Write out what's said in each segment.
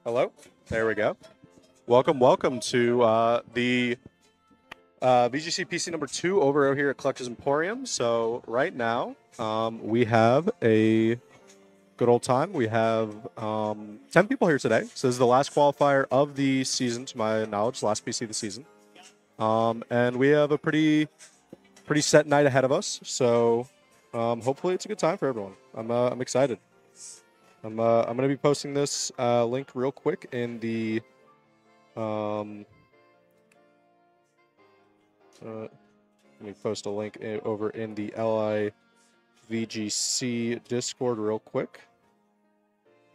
Hello. There we go. Welcome to the VGC PC number 2 over here at Collectors Emporium. So right now, we have a good old time. We have 10 people here today. So this is the last qualifier of the season, to my knowledge, last PC of the season. And we have a pretty set night ahead of us. So hopefully it's a good time for everyone. I'm excited. I'm going to be posting this link real quick in the let me post a link over in the LI VGC Discord real quick,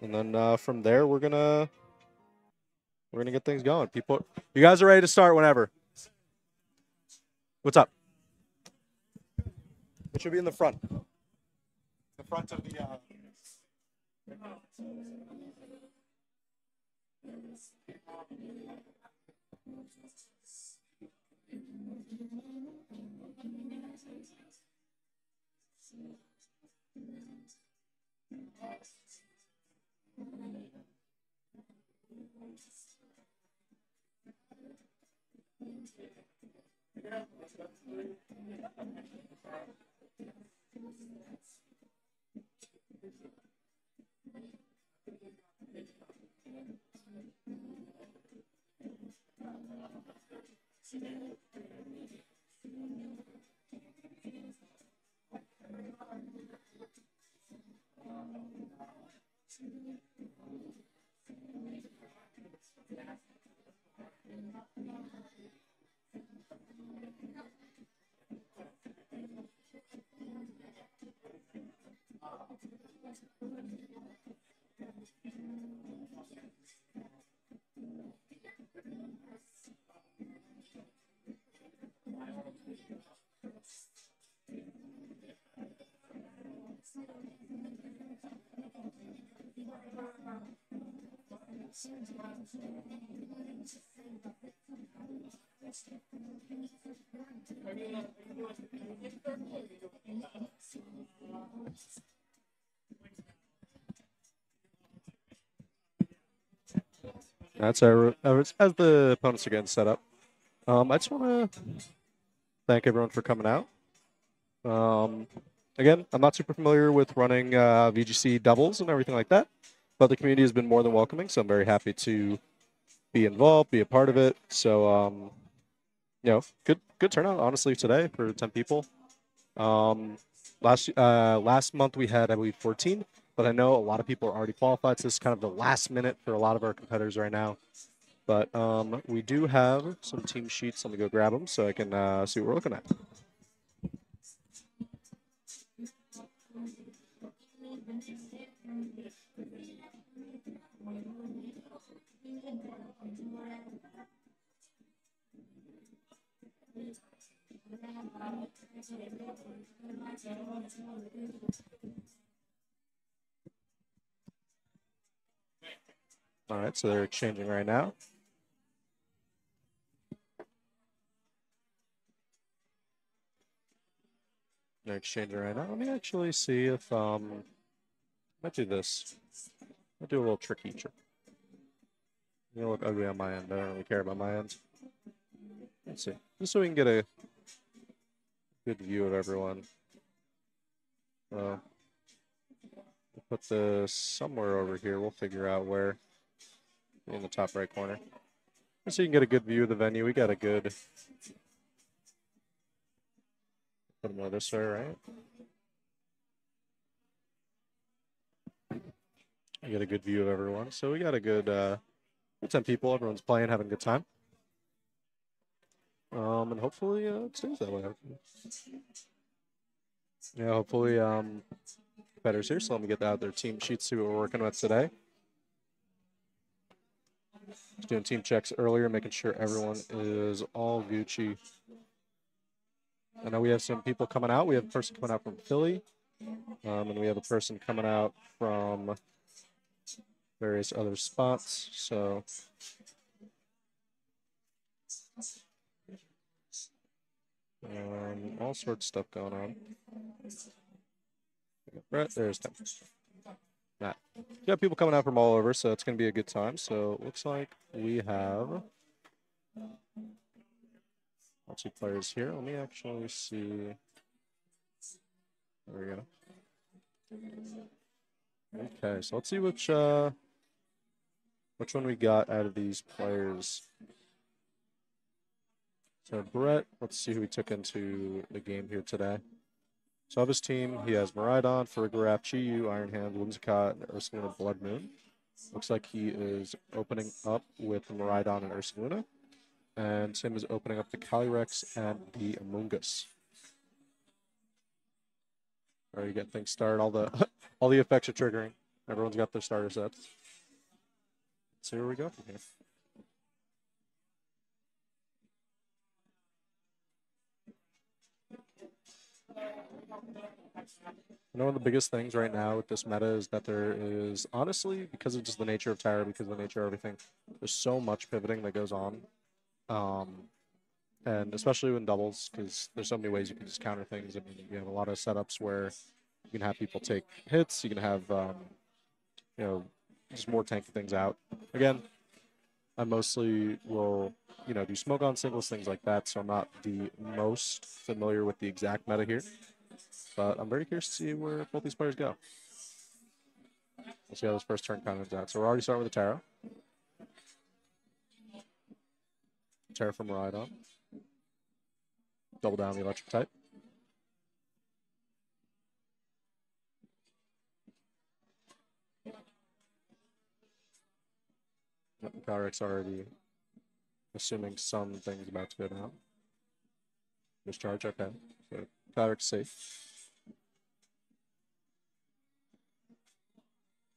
and then from there we're gonna get things going. People, you guys are ready to start whenever. What's up? It should be in the front. The front of the. That's as the opponents are getting set up. I just want to thank everyone for coming out. Again, I'm not super familiar with running VGC doubles and everything like that, but the community has been more than welcoming, so I'm very happy to be involved, be a part of it. So, good turnout, honestly, today for 10 people. Last month we had, I believe, 14, but I know a lot of people are already qualified, so this is kind of the last minute for a lot of our competitors right now. But we do have some team sheets. Let me go grab them so I can see what we're looking at. All right, so they're exchanging right now. They're exchanging right now. Let me actually see if I might do this. I'll do a little tricky trick. It'll look ugly on my end. I don't really care about my end. Let's see. Just so we can get a good view of everyone. We'll put this somewhere over here. We'll figure out where. In the top right corner. So you can get a good view of the venue. We got a good. Put them this way, right? I get a good view of everyone. So we got a good 10 people. Everyone's playing, having a good time. And hopefully it stays that way. Yeah, hopefully better's here. So let me get out their team sheets, see what we're working with today. Just doing team checks earlier, making sure everyone is all Gucci. I know we have some people coming out. We have a person coming out from Philly. And we have a person coming out from various other spots. So all sorts of stuff going on. Right, there's 10. got people coming out from all over, so it's going to be a good time. So it looks like we have lots of players here. Let me actually see. There we go. Okay, so let's see which one we got out of these players. So Brett, let's see who we took into the game here today. So of his team, he has Maridon, Farigarath, Chiyu, Iron Hand, Whimsicott, and Ursaluna Blood Moon. Looks like he is opening up with Maridon and Ursaluna. And Tim is opening up the Calyrex and the Amoonguss. Already get things started. All the all the effects are triggering. Everyone's got their starter sets. Let's see where we go from here. One of the biggest things right now with this meta is that there is, honestly, because of just the nature of Terra, because of the nature of everything, there's so much pivoting that goes on. And especially in doubles, because there's so many ways you can just counter things. I mean, you have a lot of setups where you can have people take hits. You can have, just more tanky things out. Again, I mostly will, do smoke on singles, things like that. So I'm not the most familiar with the exact meta here. But I'm very curious to see where both these players go. We'll see how this first turn comes out. So we're already starting with the Terra. Terra from Rhydon. Double down the electric type. Calyrex already assuming some things about to go down. Discharge, okay. So Calyrex safe.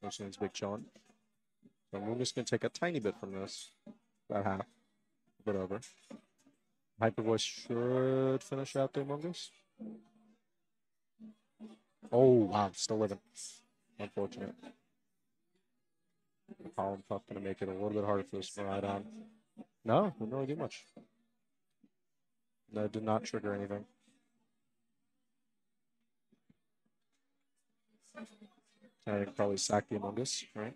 Which means big chillin'. So I'm just going to take a tiny bit from this. About half. A bit over. Hyper Voice should finish out the Among Us. Oh, wow. Still living. Unfortunate. Column Puff going to make it a little bit harder for this Maridon. No, didn't really do much. That did not trigger anything. I can probably sack the Among Us, right?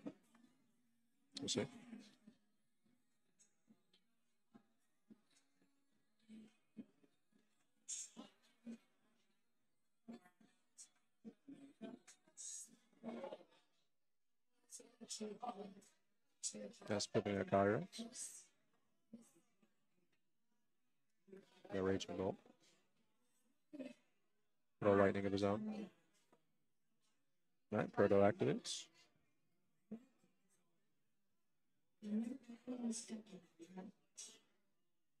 We'll see. That's pipping a Calyrex. No Raging Bolt. No Lightning of his own. Alright, Proto activates.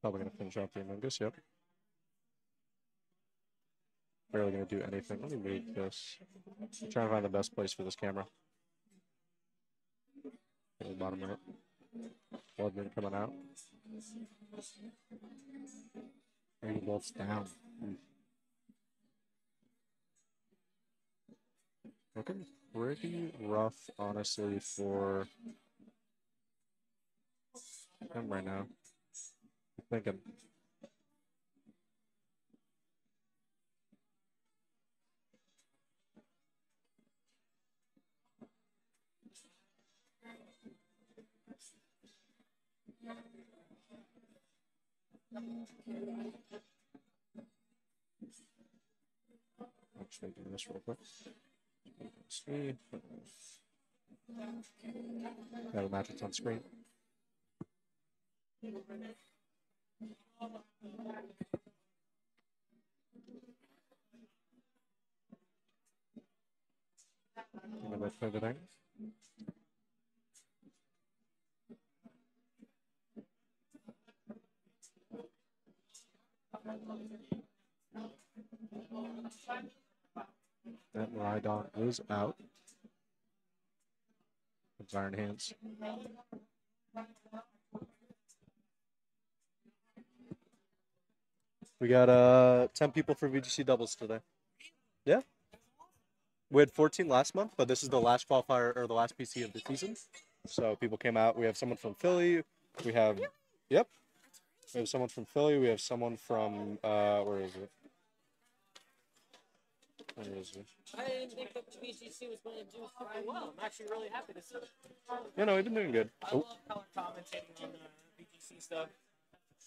Probably going to finish off the Among Us, yep. Barely going to do anything. Let me move this. I'm trying to find the best place for this camera. At the bottom right. Bloodman coming out. Maybe bolts down. Looking pretty rough, honestly, for him right now. I'm thinking. Actually, do this real quick. See. Got a matrix on screen. Pivoting. That Rhydon is out. It's Iron Hands. We got 10 people for VGC doubles today. Yeah. We had 14 last month, but this is the last qualifier or the last PC of the season. So people came out. We have someone from Philly. We have, yep. We have someone from Philly. We have someone from, where is it? Where is he? I didn't think that VGC was going to do so well. I'm actually really happy to see it. Yeah, no, we've been doing good. I love color commentating on VGC stuff.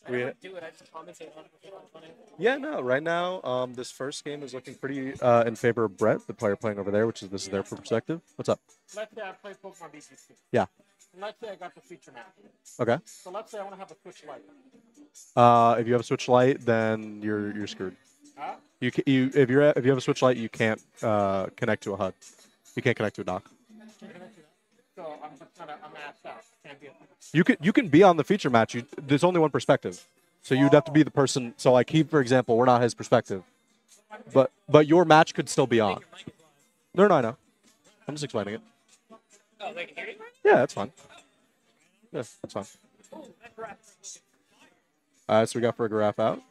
I We, never do it. I just commentate on it. It's funny. yeah, no, right now, this first game is looking pretty in favor of Brett, the player playing over there, which is this is their perspective. What's up? Let's say I play Pokemon VGC. Yeah. And let's say I got the feature map. Okay. So let's say I want to have a Switch Lite. If you have a Switch Lite, then you're screwed. Huh? If you have a Switch Lite, you can't connect to a HUD. You can't connect to a dock. So I'm just gonna assed out. Can't be a You can be on the feature match. There's only one perspective, so you'd have to be the person. So like he, for example, we're not his perspective, but your match could still be on. No, I know. I'm just explaining it. Oh, they can hear you? Yeah, that's fine. Yeah, that's fine. So we got Fergaraf out.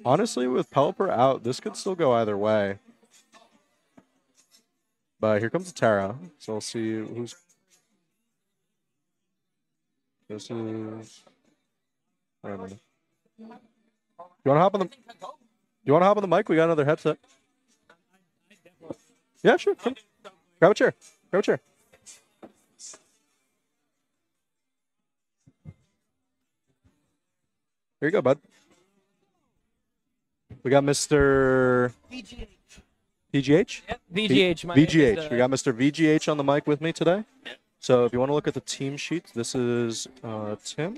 Honestly, with Pelipper out, this could still go either way. But here comes Terra, so we'll see who's. This is. I don't know. You want to hop on the? You want to hop on the mic? We got another headset. Yeah, sure. Come. Grab a chair. Grab a chair. Here you go, bud. We got Mr. VGH. PGH? Yep, VGH. VGH. We got Mr. VGH on the mic with me today. So if you want to look at the team sheets, this is Tim.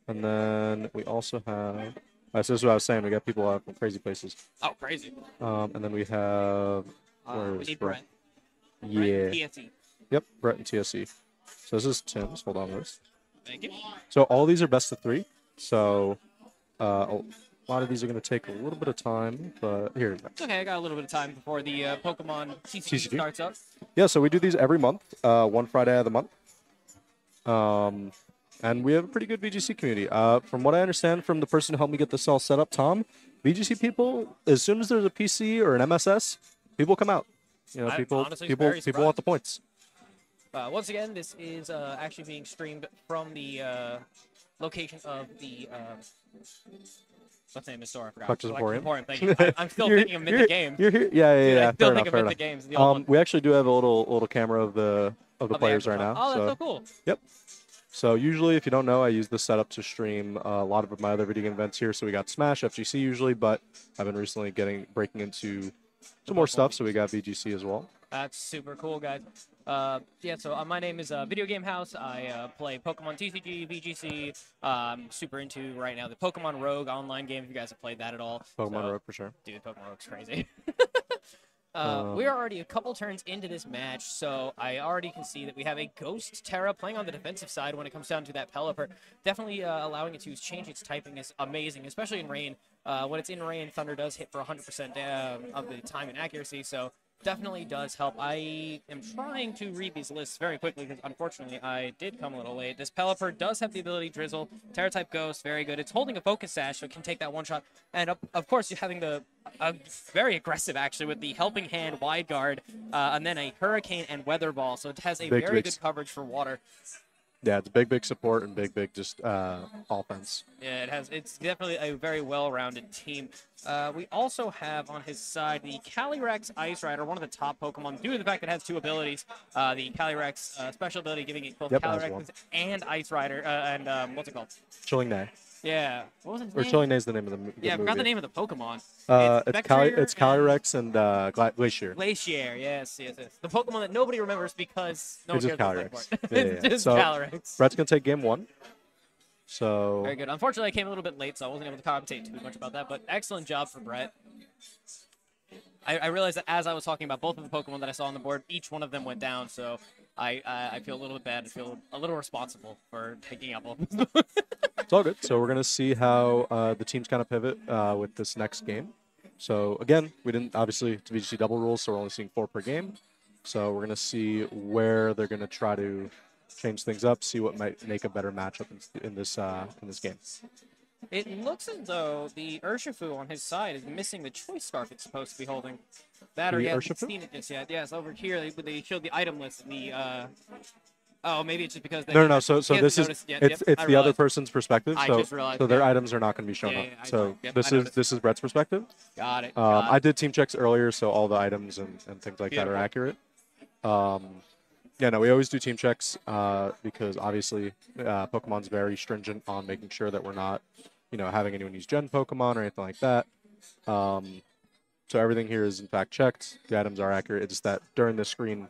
And then we also have... so this is what I was saying. We got people out from crazy places. Oh, crazy. And then we have... Where We is need Brett? Brett. Yeah. TSE. Yep, Brett and TSE. So this is Tim's. Hold on, Liz. Thank you. So all these are best of 3. So a lot of these are going to take a little bit of time, but here. It's okay. I got a little bit of time before the Pokemon TCG starts up. Yeah, so we do these every month, one Friday of the month. And we have a pretty good VGC community. From what I understand from the person who helped me get this all set up, Tom, VGC people, as soon as there's a PC or an MSS, people come out. You know, people want the points. Once again, this is actually being streamed from the location of the what's the name of the store? I forgot. Clutches Emporium. Thank you. I'm still thinking of Mythic Games. You're here. Yeah. I still think of Mythic Games. The old one. We actually do have a little camera of the players right now. Oh, that's so. so cool. Yep. So usually, if you don't know, I use this setup to stream a lot of my other video game events here. So we got Smash, FGC usually, but I've been recently breaking into some more stuff. So we got VGC as well. That's super cool, guys. Yeah, so my name is Video Game House. I play Pokemon TCG, VGC. I'm super into right now the Pokemon Rogue online game. If you guys have played that at all. Pokemon Rogue for sure. Dude, Pokemon Rogue's crazy. We are already a couple turns into this match, so I already can see that we have a Ghost Terra playing on the defensive side when it comes down to that Pelipper. Definitely allowing it to change its typing is amazing, especially in rain. When it's in rain, Thunder does hit for 100% of the time and accuracy, so definitely does help. I am trying to read these lists very quickly because unfortunately I did come a little late. This Pelipper does have the ability Drizzle, Terra type Ghost, very good. It's holding a Focus Sash, so it can take that one shot. And of course, you're having the very aggressive actually with the Helping Hand, Wide Guard, and then a Hurricane and Weather Ball. So it has a very good coverage for water. Yeah, it's big support and big just offense. Yeah, it's definitely a very well-rounded team. We also have on his side the Calyrex Ice Rider, one of the top Pokemon, due to the fact that it has 2 abilities. The Calyrex special ability giving it both Calyrex and Ice Rider, and what's it called? Chilling Neigh. Yeah. What was it? Or Chilling Neigh is the name of the movie. Yeah, I forgot the name of the Pokemon. It's Calyrex and Glacier. Glacier, yes. The Pokemon that nobody remembers because no one cares about Calyrex. It's just so, Calyrex. Brett's going to take game 1. So very good. Unfortunately, I came a little bit late, so I wasn't able to commentate too much about that, but excellent job for Brett. I realized that as I was talking about both of the Pokemon that I saw on the board, each one of them went down, so I feel a little bit bad. I feel a little responsible for taking out both of them. It's all good. So we're going to see how the teams kind of pivot with this next game. So again, we didn't, obviously, it's VGC double rules, so we're only seeing 4 per game. So we're going to see where they're going to try to change things up, see what might make a better matchup in this game. It looks as though the Urshifu on his side is missing the choice scarf it's supposed to be holding. That or he hasn't seen it just yet. Yes, over here they showed the item list in the Oh, maybe it's just because they No. So this is it's I the other realized. person's perspective. I So just realized. so their Yep. items are not going to be shown Yeah, up. yeah, I So yep, this I is noticed. Brett's perspective. Got it. I did team checks earlier, so all the items and things like that are Beautiful. accurate. Yeah, no, we always do team checks because obviously Pokemon's very stringent on making sure that we're not, having anyone use Gen Pokemon or anything like that. So everything here is in fact checked. The items are accurate. It's just that during the screen,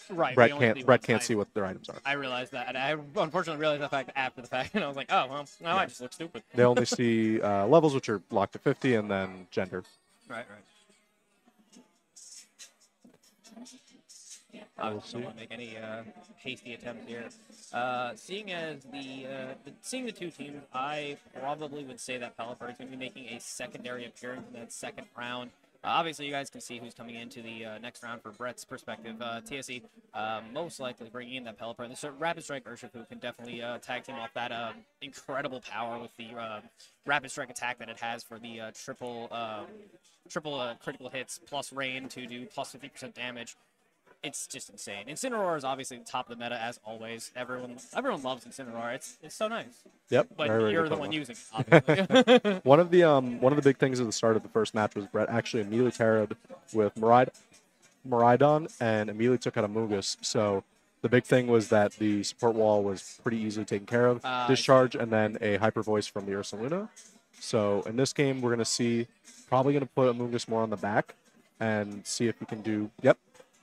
Right. Brett can't see what their items are. I realized that, and I unfortunately realized that fact after the fact, and I was like, oh well, now I just look stupid. They only see levels, which are locked to 50, and then gender. Right. Obviously, don't want to make any hasty attempts here. Seeing as seeing the two teams, I probably would say that Pelipper is going to be making a secondary appearance in that second round. Obviously, you guys can see who's coming into the next round for Brett's perspective. TSE most likely bringing in that Pelipper. The Rapid Strike Urshifu, who can definitely tag team off that incredible power with the Rapid Strike attack that it has for the triple critical hits plus rain to do plus 50% damage. It's just insane. Incineroar is obviously the top of the meta as always. Everyone loves Incineroar. It's so nice. Yep. But very, very you're good the Pokemon. one using it, obviously. One of the big things at the start of the first match was Brett actually immediately terrored with Miraidon and immediately took out a Mungus. So the big thing was that the support wall was pretty easily taken care of. Discharge and then a Hyper Voice from the Ursaluna. So in this game, we're going to see probably going to put a Mungus more on the back and see if we can do. Yep.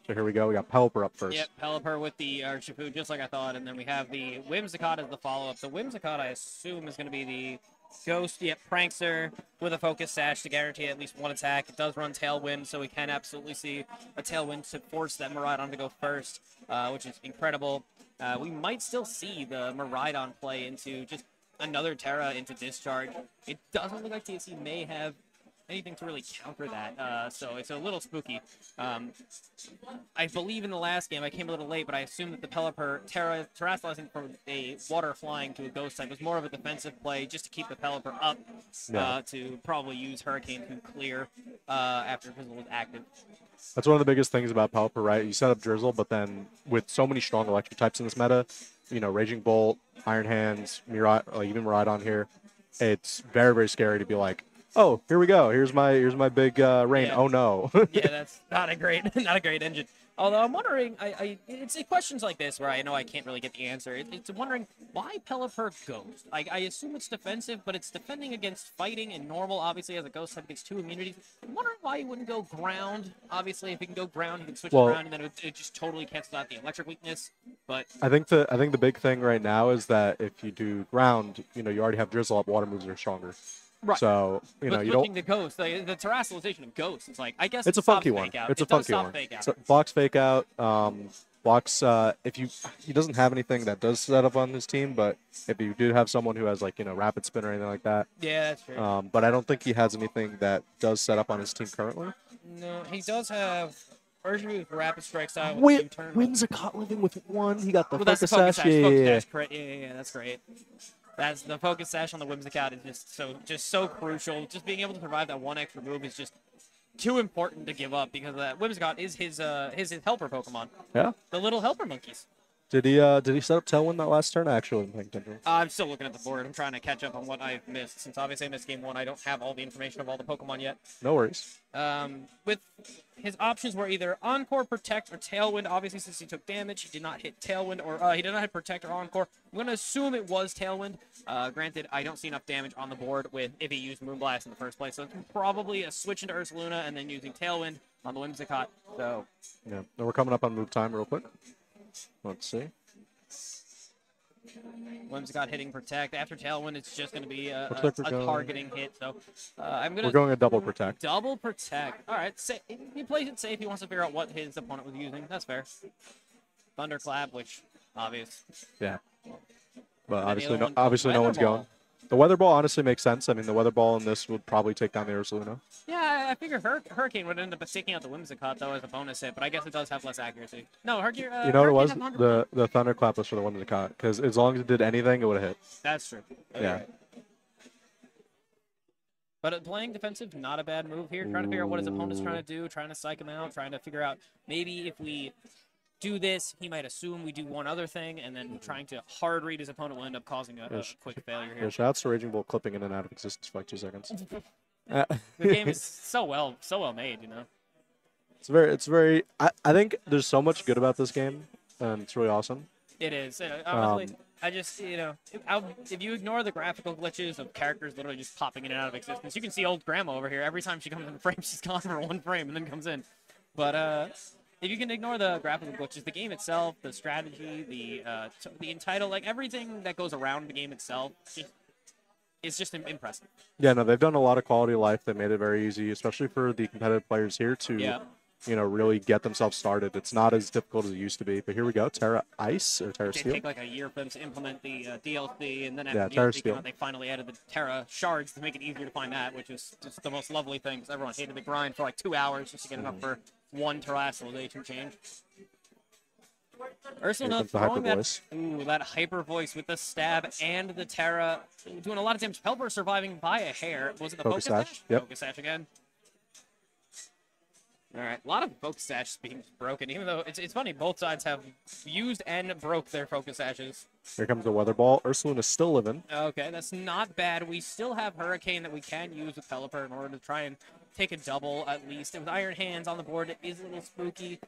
So here we go. We got Pelipper up first. Yep, Pelipper with the Urshifu, just like I thought. And then we have the Whimsicott as the follow-up. The Whimsicott, I assume, is going to be the Ghost, Prankster with a Focus Sash to guarantee at least one attack. It does run Tailwind, so we can absolutely see a Tailwind to force that Miraidon to go first, which is incredible. We might still see the Miraidon play into just another Terra into Discharge. It doesn't look like TSC may have anything to really counter that, so it's a little spooky. I believe in the last game, I came a little late, but I assume that the Pelipper terrestrializing from a water flying to a ghost type was more of a defensive play just to keep the Pelipper up to probably use Hurricane to clear after Drizzle was active. That's one of the biggest things about Pelipper, right? You set up Drizzle, but then with so many strong electric types in this meta, Raging Bolt, Iron Hands, even Miraidon here, it's very, very scary to be like, oh, here we go. Here's my big rain. Yeah. Oh no. Yeah, that's not a great engine. Although I'm wondering, it's questions like this where I know I can't really get the answer. It's wondering why Pelipper Ghost. I assume it's defensive, but it's defending against fighting and normal. Obviously, as a Ghost type gets 2 immunities. I'm wondering why he wouldn't go ground. Obviously, if he can go ground, he can switch around, and then it just totally cancels out the electric weakness. But I think the big thing right now is that if you do ground, you already have Drizzle up. Water moves are stronger. Right. So but you switching don't. to Ghost, the terrestrialization of Ghost, it's like I guess It's a funky one. It's a funky one. So blocks fake out. Blocks. If he doesn't have anything that does set up on his team, but if you do have someone who has rapid spin or anything like that. Yeah, that's true. But I don't think he has anything that does set up on his team currently. No, he does have Urshifu with Rapid Strike style. Whimsicott living with one. He got the Focus Sash. Yeah, that's great. That's the Focus Sash on the Whimsicott is just so crucial. Just being able to provide that one extra move is just too important to give up because that Whimsicott is his helper Pokemon. Yeah. The little helper monkeys. Did he set up Tailwind that last turn? I actually didn't pay attention. I'm still looking at the board. I'm trying to catch up on what I've missed. Since obviously I missed game 1, I don't have all the information of all the Pokemon yet. No worries. With his options were either Encore, Protect, or Tailwind. Obviously, since he took damage, he did not hit Tailwind, or he did not hit Protect or Encore. I'm going to assume it was Tailwind. Granted, I don't see enough damage on the board if he used Moonblast in the first place. So it's probably a switch into Ursaluna and then using Tailwind on the Whimsicott. So yeah, and we're coming up on move time real quick. Let's see. Whimsicott hitting Protect. After Tailwind, it's just going to be a targeting hit. So we're going a double Protect. Double Protect. All right. He plays it safe. He wants to figure out what his opponent was using. That's fair. Thunderclap, which obvious. Yeah. But obviously no one's going. The Weather Ball honestly makes sense. I mean, the Weather Ball in this would probably take down the Ursaluna. Yeah, I figure Hurricane would end up taking out the Whimsicott, though, as a bonus hit, but I guess it does have less accuracy. No, Hurricane. You know what it was? The Thunderclap was for the Whimsicott, because as long as it did anything, it would have hit. That's true. Yeah. Right. But playing defensive, not a bad move here. Trying to figure out what his opponent's trying to do, trying to psych him out, trying to figure out maybe if we do this, he might assume we do one other thing, and then trying to hard read his opponent will end up causing a quick failure Yeah, here. shout outs to Raging Bull clipping in and out of existence for like 2 seconds. The game is so well made, you know. It's very. I think there's so much good about this game, and it's really awesome. It is. Honestly, I just, you know, if you ignore the graphical glitches of characters literally just popping in and out of existence, you can see old grandma over here. Every time she comes in the frame, she's gone for 1 frame and then comes in. But if you can ignore the graphical glitches, the game itself, the strategy, the entitle, like everything that goes around the game itself, it's just impressive. Yeah, no, they've done a lot of quality of life. They made it very easy, especially for the competitive players here to, you know, really get themselves started. It's not as difficult as it used to be. But here we go, Terra Ice or Terra Steel. It take like a year for them to implement the DLC, and then after the Terra DLC Steel. came out, they finally added the Terra shards to make it easier to find that, which is just the most lovely thing, because everyone hated the grind for like 2 hours just to get enough for 1 terrestrialization change. Ursula throwing that hyper voice with the stab and the Terra, doing a lot of damage. Pelper surviving by a hair. Was it the Focus Sash? Yep. Focus Sash again. All right, a lot of Focus Sash being broken, even though it's funny, both sides have used and broke their Focus Sashes. Here comes the Weather Ball. Ursaluna is still living. Okay, that's not bad. We still have Hurricane that we can use with Pelipper in order to try and take a double at least. With Iron Hands on the board, it is a little spooky.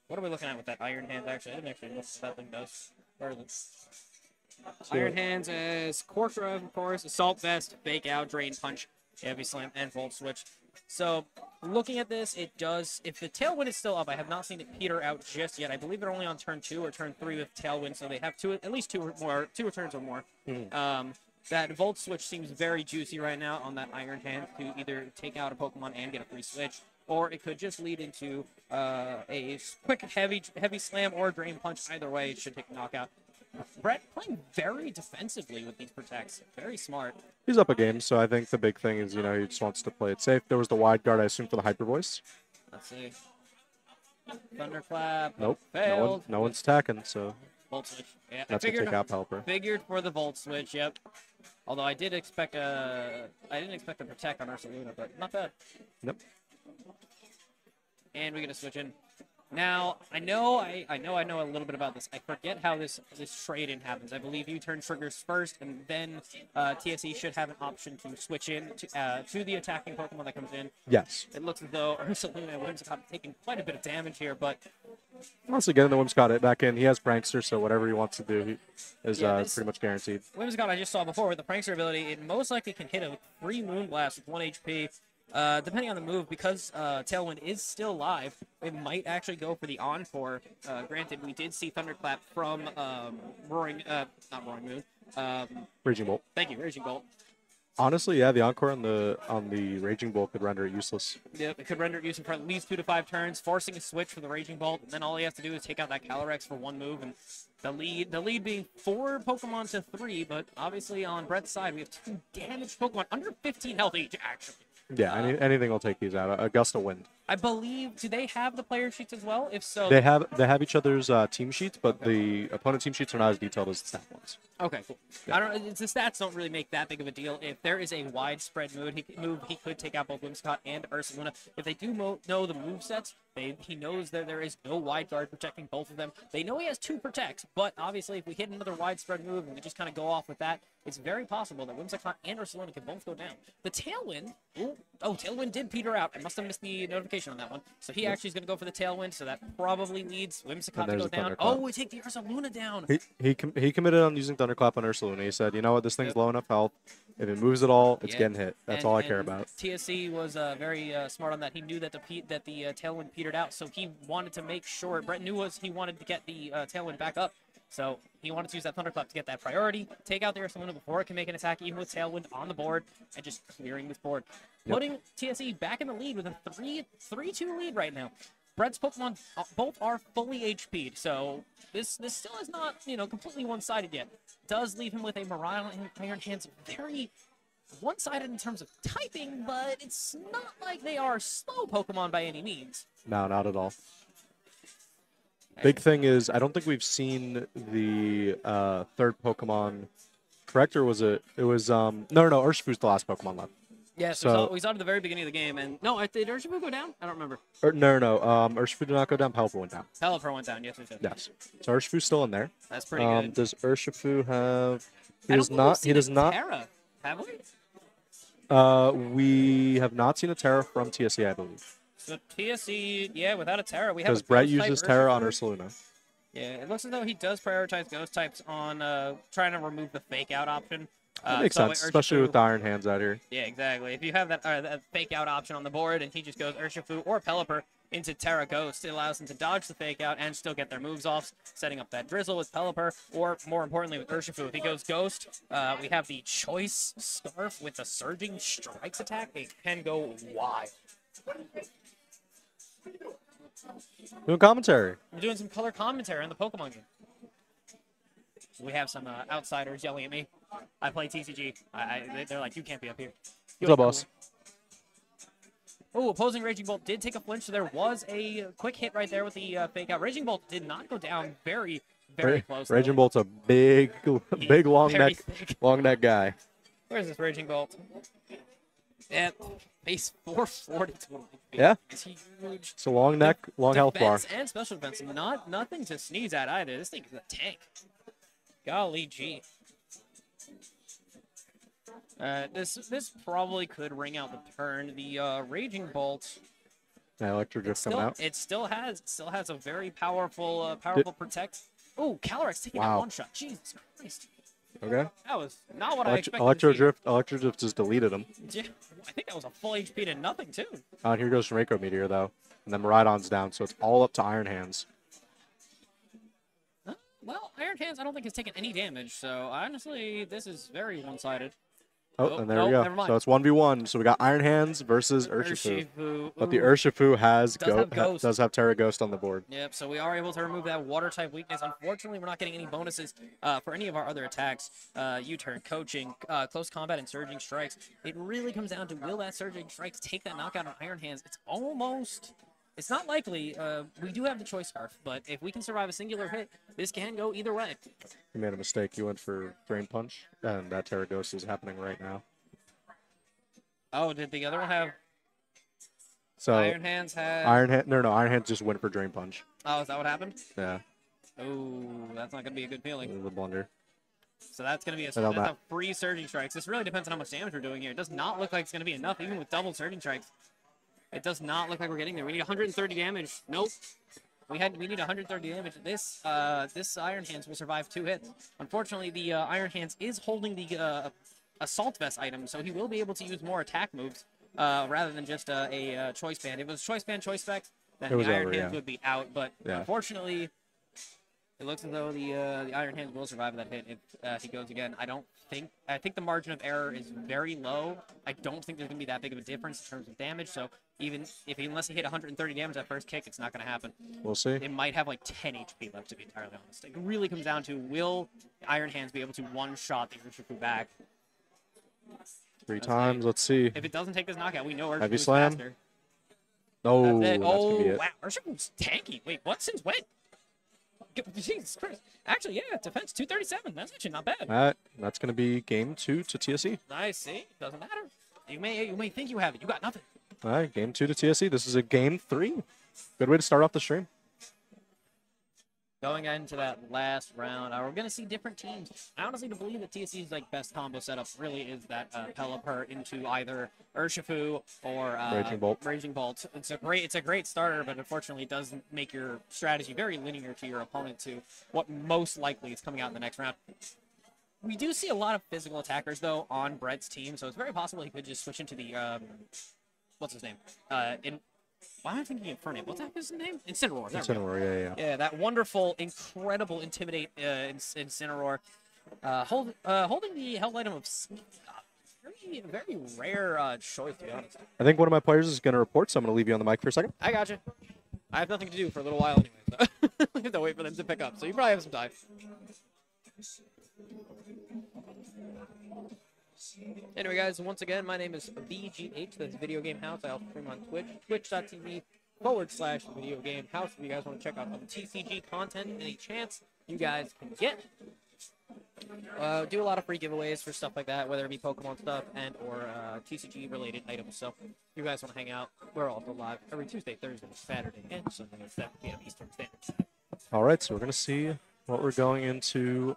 What are we looking at with that Iron Hands, actually? I didn't actually look what that thing does. Where is it? Iron Hands as Corkra, of course, Assault Vest, Fake Out, Drain Punch, Heavy Slam, and Volt Switch. So, looking at this, it does, if the Tailwind is still up, I have not seen it peter out just yet. I believe they're only on turn 2 or turn 3 with Tailwind, so they have at least two returns or more. That Volt Switch seems very juicy right now on that Iron Hand to either take out a Pokemon and get a free switch, or it could just lead into a quick heavy slam or drain punch. Either way, it should take a knockout. Brett playing very defensively with these protects. Very smart. He's up a game, so I think the big thing is, you know, he just wants to play it safe. There was the wide guard, I assume, for the Hyper Voice. Let's see. Thunderclap. Nope. Failed. No one's attacking, so. Volt Switch. Yeah, that's going to take out Pelipper. Figured for the Volt Switch, yep. Although I didn't expect a protect on Ursaluna, but not bad. Nope. And we're gonna switch in. Now, I know a little bit about this. I forget how this trade-in happens. I believe U-turn triggers first, and then TSE should have an option to switch in to the attacking Pokemon that comes in. Yes. It looks as though Ursaluna and Whimsicott have taken quite a bit of damage here, but once again, the Whimsicott it back in. He has Prankster, so whatever he wants to do, he is pretty much guaranteed. Whimsicott I just saw before with the Prankster ability, it most likely can hit a free Moonblast with 1 HP. Depending on the move, because Tailwind is still live, it might actually go for the Encore. Granted, we did see Thunderclap from not Roaring Moon. Raging Bolt. Thank you, Raging Bolt. Honestly, yeah, the Encore on the Raging Bolt could render it useless. Yep, it could render it useless for at least 2 to 5 turns, forcing a switch for the Raging Bolt. And then all he has to do is take out that Calyrex for 1 move, and the lead being 4 Pokemon to 3. But obviously on Brett's side, we have 2 damaged Pokemon under 15 health each, actually. Yeah, anything will take these out. A gust of wind. I believe. Do they have the player sheets as well? If so, they have each other's team sheets, but the opponent team sheets are not as detailed as the stat ones. Okay, cool. Yeah. I don't. The stats don't really make that big of a deal. If there is a widespread move, he could take out both Whimsicott and Ursaluna. If they do know the move sets, he knows that there is no wide guard protecting both of them. They know he has 2 protects, but obviously if we hit another widespread move and we just kind of go off with that, it's very possible that Whimsicott and Ursaluna can both go down. The Tailwind, Tailwind did peter out. I must have missed the notification on that one. So he actually is going to go for the Tailwind, so that probably leads Whimsicott to go down. Oh, we take the Ursaluna down. He committed on using Thunderclap on Ursaluna. He said, you know what, this thing's low enough health. If it moves at all, it's getting hit. That's all I care about. TSC was very smart on that. He knew that the Tailwind petered out, so he wanted to make sure. Brett knew he wanted to get the Tailwind back up. So he wanted to use that Thunderclap to get that priority, take out the Ursaluna before it can make an attack, even with Tailwind on the board, and just clearing this board. Putting TSE back in the lead with a 3-2 lead right now. Brett's Pokemon both are fully HP'd, so this still is not, completely one-sided yet. Does leave him with a Morale and Iron Hands, very one-sided in terms of typing, but it's not like they are slow Pokemon by any means. No, not at all. Big thing is, I don't think we've seen the third Pokemon. Correct, or was it? It was no. Urshifu's the last Pokemon left. Yes, So we saw it at the very beginning of the game, and no, did Urshifu go down? I don't remember. no. Urshifu did not go down. Pelipper went down. Pelipper went down. Yes, yes, yes. Yes. So Urshifu's still in there. That's pretty good. Does Urshifu have? He I don't does think not. we've seen He does a not. Terra, have we? We have not seen a Terra from TSE, I believe. So TSE, yeah, without a Terra, we have a Because Brett Ghost type uses Terra on Urshifu. Ursaluna. Yeah, it looks as though he does prioritize Ghost types on trying to remove the fake out option. That makes so sense, especially with the Iron Hands out here. Yeah, exactly. If you have that fake out option on the board and he just goes Urshifu or Pelipper into Terra Ghost, it allows them to dodge the fake out and still get their moves off, setting up that Drizzle with Pelipper, or more importantly with Urshifu. If he goes Ghost, we have the Choice Scarf with the Surging Strikes attack. It can go wild. Doing commentary. We're doing some color commentary on the Pokemon game. We have some outsiders yelling at me. I play TCG. They're like, you can't be up here. What's up, boss? Oh, opposing Raging Bolt did take a flinch, so there was a quick hit right there with the fake out. Raging Bolt did not go down very close. Raging Bolt's a big long neck guy. Where's this Raging Bolt? At base 440 total. Yeah. It's huge. It's a long neck, long health bar. Defense and special defense, nothing to sneeze at either. This thing is a tank. Golly gee. This probably could ring out the turn. The Raging Bolt. Yeah, Electro Drift coming out. It still has a very powerful protect. Oh, Calyrex taking that one shot. Jesus Christ. Okay. That was not what I expected. Electro Drift just deleted him. Yeah, I think that was a full HP to nothing too. And here goes Mako Meteor though, and then Miraidon's down, so it's all up to Iron Hands. Well, Iron Hands I don't think has taken any damage, so honestly, this is very one-sided. Oh, and there we go. So it's 1v1. So we got Iron Hands versus Urshifu. But the Urshifu does have Terra Ghost on the board. Yep, so we are able to remove that water type weakness. Unfortunately, we're not getting any bonuses for any of our other attacks. U-turn, coaching, close combat, and surging strikes. It really comes down to will that surging strikes take that knockout on Iron Hands? It's not likely. We do have the choice scarf, but if we can survive a singular hit, this can go either way. You made a mistake. You went for Drain Punch, and that Terra Ghost is happening right now. Oh, did the other one have? So Iron Hands had. No, Iron Hands just went for Drain Punch. Oh, is that what happened? Yeah. Oh, that's not gonna be a good feeling. It was a blunder. So that's gonna be a free surging strikes. This really depends on how much damage we're doing here. It does not look like it's gonna be enough, even with double surging strikes. It does not look like we're getting there. We need 130 damage. Nope. We need 130 damage. This Iron Hands will survive 2 hits. Unfortunately, the Iron Hands is holding the Assault Vest item, so he will be able to use more attack moves rather than just a Choice Band. If it was Choice Band, Choice Specs, then the Iron Hands would be out. But unfortunately, it looks as though the Iron Hands will survive that hit if he goes again. I think the margin of error is very low. I don't think there's going to be that big of a difference in terms of damage. So unless he hit 130 damage that first kick, it's not going to happen. We'll see. It might have like 10 HP left, to be entirely honest. It really comes down to will Iron Hands be able to one-shot the Urshifu back? 3 times. Let's see. If it doesn't take this knockout, we know Urshifu's Heavy slam. faster. No, that's gonna be it. Wow. Urshifu's tanky. Wait, what? Since when? Jesus Christ. Actually, yeah, defense 237. That's actually not bad. That's going to be game 2 to TSE. I see. Doesn't matter. You may think you have it. You got nothing. All right, game 2 to TSE. This is a game 3. Good way to start off the stream. Going into that last round, we're going to see different teams. I honestly believe that TSE's best combo setup really is that Pelipper into either Urshifu or Raging Bolt. It's a great starter, but unfortunately it does make your strategy very linear to your opponent to what most likely is coming out in the next round. We do see a lot of physical attackers though on Brett's team, so it's very possible he could just switch into the what's his name? Why am I thinking Infernape? What's his name? Incineroar. Incineroar, yeah. Yeah, that wonderful, incredible Intimidate Incineroar. Holding the held item of very rare choice, to be honest. I think one of my players is going to report, so I'm going to leave you on the mic for a second. I got you. I have nothing to do for a little while anyway, so I have to wait for them to pick up. So you probably have some time. Anyway, guys, once again, my name is VGH. That's Video Game House. I also stream on Twitch, twitch.tv/Video Game House. If you guys want to check out some TCG content, any chance you guys can get. Do a lot of free giveaways for stuff like that, whether it be Pokemon stuff and or TCG related items. So if you guys want to hang out, we're also live every Tuesday, Thursday, Saturday, and Sunday at 7 p.m. Eastern Standard Time. All right, so we're gonna see what we're going into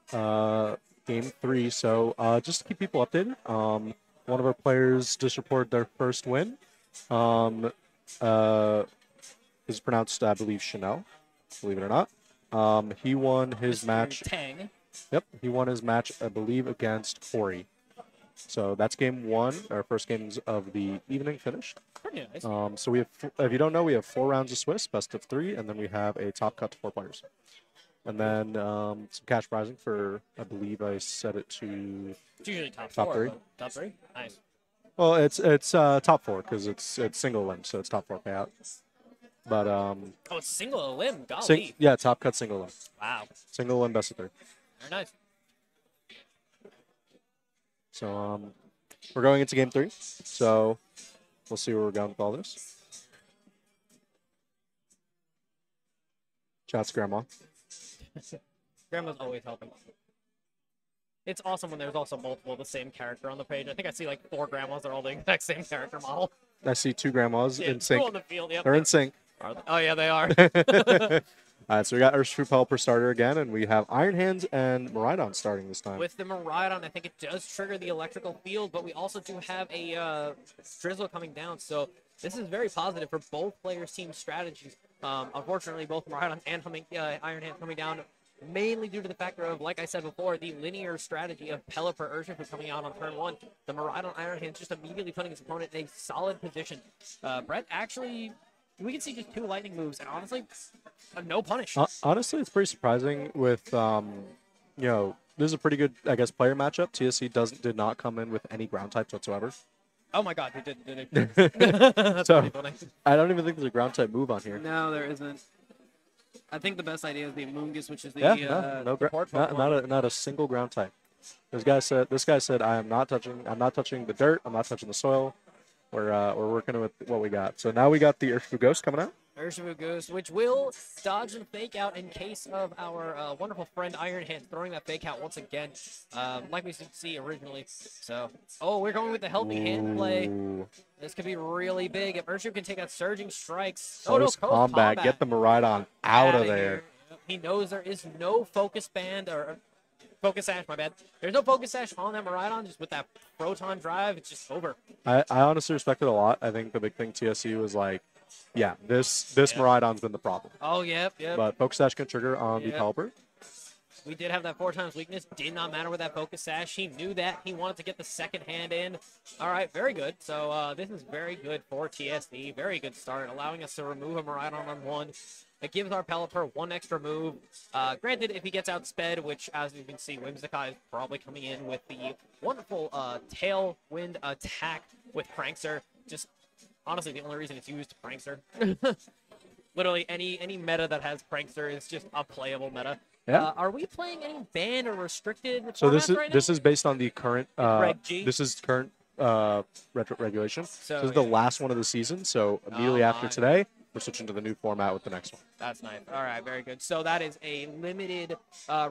game 3. So just to keep people updated, one of our players just reported their first win. Is pronounced, I believe, Chanel. Believe it or not, he won his Mr. match. Tang. Yep, he won his match, I believe, against Corey. So that's game 1. Our first games of the evening finished. Pretty nice. So we have, if you don't know, we have 4 rounds of Swiss, best of 3, and then we have a top cut to 4 players. And then some cash prizing for, I believe I set it to. It's usually top 4, 3. Top 3? Nice. Well, it's top 4 because it's single limb, so it's top 4 payout. But Oh, it's single limb. Golly. yeah, top cut single limb. Wow. Single limb best of 3. Very nice. So we're going into game 3. So we'll see where we're going with all this. Shouts Grandma. Grandma's always helping. It's awesome when there's also multiple of the same character on the page. I think I see like 4 grandmas that are all the exact same character model. I see 2 grandmas Yeah, in sync. on the field. Yep. They're in sync. Are they? Oh yeah, they are. All right, so we got Urshifu Pelipper starter again, and we have Iron Hands and Miraidon starting this time. With the Miraidon, I think it does trigger the electrical field, but we also do have a Drizzle coming down, so this is very positive for both players' team strategies. Unfortunately, both Miraidon and Iron Hands coming down, mainly due to the factor of, like I said before, the linear strategy of Pelipper Urshifu coming out on turn 1. The Miraidon Iron Hands just immediately putting his opponent in a solid position. Brett actually... We can see just 2 lightning moves, and honestly, no punish. Honestly, it's pretty surprising with, you know, this is a pretty good, I guess, player matchup. TSC did not come in with any ground types whatsoever. Oh my god, they did. That's So, pretty funny. I don't even think there's a ground type move on here. No, there isn't. I think the best idea is the Amoonguss, which is the Not a single ground type. This guy said, I'm not touching the dirt. I'm not touching the soil. We're working with what we got. So now we got the Urshifu Ghost coming out. Urshifu Ghost, which will dodge and fake out in case of our wonderful friend Iron Hands throwing that fake out once again, like we should see originally. So, we're going with the helping hand play. This could be really big if Urshifu can take out Surging Strikes. Close combat. Get the Miraidon out of there. He knows there is no focus band or focus sash, my bad. There's no focus sash on that Miraidon. Just with that proton drive, it's just over. I honestly respect it a lot. I think the big thing TSC was like, yeah, this Miraidon's been the problem. Oh, yep. But focus sash can trigger on the Pelipper. We did have that 4 times weakness. Did not matter with that focus sash. He knew that. He wanted to get the second hand in. All right, very good. So this is very good for TSD. Very good start, allowing us to remove a Miraidon on 1. It gives our Pelipper 1 extra move. Granted, if he gets outsped, which, as you can see, Whimsicott is probably coming in with the wonderful Tailwind attack with Prankster. Just, honestly, the only reason it's used, Prankster. Literally, any meta that has Prankster is just a playable meta. Yeah. Are we playing any banned or restricted So formats this is based on the current Reg G? this is current retro regulation. So, This is the last one of the season. So immediately after today, we're switching to the new format with the next one. That's nice. All right, very good. So that is a limited,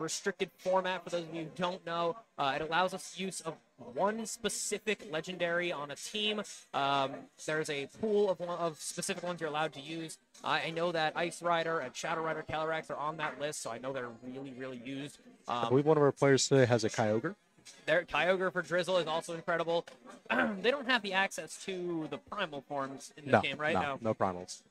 restricted format. For those of you who don't know, it allows us use of 1 specific legendary on a team. There's a pool of specific ones you're allowed to use. I know that Ice Rider and Shadow Rider Calyrax are on that list, so I know they're really, really used. I believe one of our players today has a Kyogre. Their Kyogre for Drizzle is also incredible. They don't have the access to the primal forms in this game, right? No primals.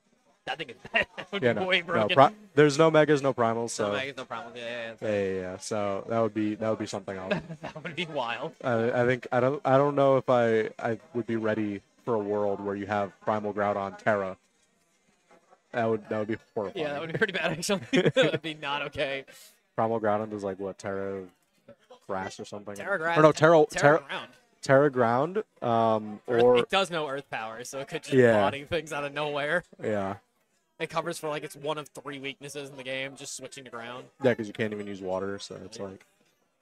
I think that would be way broken. No, there's no megas, no primals. So no megas, no primals. Yeah. So that would be something else. That would be wild. I think I don't know if I would be ready for a world where you have Primal Groudon Terra. That would be horrifying. Yeah, that would be pretty bad actually. That would be not okay. Primal Groudon is like what, Terra Grass or something? Terra Grass. Or no, Terra Ground. Terra Ground. Or it does know Earth power, so it could just body things out of nowhere. Yeah. It covers for like it's 1 of 3 weaknesses in the game, just switching to ground. Yeah, because you can't even use water, so it's like.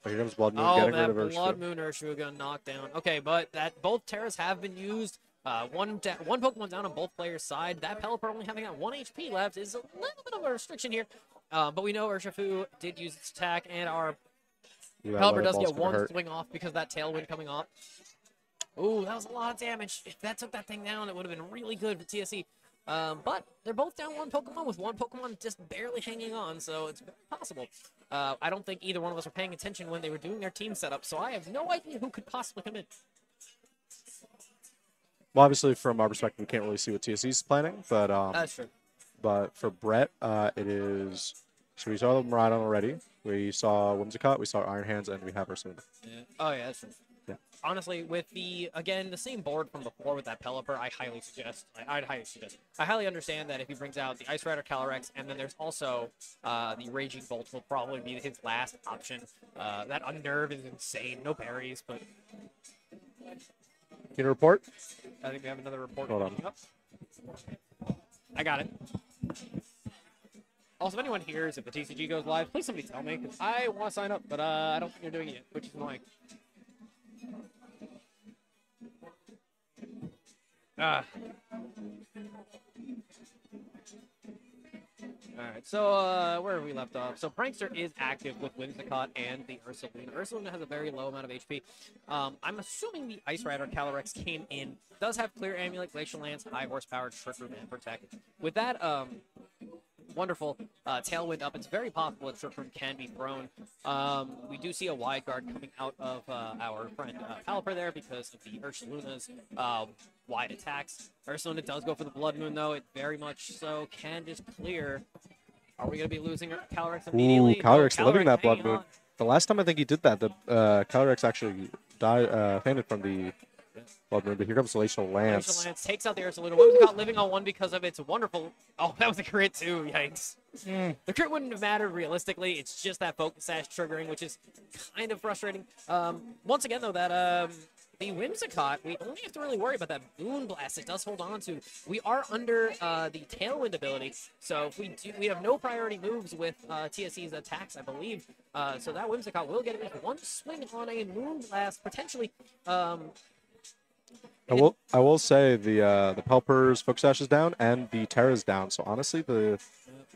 Here comes Blood Moon getting rid of Urshifu. Blood Moon Urshifu gonna knock down. Okay, but both Terras have been used. One Pokemon down on both players' side. That Pelipper only having that 1 HP left is a little bit of a restriction here. But we know Urshifu did use its attack, and our Ooh, that Pelipper weather does ball's get gonna one hurt. swing off because of that tailwind coming off. Ooh, that was a lot of damage. If that took that thing down, it would have been really good for TSE. But they're both down one Pokemon with one Pokemon just barely hanging on, so it's very possible. I don't think either one of us were paying attention when they were doing their team setup, so I have no idea who could possibly come in. Well, obviously, from our perspective, we can't really see what TSE is planning, but That's true. But for Brett, it is. So we saw the Miraidon already. We saw Whimsicott. We saw Iron Hands, and we have our Suna. Yeah. Oh, yeah, that's true. Yeah. Honestly, with again, the same board from before with that Pelipper, I highly understand that if he brings out the Ice Rider Calyrex, and then there's also the Raging Bolt will probably be his last option. That Unnerve is insane. No berries, but. Can you report? I think we have another report. Hold on. coming up. I got it. Also, if anyone hears if the TCG goes live, please somebody tell me, because I want to sign up, but I don't think you're doing it yet, which is annoying. Alright, so where have we left off? So Prankster is active with Whimsicott and the Ursaluna. Ursaluna has a very low amount of HP. I'm assuming the Ice Rider Calyrex came in. Does have Clear Amulet, Glacial Lance, High Horsepower, Trick Room, and Protect. With that wonderful Tailwind up, it's very possible that Trick Room can be thrown. We do see a wide guard coming out of our friend Pelipper there because of the Ursaluna's wide attacks. Ursaluna does go for the Blood Moon, though. It very much so can just clear. Are we going to be losing Calyrex immediately? Ooh, Calyrex No, living that Blood hanging Moon. on. The last time I think he did that, the Calyrex actually fainted from the Blood Moon, but here comes Glacial Lance. Glacial Lance takes out the Ursaluna. Whimsicott living on one because of its wonderful... Oh, that was a crit too. Yikes. The crit wouldn't have mattered realistically. It's just that Focus Sash triggering, which is kind of frustrating. Once again, though, that the Whimsicott, we only have to really worry about that Moon Blast it does hold on to. We are under the Tailwind ability, so if we have no priority moves with TSE's attacks, I believe. So that Whimsicott will get at least one swing on a Moon Blast, potentially. I will say the Pelipper's Focus Sash is down and the Terra's down. So honestly, the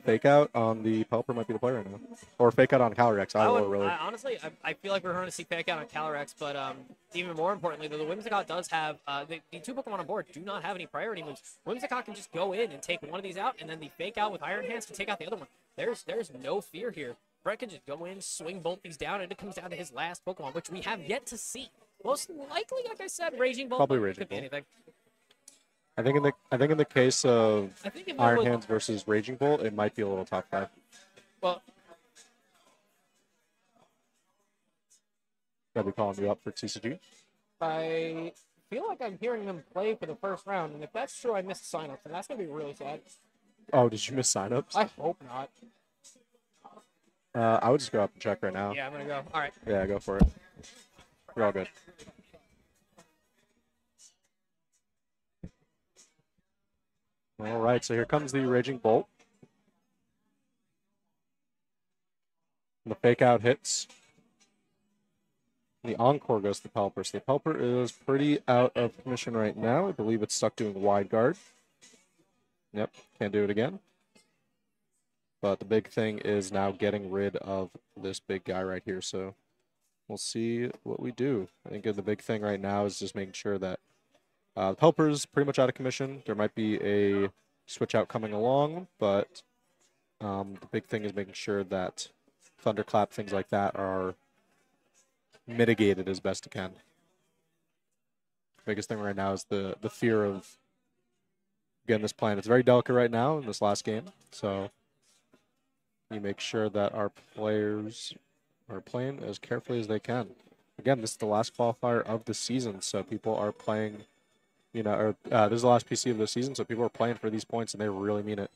fake out on the Pelipper might be the play right now, or fake out on Calyrex. Honestly, I feel like we're going to see fake out on Calyrex, but even more importantly, though, the Whimsicott does have the two Pokemon on board do not have any priority moves. Whimsicott can just go in and take one of these out, and then the fake out with Iron Hands can take out the other one. There's no fear here. Brett can just go in, swing both these down, and it comes down to his last Pokemon, which we have yet to see. Most likely, like I said, Raging Bolt. Probably Raging could be Bolt. anything. I think in the case of I think if Iron was, Hands versus Raging Bolt, it might be a little top 5. well, I'll be calling you up for TCG. I feel like I'm hearing them play for the first round, and if that's true, I missed signups, and that's gonna be really sad. Oh, did you miss signups? I hope not. I would just go up and check right now. Yeah, I'm gonna go. All right. Yeah, go for it. We're all good. All right, so here comes the Raging Bolt. The fake out hits. The Encore goes to the Pelipper. So the Pelipper is pretty out of commission right now. I believe it's stuck doing wide guard. Yep, can't do it again. But the big thing is now getting rid of this big guy right here. So we'll see what we do. I think the big thing right now is just making sure that the Pelipper is pretty much out of commission. There might be a switch out coming along, but the big thing is making sure that Thunderclap, things like that, are mitigated as best it can. Biggest thing right now is the fear of getting this plan. It's very delicate right now in this last game, so you make sure that our players are playing as carefully as they can. Again, this is the last qualifier of the season, so people are playing, this is the last PC of the season, so people are playing for these points, and they really mean it.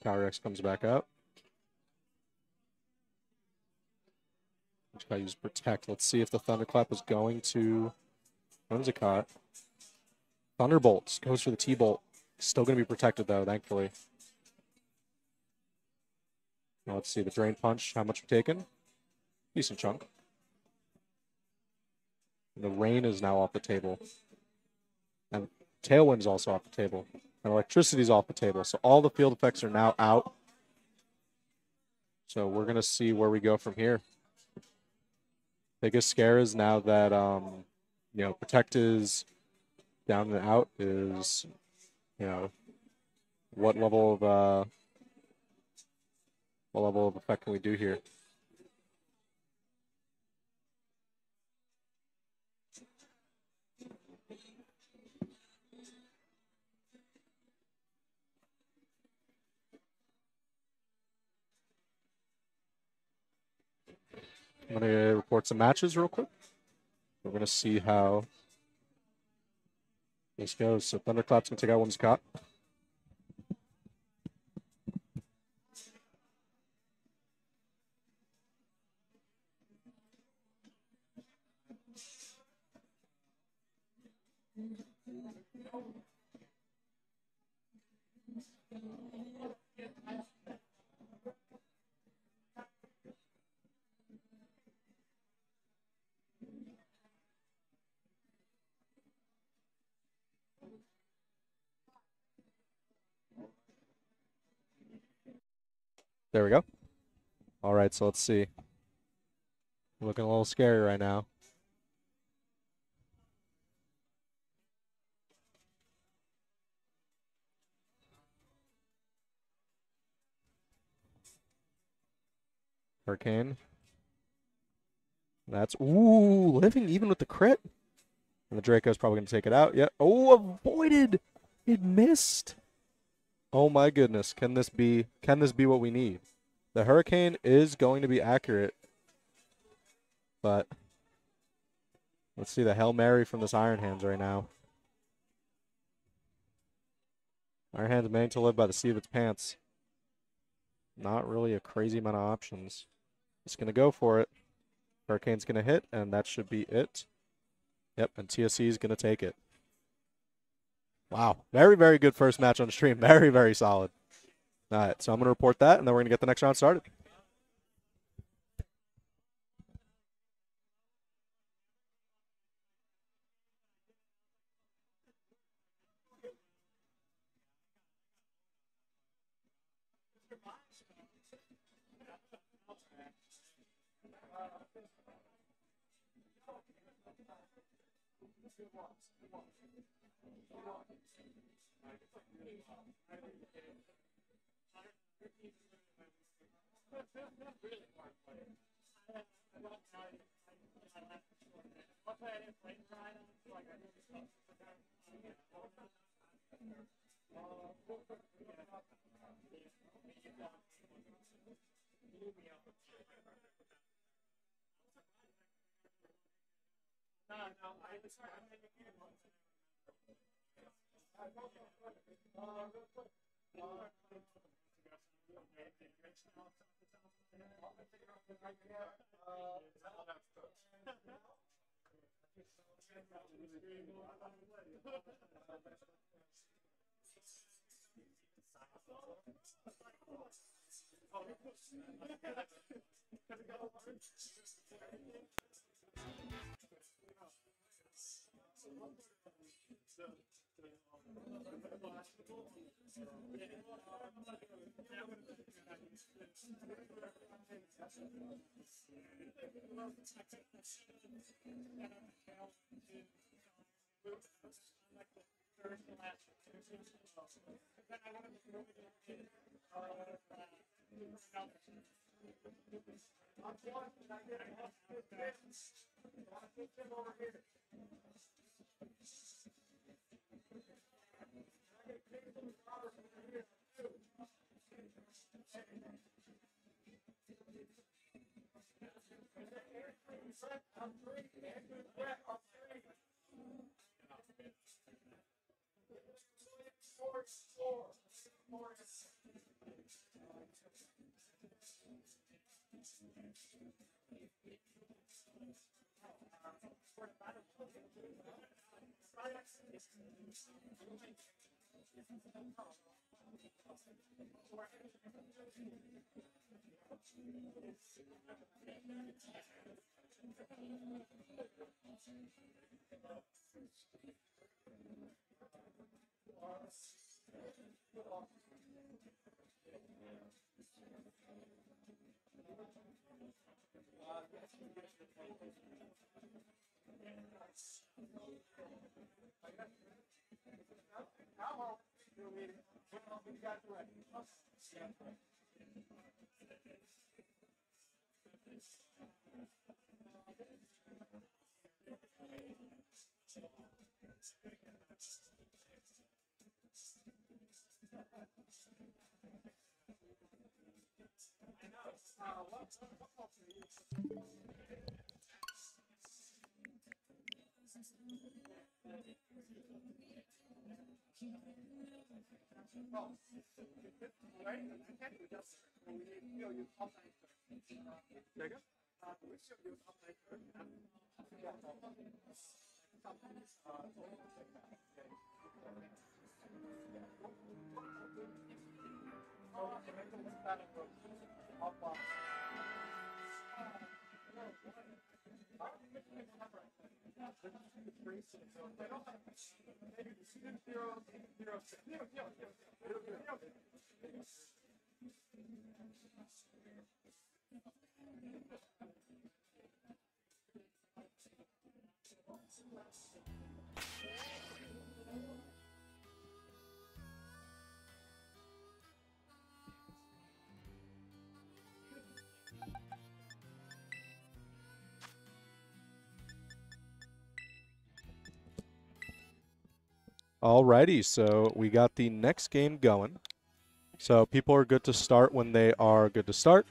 Calyrex comes back out. Just gotta use Protect. Let's see if the Thunderclap is going to Whimsicott. Thunderbolt goes for the T-Bolt. Still gonna be protected though, thankfully. Now let's see the Drain Punch. How much we've taken? Decent chunk. The Rain is now off the table. Tailwind's also off the table. And Electricity's off the table. So all the field effects are now out. So we're going to see where we go from here. Biggest scare is now that, Protect is down and out is, what level of effect can we do here? I'm going to report some matches real quick. We're going to see how this goes. So Thunderclap's going to take out Whimsicott. There we go. All right, so let's see. Looking a little scary right now. Hurricane. That's, living even with the crit. And the Draco's probably going to take it out. Yeah. Oh, avoided. It missed. Oh my goodness. Can this be what we need? The Hurricane is going to be accurate. But let's see the Hail Mary from this Iron Hands right now. Iron Hands made to live by the seat of its pants. Not really a crazy amount of options. It's going to go for it. Hurricane's going to hit, and that should be it. Yep, and TSC is going to take it. Wow. Very, very good first match on the stream. Very, very solid. All right, so I'm going to report that, and then we're going to get the next round started. Alrighty, so we got the next game going. So people are good to start when they are good to start.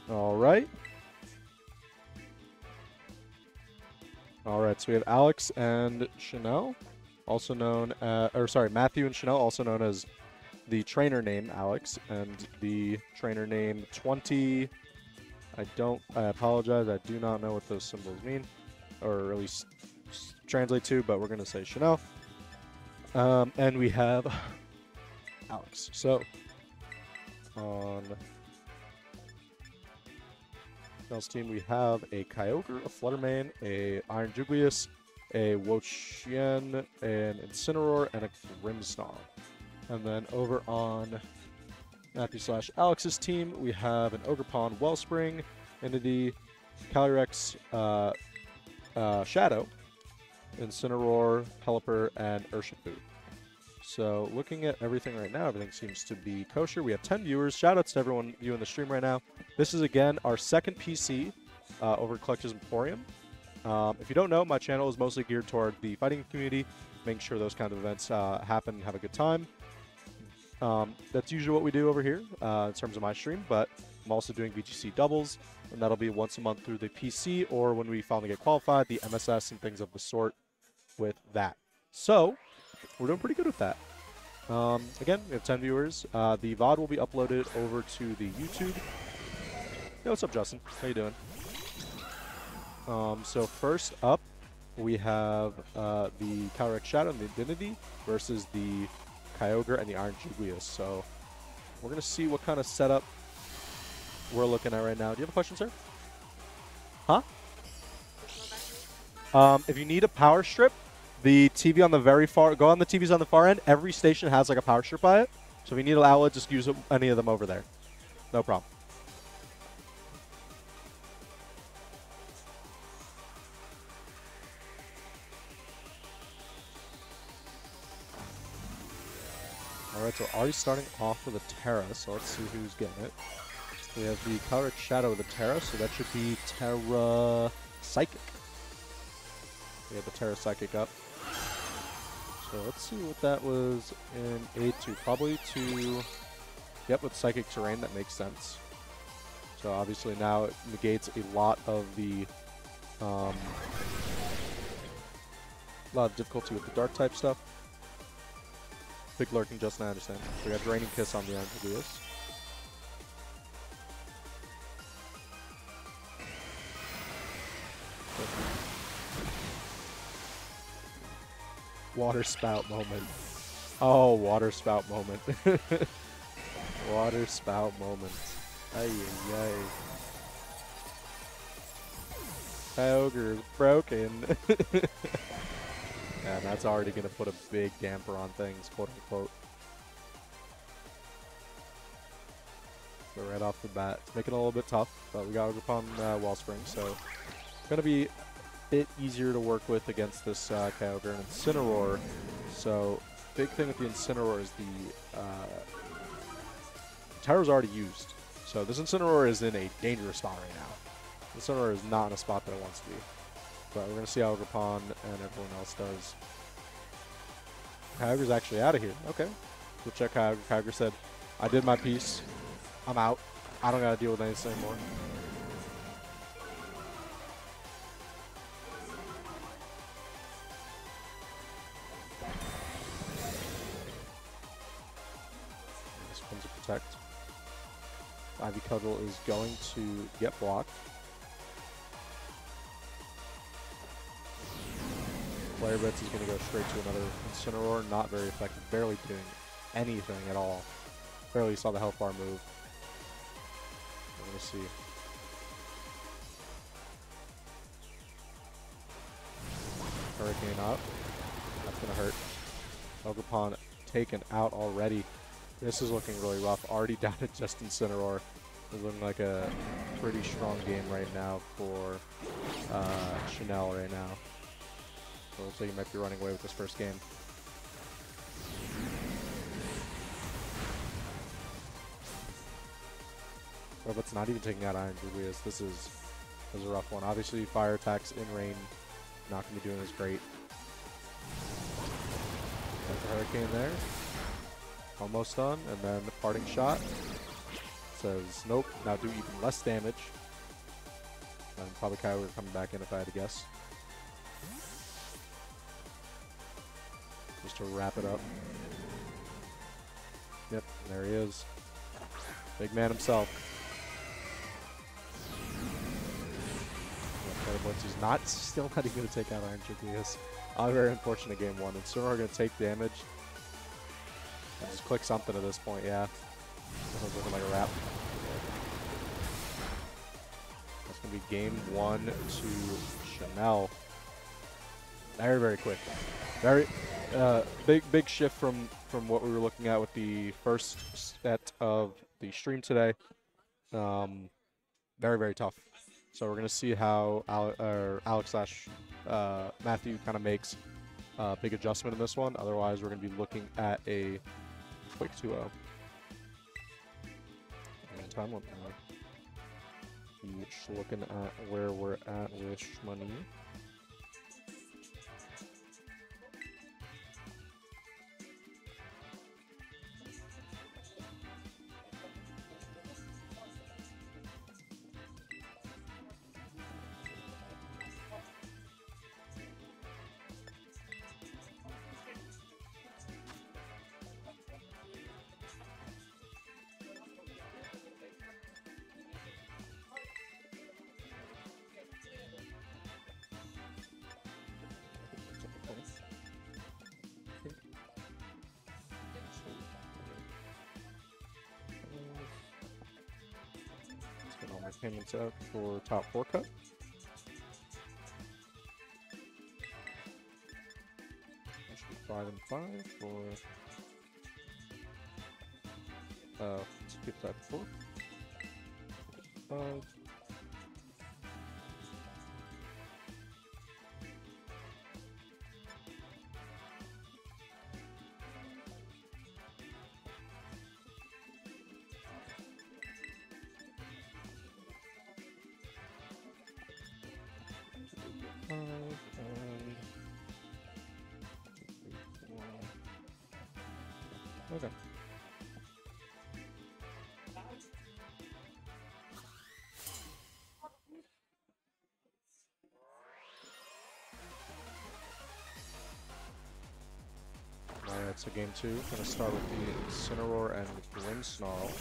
All right. All right, so we have Alex and Chanel, also known Matthew and Chanel, also known as the trainer name Alex, and the trainer name 20. I apologize, I do not know what those symbols mean, or at least translate to, but we're going to say Chanel. And we have Alex. So, on Chanel's team, we have a Kyogre, a Fluttermane, a Iron Juglius, a Wo-Chien, an Incineroar, and a Grimmsnarl. And then over on Matthew/Alex's team, we have an Ogerpon, Wellspring, Entity, Calyrex, Shadow, Incineroar, Pelipper, and Urshifu. So looking at everything right now, everything seems to be kosher. We have 10 viewers. Shoutouts to everyone viewing the stream right now. This is, again, our second PC over at Collector's Emporium. If you don't know, my channel is mostly geared toward the fighting community, making sure those kind of events happen and have a good time. That's usually what we do over here in terms of my stream, but I'm also doing VGC doubles, and that'll be once a month through the PC or when we finally get qualified, the MSS and things of the sort with that. So, we're doing pretty good with that. Again, we have 10 viewers. The VOD will be uploaded over to the YouTube. Hey, what's up, Justin? How you doing? So first up, we have the Calyrex Shadow and the Divinity versus the Kyogre and the Iron Juglius. So we're going to see what kind of setup we're looking at right now. Do you have a question, sir? Huh? If you need a power strip, the TV on the very far, go on the TVs on the far end. Every station has like a power strip by it. So if you need an outlet, just use any of them over there. No problem. Alright, so already starting off with a Terra, so let's see who's getting it. We have the Calyrex Shadow with a Terra, so that should be Terra Psychic. We have the Terra Psychic up. So let's see what that was in aid to. Probably to, yep, with Psychic Terrain, that makes sense. So obviously now it negates a lot of the A lot of difficulty with the dark type stuff. Big lurking just now, I understand. We got Draining Kiss on the end to do this. Water spout moment. Oh, water spout moment. Water spout moment. Ay, ay, ay. Kyogre is broken. And that's already going to put a big damper on things, quote unquote. So right off the bat, it's making it a little bit tough, but we got Ogerpon Wellspring, so it's going to be a bit easier to work with against this Kyogre and Incineroar. So big thing with the Incineroar is the Tyro's already used. So this Incineroar is in a dangerous spot right now. Incineroar is not in a spot that it wants to be. But we're going to see how Ogerpon and everyone else does. Kyogre's actually out of here. Okay. We'll check Kyogre. Kyogre said, I did my piece. I'm out. I don't got to deal with anything anymore. This one's a protect. Ivy Cudgel is going to get blocked. Flare Blitz is going to go straight to another Incineroar. Not very effective. Barely doing anything at all. Barely saw the health bar move. We're going to see. Hurricane up. That's going to hurt. Ogerpon taken out already. This is looking really rough. Already down to just Incineroar. It's looking like a pretty strong game right now for Chanel right now. So it looks like he might be running away with this first game. Robot's not even taking out Iron Julius. This is a rough one. Obviously, fire attacks in rain, not going to be doing as great. Got the Hurricane there. Almost done. And then the parting shot. Says, nope, now do even less damage. And probably Kyogre coming back in if I had to guess. Just to wrap it up. Yep, there he is. Big man himself. He's still not even going to take out Iron Julius. Very unfortunate game one. And Incineroar going to take damage. Just click something at this point, yeah. That looking like a wrap. That's going to be game one to Chanel. Very, very quick. Very big shift from what we were looking at with the first set of the stream today. Very, very tough. So we're going to see how Alex / Matthew kind of makes a big adjustment in this one. Otherwise, we're going to be looking at a quick 2-0. Time limit. Each looking at where we're at with money. Payments out for top 4 cut. That should be 5 and 5 for let's skip that 4. 5. Okay. So game 2, going to start with the Incineroar and Grimmsnarl.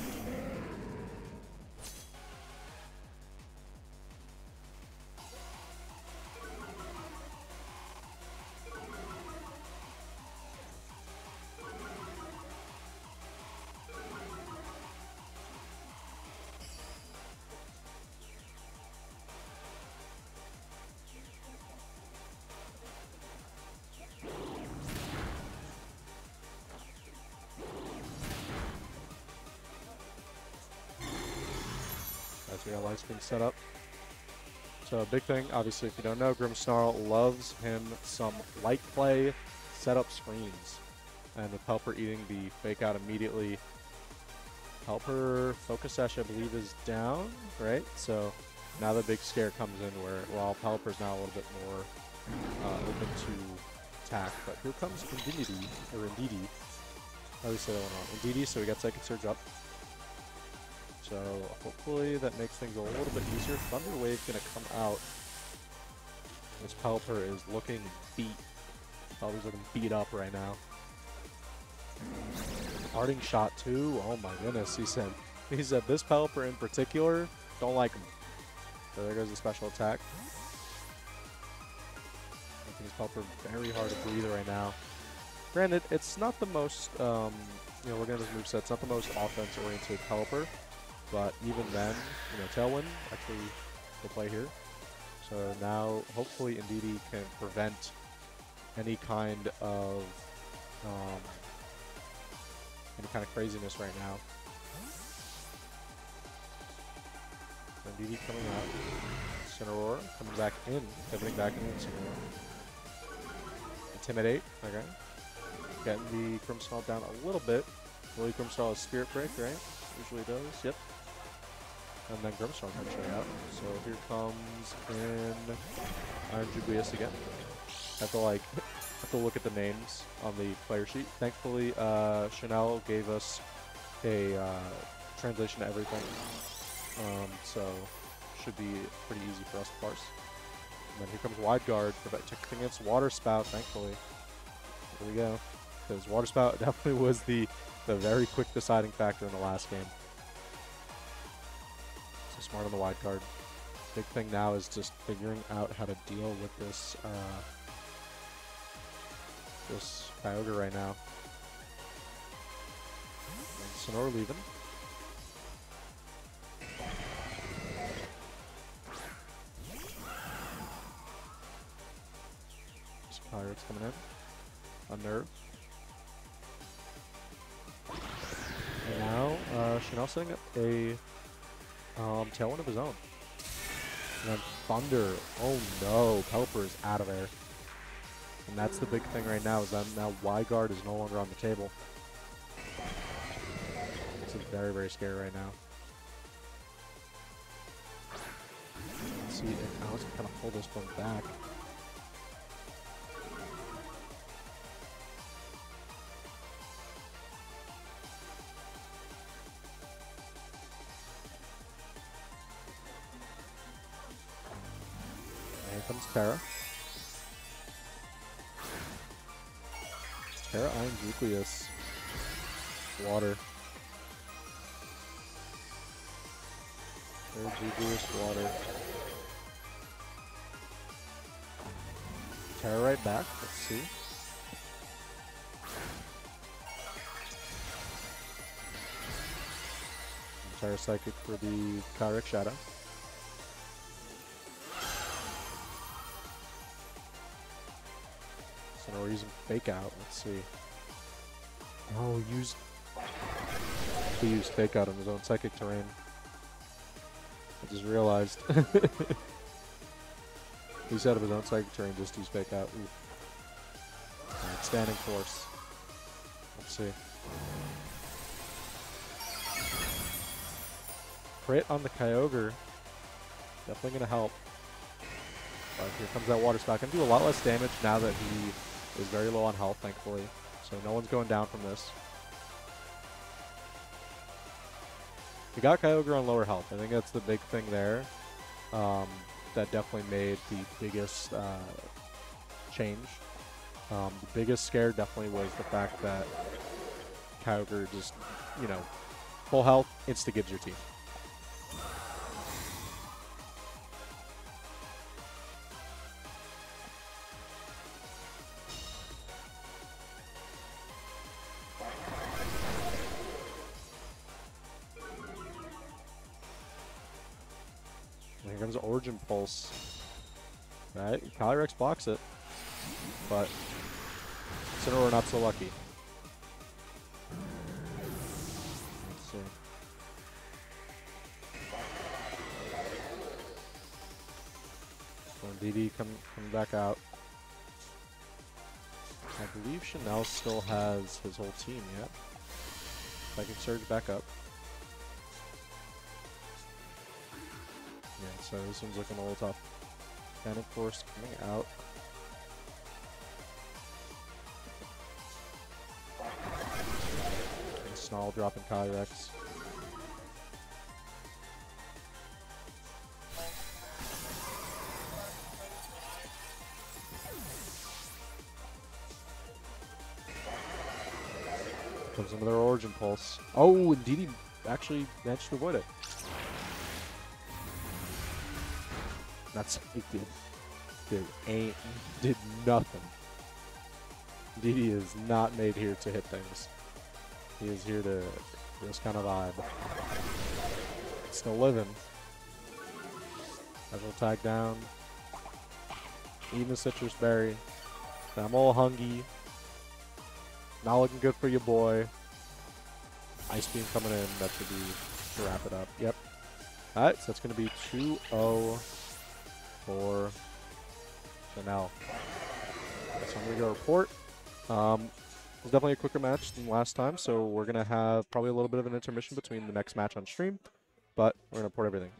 As we got light screen set up. So big thing, obviously, if you don't know, Grimmsnarl loves him some light play setup screens. And with Pelipper eating the fake out immediately, Pelipper Focus Sash, I believe, is down, right? So now the big scare comes in where, while Pelipper's now a little bit more open to attack. But here comes Infinity, or Indeedee. How do we say that one wrong? Indeedee, so we got Psychic Surge up. So hopefully that makes things a little bit easier. Thunder Wave gonna come out. This Pelipper is looking beat. Pelipper's looking beat up right now. Parting Shot too. Oh my goodness, he said this Pelipper in particular, don't like him. So there goes the special attack. Making this Pelipper very hard to breathe right now. Granted, it's not the most, looking at this moveset, it's not the most offense-oriented Pelipper. But even then, Tailwind actually will play here. So now, hopefully, Indeedee can prevent any kind of craziness right now. Indeedee coming out. Incineroar coming back in, pivoting back into Incineroar. Intimidate, okay. Getting the Grimmsnarl down a little bit. I believe Grimmsnarl has Spirit Break, right? Usually does, yep. And then Grimmsnarl comes right out. So here comes in Iron Jubileus again. Have to look at the names on the player sheet. Thankfully, Chanel gave us a translation to everything. So should be pretty easy for us to parse. And then here comes Wide Guard, protecting against Water Spout, thankfully. Here we go. Because Water Spout definitely was the very quick deciding factor in the last game. So smart on the Wide Guard. Big thing now is just figuring out how to deal with this this Kyogre right now. And Sonora leaving. Pirates coming in. Unnerve. And now, Chanel setting up a Tailwind of his own. And then Thunder. Oh no, Pelipper is out of there. And that's the big thing right now, is that now Y-Guard is no longer on the table. This is very, very scary right now. Let's see if Alex can kind of pull this one back. Here comes Terra. Terra Iron Nucleus. Water. Terra Nucleus Water. Terra right back. Let's see. Terra Psychic for the Kyric Shadow. So now we're using Fake Out. Let's see. Oh, he used Fake Out on his own Psychic Terrain. I just realized. He set up his own Psychic Terrain, just used Fake Out. Right, Standing Force. Let's see. Crit on the Kyogre. Definitely going to help. But here comes that Water Spout. Going to do a lot less damage now that he is very low on health, thankfully. So no one's going down from this. We got Kyogre on lower health. I think that's the big thing there. That definitely made the biggest change. The biggest scare definitely was the fact that Kyogre just, you know, full health, insta gives your team. Here comes Origin Pulse. Right, Calyrex blocks it, but Incineroar not so lucky. Let's see. So DD come back out. I believe Chanel still has his whole team yet. I can surge back up. Yeah, so this one's looking a little tough. Panic Force coming out. And Snarl dropping Calyrex. Comes another Origin Pulse. Oh, and DD actually managed to avoid it. That's it did nothing. DD is not made here to hit things. He is here to just kind of vibe. Still living. Special tag down. Even Citrus Berry. I'm all hungry. Not looking good for your boy. Ice Beam coming in. That should be to wrap it up. Yep. Alright, so it's going to be 2-0 for Chanel. So I'm going to go report. It was definitely a quicker match than last time, so we're going to have probably a little bit of an intermission between the next match on stream, but we're going to report everything.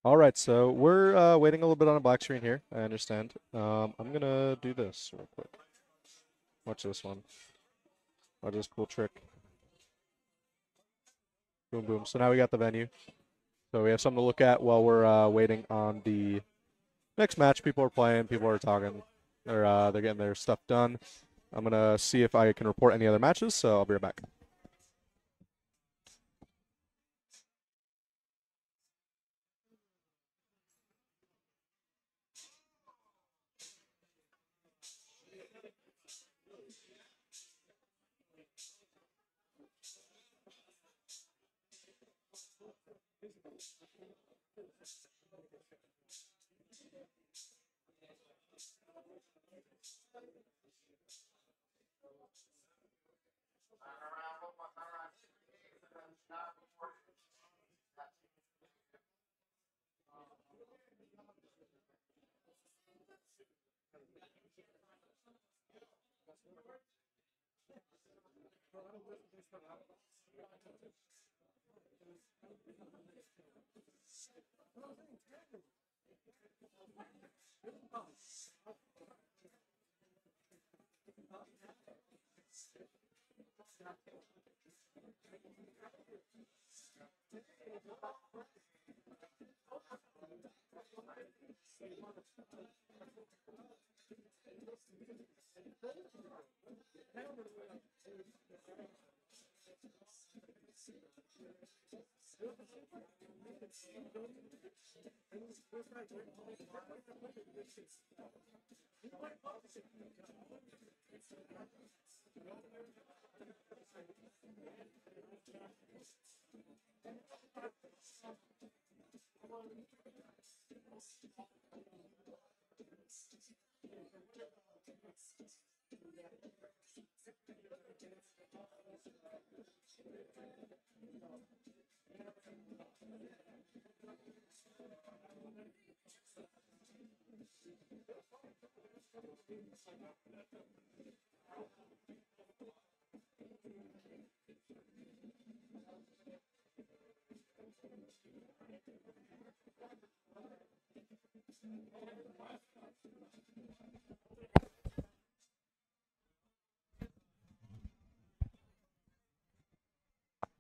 All right, so we're waiting a little bit on a black screen here. I understand. I'm going to do this real quick. Watch this one. Watch this cool trick. Boom, boom. So now we got the venue. So we have something to look at while we're waiting on the next match. People are playing. People are talking. They're getting their stuff done. I'm going to see if I can report any other matches, so I'll be right back.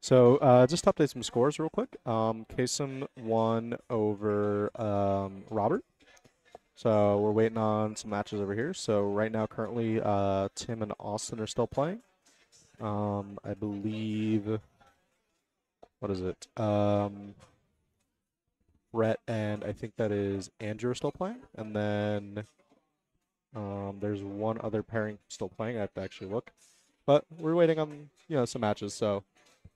So just to update some scores real quick. Kason won over Robert. So we're waiting on some matches over here. So right now, currently, Tim and Austin are still playing. I believe, what is it? Rhett and I think that is Andrew are still playing. And then there's one other pairing still playing. I have to actually look. But we're waiting on, some matches. So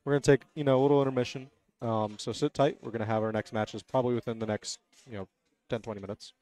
we're going to take, a little intermission. So sit tight. We're going to have our next matches probably within the next, 10, 20 minutes.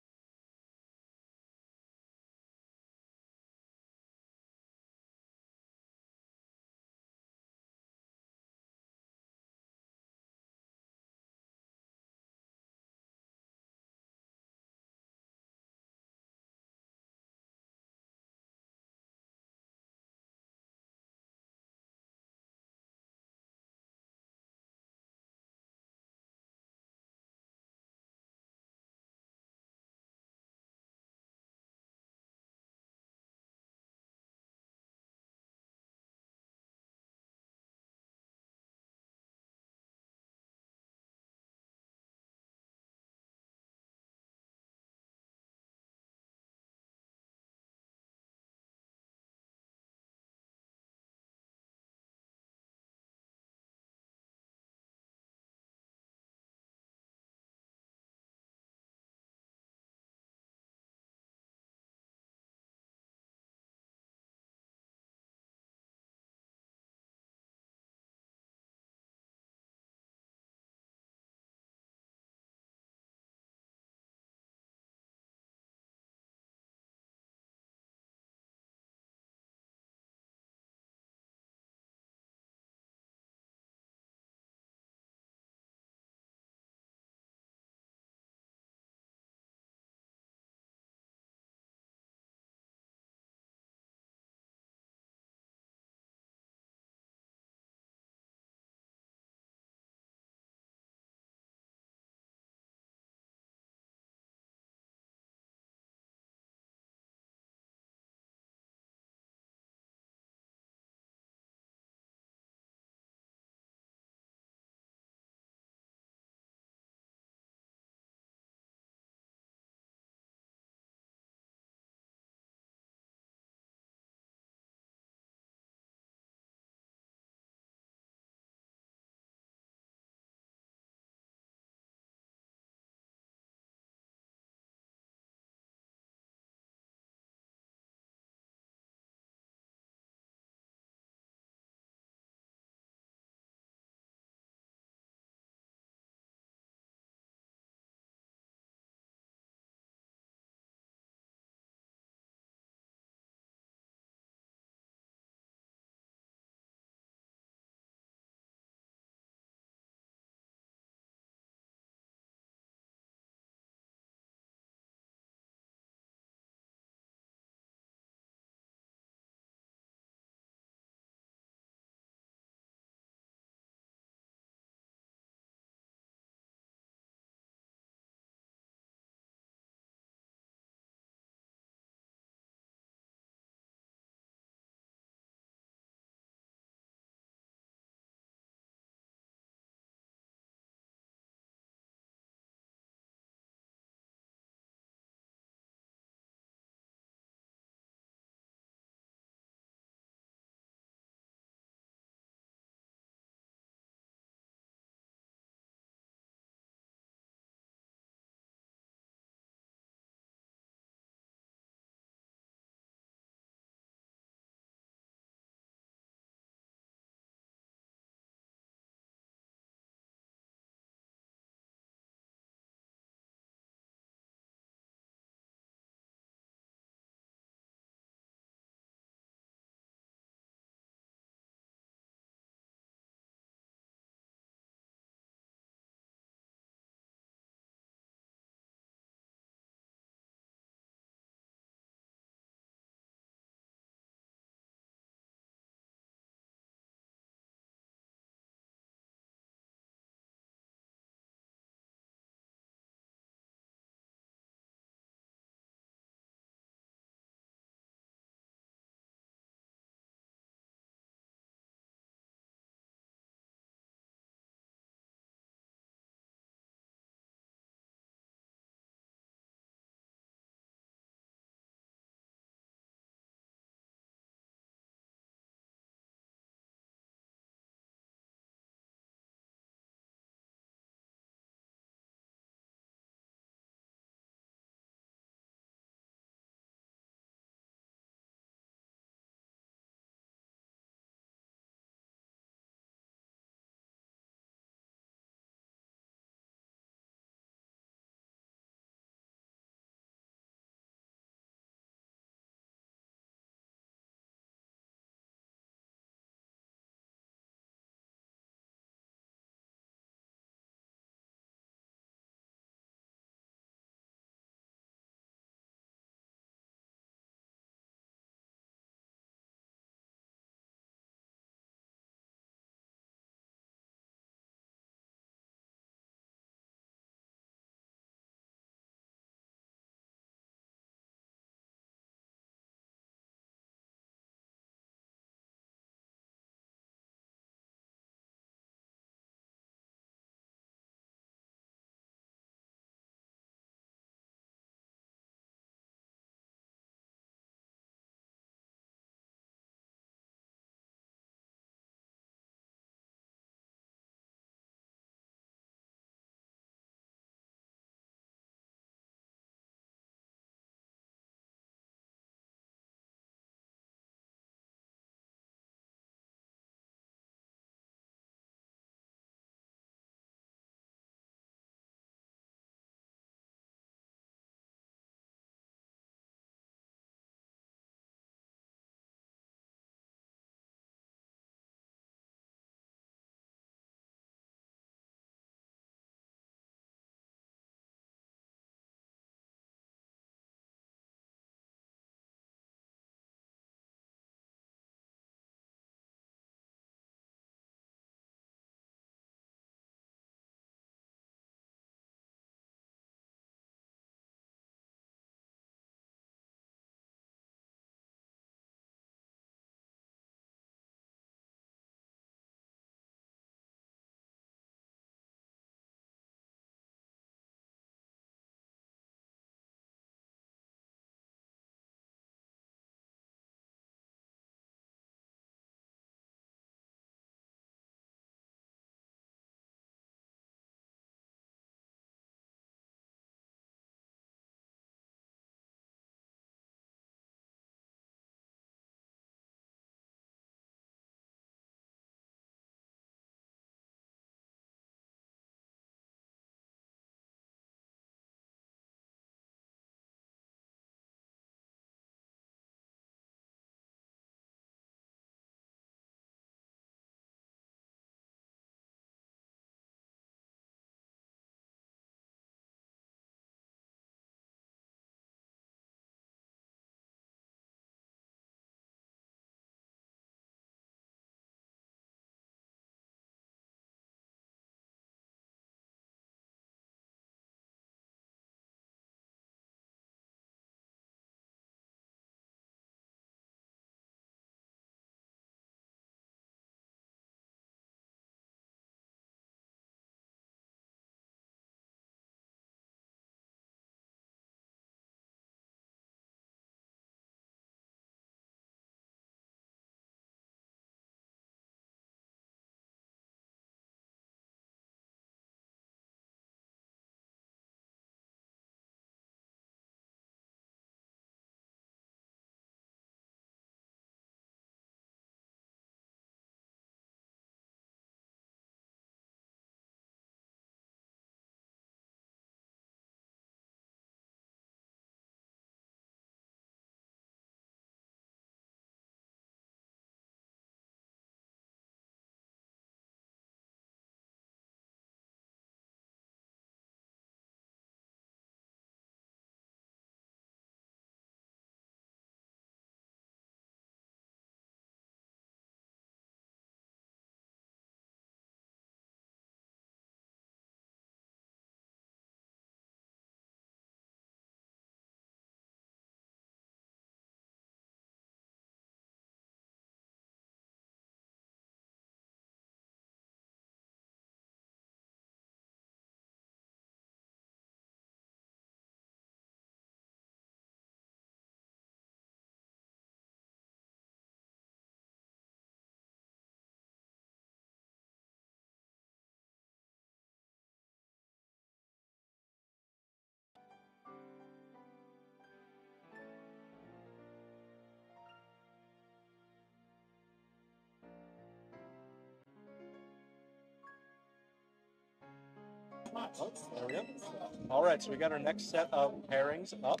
All right, so we got our next set of pairings up.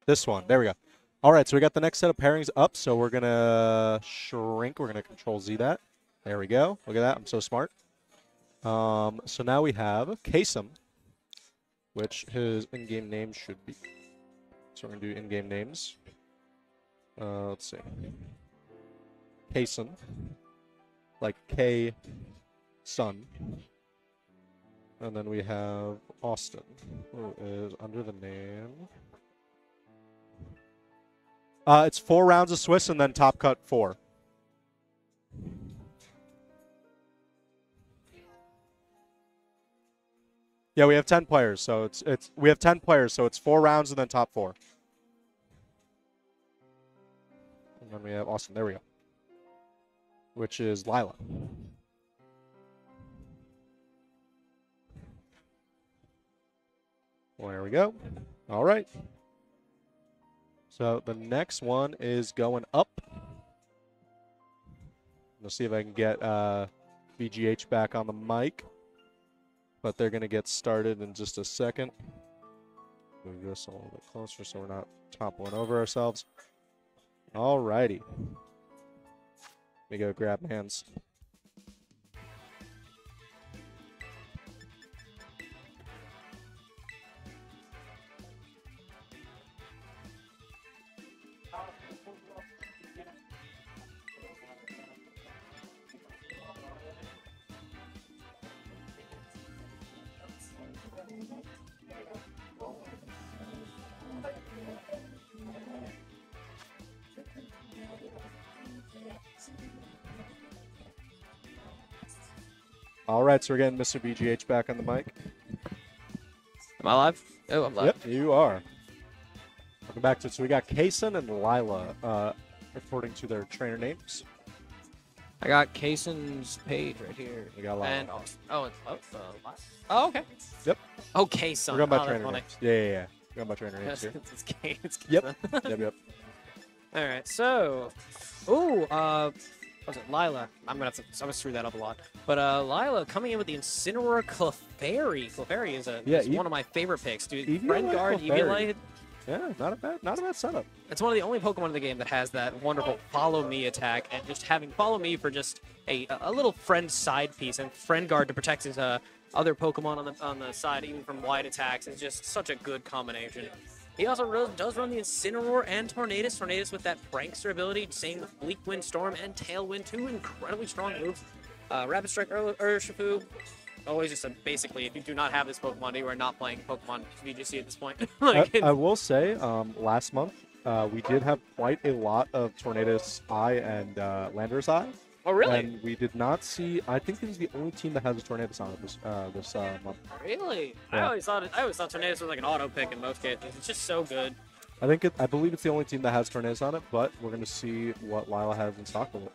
This one. There we go. All right, so we got the next set of pairings up, so we're going to shrink. We're going to Control-Z that. There we go. Look at that. I'm so smart. So now we have Kasem, which his in-game name should be. So we're going to do in-game names. Let's see. Kasem, like K-Sun. And then we have Austin, who is under the name. It's 4 rounds of Swiss and then top cut 4. Yeah, we have 10 players, so we have 10 players, so it's 4 rounds and then top 4. And then we have Austin. There we go. Which is Lila. Well, there we go. All right. So the next one is going up. Let's see if I can get VGH back on the mic. But they're going to get started in just a second. Move this a little bit closer so we're not toppling over ourselves. All righty. Let me go grab hands. All right, so we're getting Mr. BGH back on the mic. Am I live? Oh, I'm live. Yep, you are. Welcome back to it. So we got Kason and Lila reporting to their trainer names. I got Kason's page right here. We got Lila. And oh, okay. Yep. Oh, Kason. We're going by Oh, trainer that's names. Yeah. We're going by trainer names here. It's K. It's Yep. Kason. Yep. All right, so, was it Lila? I'm gonna screw that up a lot. But Lila coming in with the Incineroar Clefairy. Clefairy is one of my favorite picks, dude. Friend Guard, Eviolite. Yeah, not a bad setup. It's one of the only Pokemon in the game that has that wonderful follow me attack, and just having follow me for just a little friend side piece, and Friend Guard to protect his other Pokemon on the side, even from wide attacks, is just such a good combination. He also does run the Incineroar and Tornadus. Tornadus with that Prankster ability, same with Bleak Wind Storm and Tailwind, 2 incredibly strong moves. Rapid Strike Urshifu, always just basically, if you do not have this Pokemon, you are not playing Pokemon VGC at this point. I will say, last month, we did have quite a lot of Tornadus Eye and Landorus Eye. Oh, really? And we did not see. I think this is the only team that has a Tornadus on it this month. Really? Yeah. I always thought Tornadus was like an auto pick in most cases. It's just so good. I believe it's the only team that has Tornadus on it, but we're going to see what Lila has in stock with it.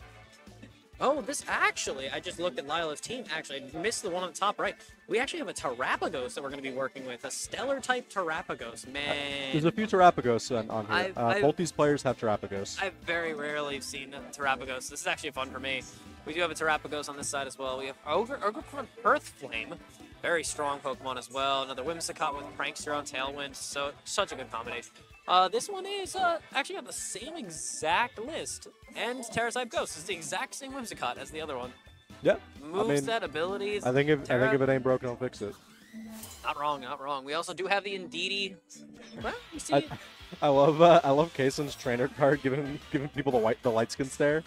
Oh, this actually, I just looked at Lila's team. Actually, I missed the one on the top right. We actually have a Terrapagos that we're going to be working with, a Stellar type Terrapagos. Man, there's a few Terrapagos on here. Both these players have Terrapagos. I've very rarely seen a Terrapagos. This is actually fun for me. We do have a Terrapagos on this side as well. We have Ogreprime Earthflame, very strong Pokemon as well. Another Whimsicott with Prankster on Tailwind. So such a good combination. This one is actually on the same exact list, and Terratype Ghost is the exact same Whimsicott as the other one. Yeah. Moveset, abilities. I think if it ain't broken, I'll fix it. Not wrong, not wrong. We also do have the Indeedee. Well, you see. I love Kason's trainer card giving people the light skin stare.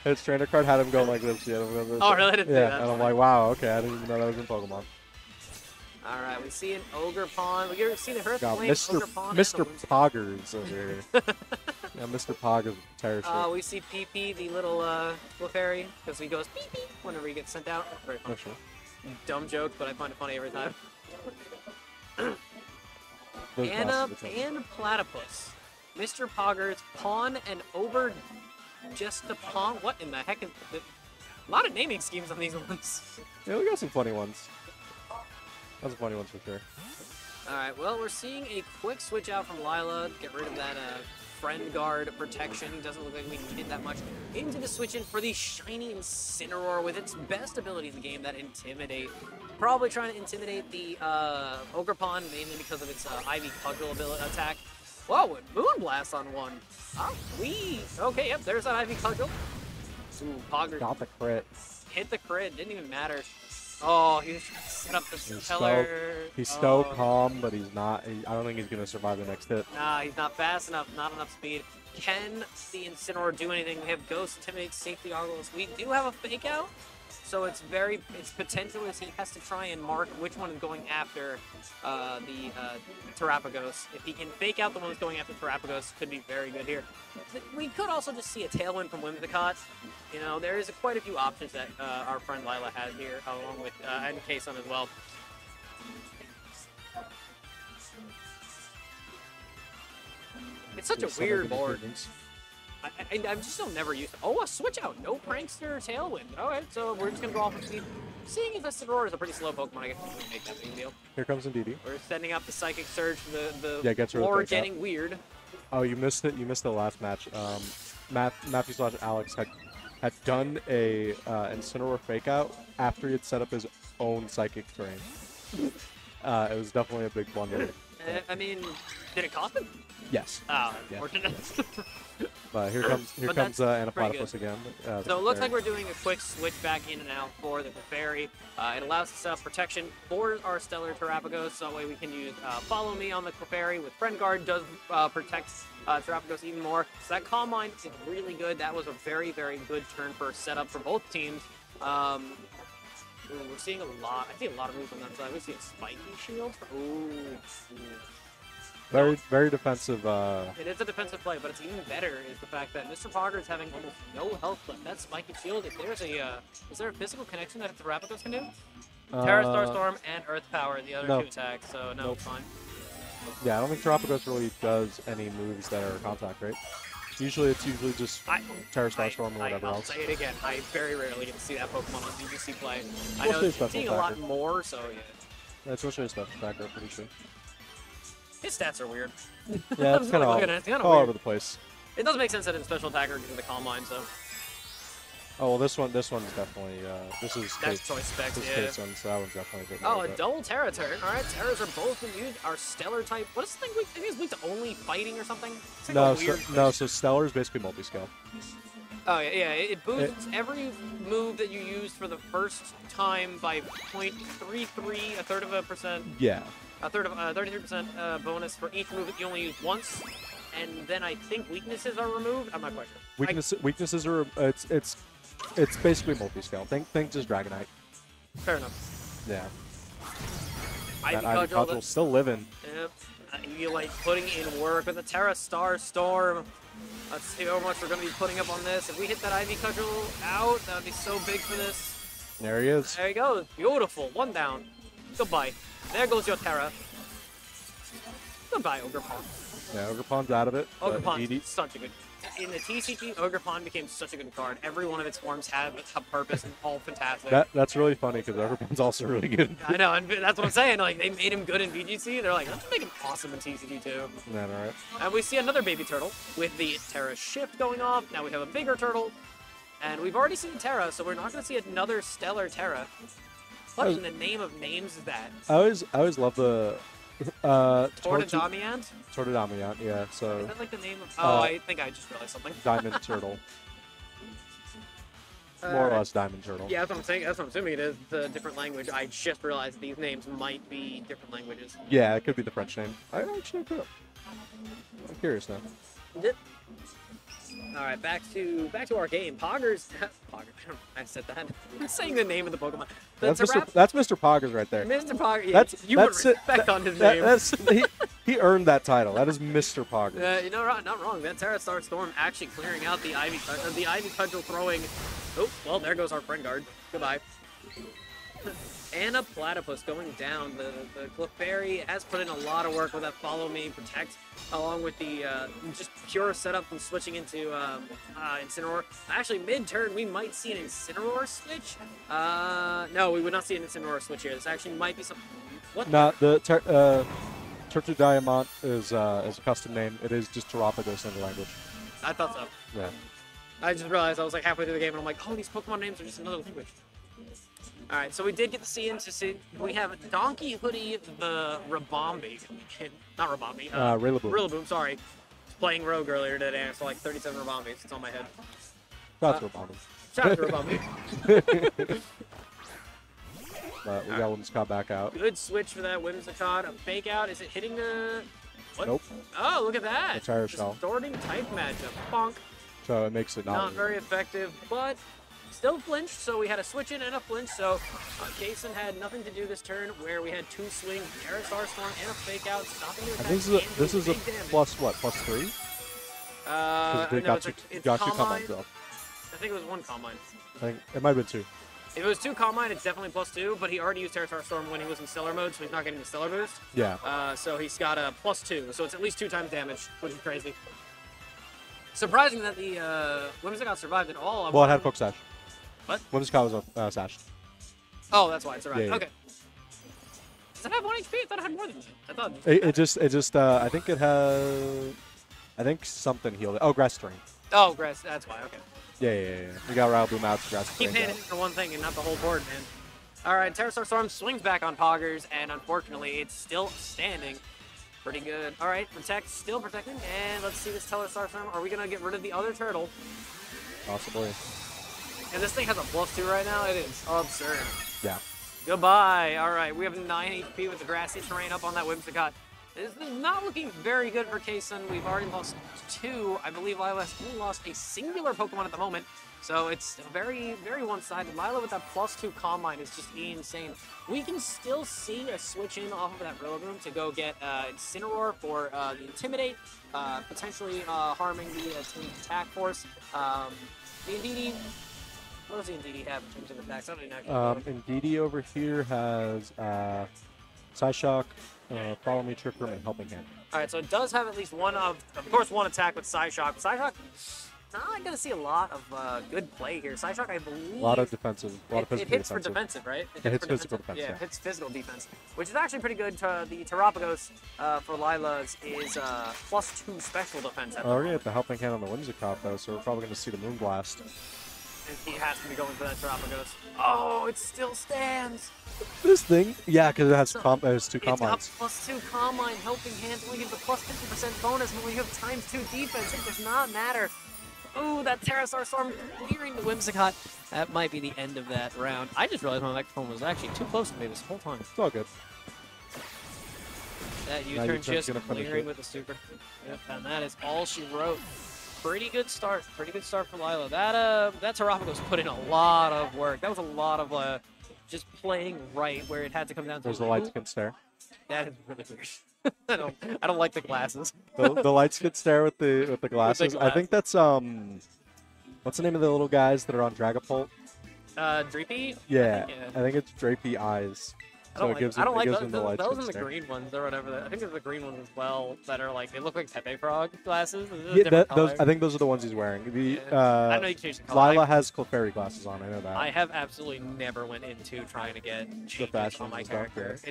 His trainer card had him go like this. Yeah, oh, really? I didn't see that. And I'm like, wow, okay, I didn't even know that was in Pokemon. All right, we see an Ogerpon. We see the Earthflame, Ogerpon, Mr. Poggers over here. Yeah, Mr. Poggers with Terror Street. We see PP, the little Clefairy, because he goes beep beep whenever he gets sent out. Very funny. Sure. Dumb joke, but I find it funny every time. Those and Platypus. Mr. Poggers, Pawn, and over just the Pawn. What in the heck is a lot of naming schemes on these ones. Yeah, we got some funny ones. That's some funny ones for sure. All right, well, we're seeing a quick switch out from Lila. Get rid of that friend guard protection. Doesn't look like we need it that much. Into the switch in for the shiny Incineroar with its best ability in the game, that Intimidate. Probably trying to intimidate the Ogerpon, mainly because of its Ivy Cudgel ability attack. Whoa, and Moonblast on one. Okay, yep, there's that Ivy Cudgel. Ooh, Pogger Got the crit. hit the crit, didn't even matter. Oh, he was trying to set up the Speller. He's so calm, but he's not. I don't think he's going to survive the next hit. Nah, he's not fast enough, not enough speed. Can the Incineroar do anything? We have Ghost, Intimidate, Safety Goggles. We do have a Fake Out, so it's potential is he has to try and mark which one is going after the Terrapagos. If he can fake out the one that's going after Terrapagos, could be very good here. We could also just see a Tailwind from Whimsicott. You know, there is quite a few options that our friend Lila has here, along with and Kason as well. It's such a weird board. I just still never used it. Oh, a switch out. No Prankster Tailwind. All right, so we're just going to go off of speed. Seeing as Incineroar is a pretty slow Pokemon, I guess we wouldn't make that big deal. Here comes Indeedee. We're setting up the Psychic Surge for the gets rid of the floor fake out. getting weird. Oh, you missed it. You missed the last match. Matthew/Alex had done a Incineroar fake out after he had set up his own Psychic terrain. It was definitely a big blunder. I mean, did it cost him? Yes. Oh, Yeah. unfortunate. But here comes Anaplatypus again. So it looks like we're doing a quick switch back in and out for the Clefairy. It allows us to set up protection for our Stellar Terrapagos, so that way we can use Follow Me on the Clefairy with Friend Guard, does protect Terrapagos even more. So that Calm Mind is really good. That was a very, very good turn for setup for both teams. We're seeing a lot. I see a lot of moves on that side. We see a Spiky Shield. Ooh. Very, very defensive. It is a defensive play, but it's even better is the fact that Mr. Pogger is having almost no health left. That Spiky Shield, if there's a, is there a physical connection that the Terrapagos can do? Terra, Starstorm, and Earth Power, the other two attacks, so no, it's fine. Yeah, I don't think Terrapagos really does any moves that are contact, right? Usually, it's just Terra, Starstorm, or whatever I'll else. say it again. I very rarely get to see that Pokemon on VGC play. I Mostly know a it's special seeing a lot attacker. more, so yeah. That's mostly a special attacker, I'm pretty sure. His stats are weird. Yeah, it's kind of all over the place. It does make sense that it's special attacker because of the Calm Mind, so. Oh well, this one's definitely this is That's choice specs, this is yeah. Kason, so that one's definitely a bit Oh, more, a but- double Terra turn. All right, Terras are both in use. Our Stellar type. What is the thing? I think it's weak to only fighting or something. It's like No, a weird so Stellar is basically multi-scale. Oh yeah. It boosts every move that you use for the first time by 0.33, a third of a percent. Yeah. A third of 33% bonus for each move that you only use once. And then I think weaknesses are removed. I'm not quite sure. Weaknesses are it's basically multi-scale. Think just Dragonite. Fair enough. Yeah. Ivy Ivy Cudgel. Cudgel's still living. Yep. You like putting in work with the Terra Starstorm. Let's see how much we're going to be putting up on this. If we hit that Ivy Cudgel out, that would be so big for this. There he is. There you go. Beautiful. One down. Goodbye. There goes your Terra. Goodbye, Ogerpon. Yeah, Ogerpon's out of it. but Ogerpon Indeedee- is such a good. In the TCG, Ogerpon became such a good card. Every one of its forms had a purpose and all fantastic. That's really funny because Ogerpon's also really good. I know, and that's what I'm saying. Like they made him good in VGC. They're like, let's make him awesome in TCG too. Yeah, all right. And we see another baby turtle with the Terra shift going off. Now we have a bigger turtle. And we've already seen Terra, so we're not going to see another Stellar Terra. What in the name of names is that? I always love the Tortodamiant? Tortodamiant, yeah. So Is that like the name of... Oh, I think I just realized something. Diamond Turtle. More or less Diamond Turtle. Yeah, that's what I'm saying. That's what I'm assuming it is. It's a different language. I just realized these names might be different languages. Yeah, it could be the French name. I actually could. I'm curious now. Yep. All right, back to our game. Poggers. Poggers. I said that. I'm saying the name of the Pokemon. That's Mr. Poggers right there. Mr. Poggers. Yeah, you put respect on his name. He earned that title. That is Mr. Poggers. You know, not wrong. That Terra Starstorm actually clearing out the Ivy Cudgel throwing. Oh, well, there goes our friend guard. Goodbye. Anaplatypus going down. The Clefairy has put in a lot of work with that Follow Me, Protect, along with the just pure setup and switching into Incineroar. Actually, mid-turn, we might see an Incineroar switch. No, we would not see an Incineroar switch here. This actually might be some... What? Not the Turtu Diamant is a custom name. It is just Terapagos in the language. I thought so. Yeah. I just realized I was like halfway through the game and I'm like, oh, these Pokemon names are just another language. All right, so we did get to see. We have Donkey Hoodie the Rabombi. Not Rabombi. Rillaboom. Rillaboom, sorry. Playing Rogue earlier today, and I saw like 37 Rabombis. It's on my head. That's Rillaboom. Shout out to Rabombi. But we got Whimsicott back out. Good switch for that Whimsicott. A fake out. Is it hitting the... What? Nope. Oh, look at that. It's Irish Shell. Distorting type matchup. Bonk. So it makes it Not very effective, but still flinched. So we had a switch in and a flinch. So Kaysen had nothing to do this turn where we had 2 swings, Aerostar Storm, and a fake out, stopping the attack. I think this is a plus what? Plus 3? No, got it's you Combine Combine. drop. I think it was 1 Combine. I think it might have been 2. If it was 2 Combine, it's definitely plus 2, but he already used Aerostar Storm when he was in Stellar mode, so he's not getting the Stellar boost. Yeah. So he's got a plus 2, so it's at least 2 times damage, which is crazy. Surprising that the Whimsicott survived at all. Well, it had Folk Sash. What? Whimsicott was sashed. Oh, that's why it survived. Yeah, yeah. Okay. Does it have 1 HP? I thought it had more than that. I thought It just I think it had, I think something healed it. Oh, Grass Terrain. Oh, grass. That's why. Okay. Yeah. We got Rillaboom out to Grass Keep Terrain. hitting for one thing and not the whole board, man. All right, Terrastar Storm swings back on Poggers, and unfortunately, it's still standing. Pretty good. All right, Protect, still protecting, and let's see this Terrastar Storm. Are we going to get rid of the other turtle? Possibly. And this thing has a +2 right now. It is absurd. Yeah. Goodbye. All right, we have 9 HP with the Grassy Terrain up on that Whimsicott. This is not looking very good for Kaysen. We've already lost 2. I believe Lila has only lost a singular Pokemon at the moment. So it's very, very one-sided. Lila with that +2 Combine is just insane. We can still see a switch in off of that Rillaboom to go get Incineroar for the Intimidate, potentially harming the team's attack force. The Indeedee, what does the Indeedee have in terms of attacks? I don't even know. Indeedee over here has Psyshock, Follow Me, Trick Room, and Helping Hand. All right, so it does have at least one course, one attack with Psyshock. Psyshock, not going to see a lot of good play here. Psyshock, I believe... A lot of defensive, it hits for defensive, right? It hits physical defense, yeah. It hits physical defense, which is actually pretty good. The Terapagos for Lila's is +2 special defense. We're going to get the Helping Hand on the Whimsicott, though, so we're probably going to see the Moonblast. And he has to be going for that Terapagos. Oh, it still stands! This thing? Yeah, because it has 2 Combines. It's got +2 Combine, Helping Hand, only gives a +50% bonus, but when you have ×2 defense, it does not matter. Ooh, that Terrastar Storm clearing the Whimsicott. That might be the end of that round. I just realized my microphone was actually too close to me this whole time. It's all good. That U-turn just clearing with the super. Yep, and that is all she wrote. Pretty good start. Pretty good start for Lila. That Terapagos put in a lot of work. That was a lot of just playing right where it had to come down to. There's the light skin stare. That is really weird. I don't like the glasses. The light skin stare with the glasses. I think that's what's the name of the little guys that are on Dragapult? Dreepy? Yeah, I think it's Drapey Eyes. I don't like the light those skin and the stare. green ones or whatever. I think there's the green ones as well that are like, they look like Pepe Frog glasses. Yeah, I think those are the ones he's wearing. I know you can change the color. Lila has Clefairy glasses on, I know that. I have absolutely never went into trying to get changes on my character. Stuff, yeah.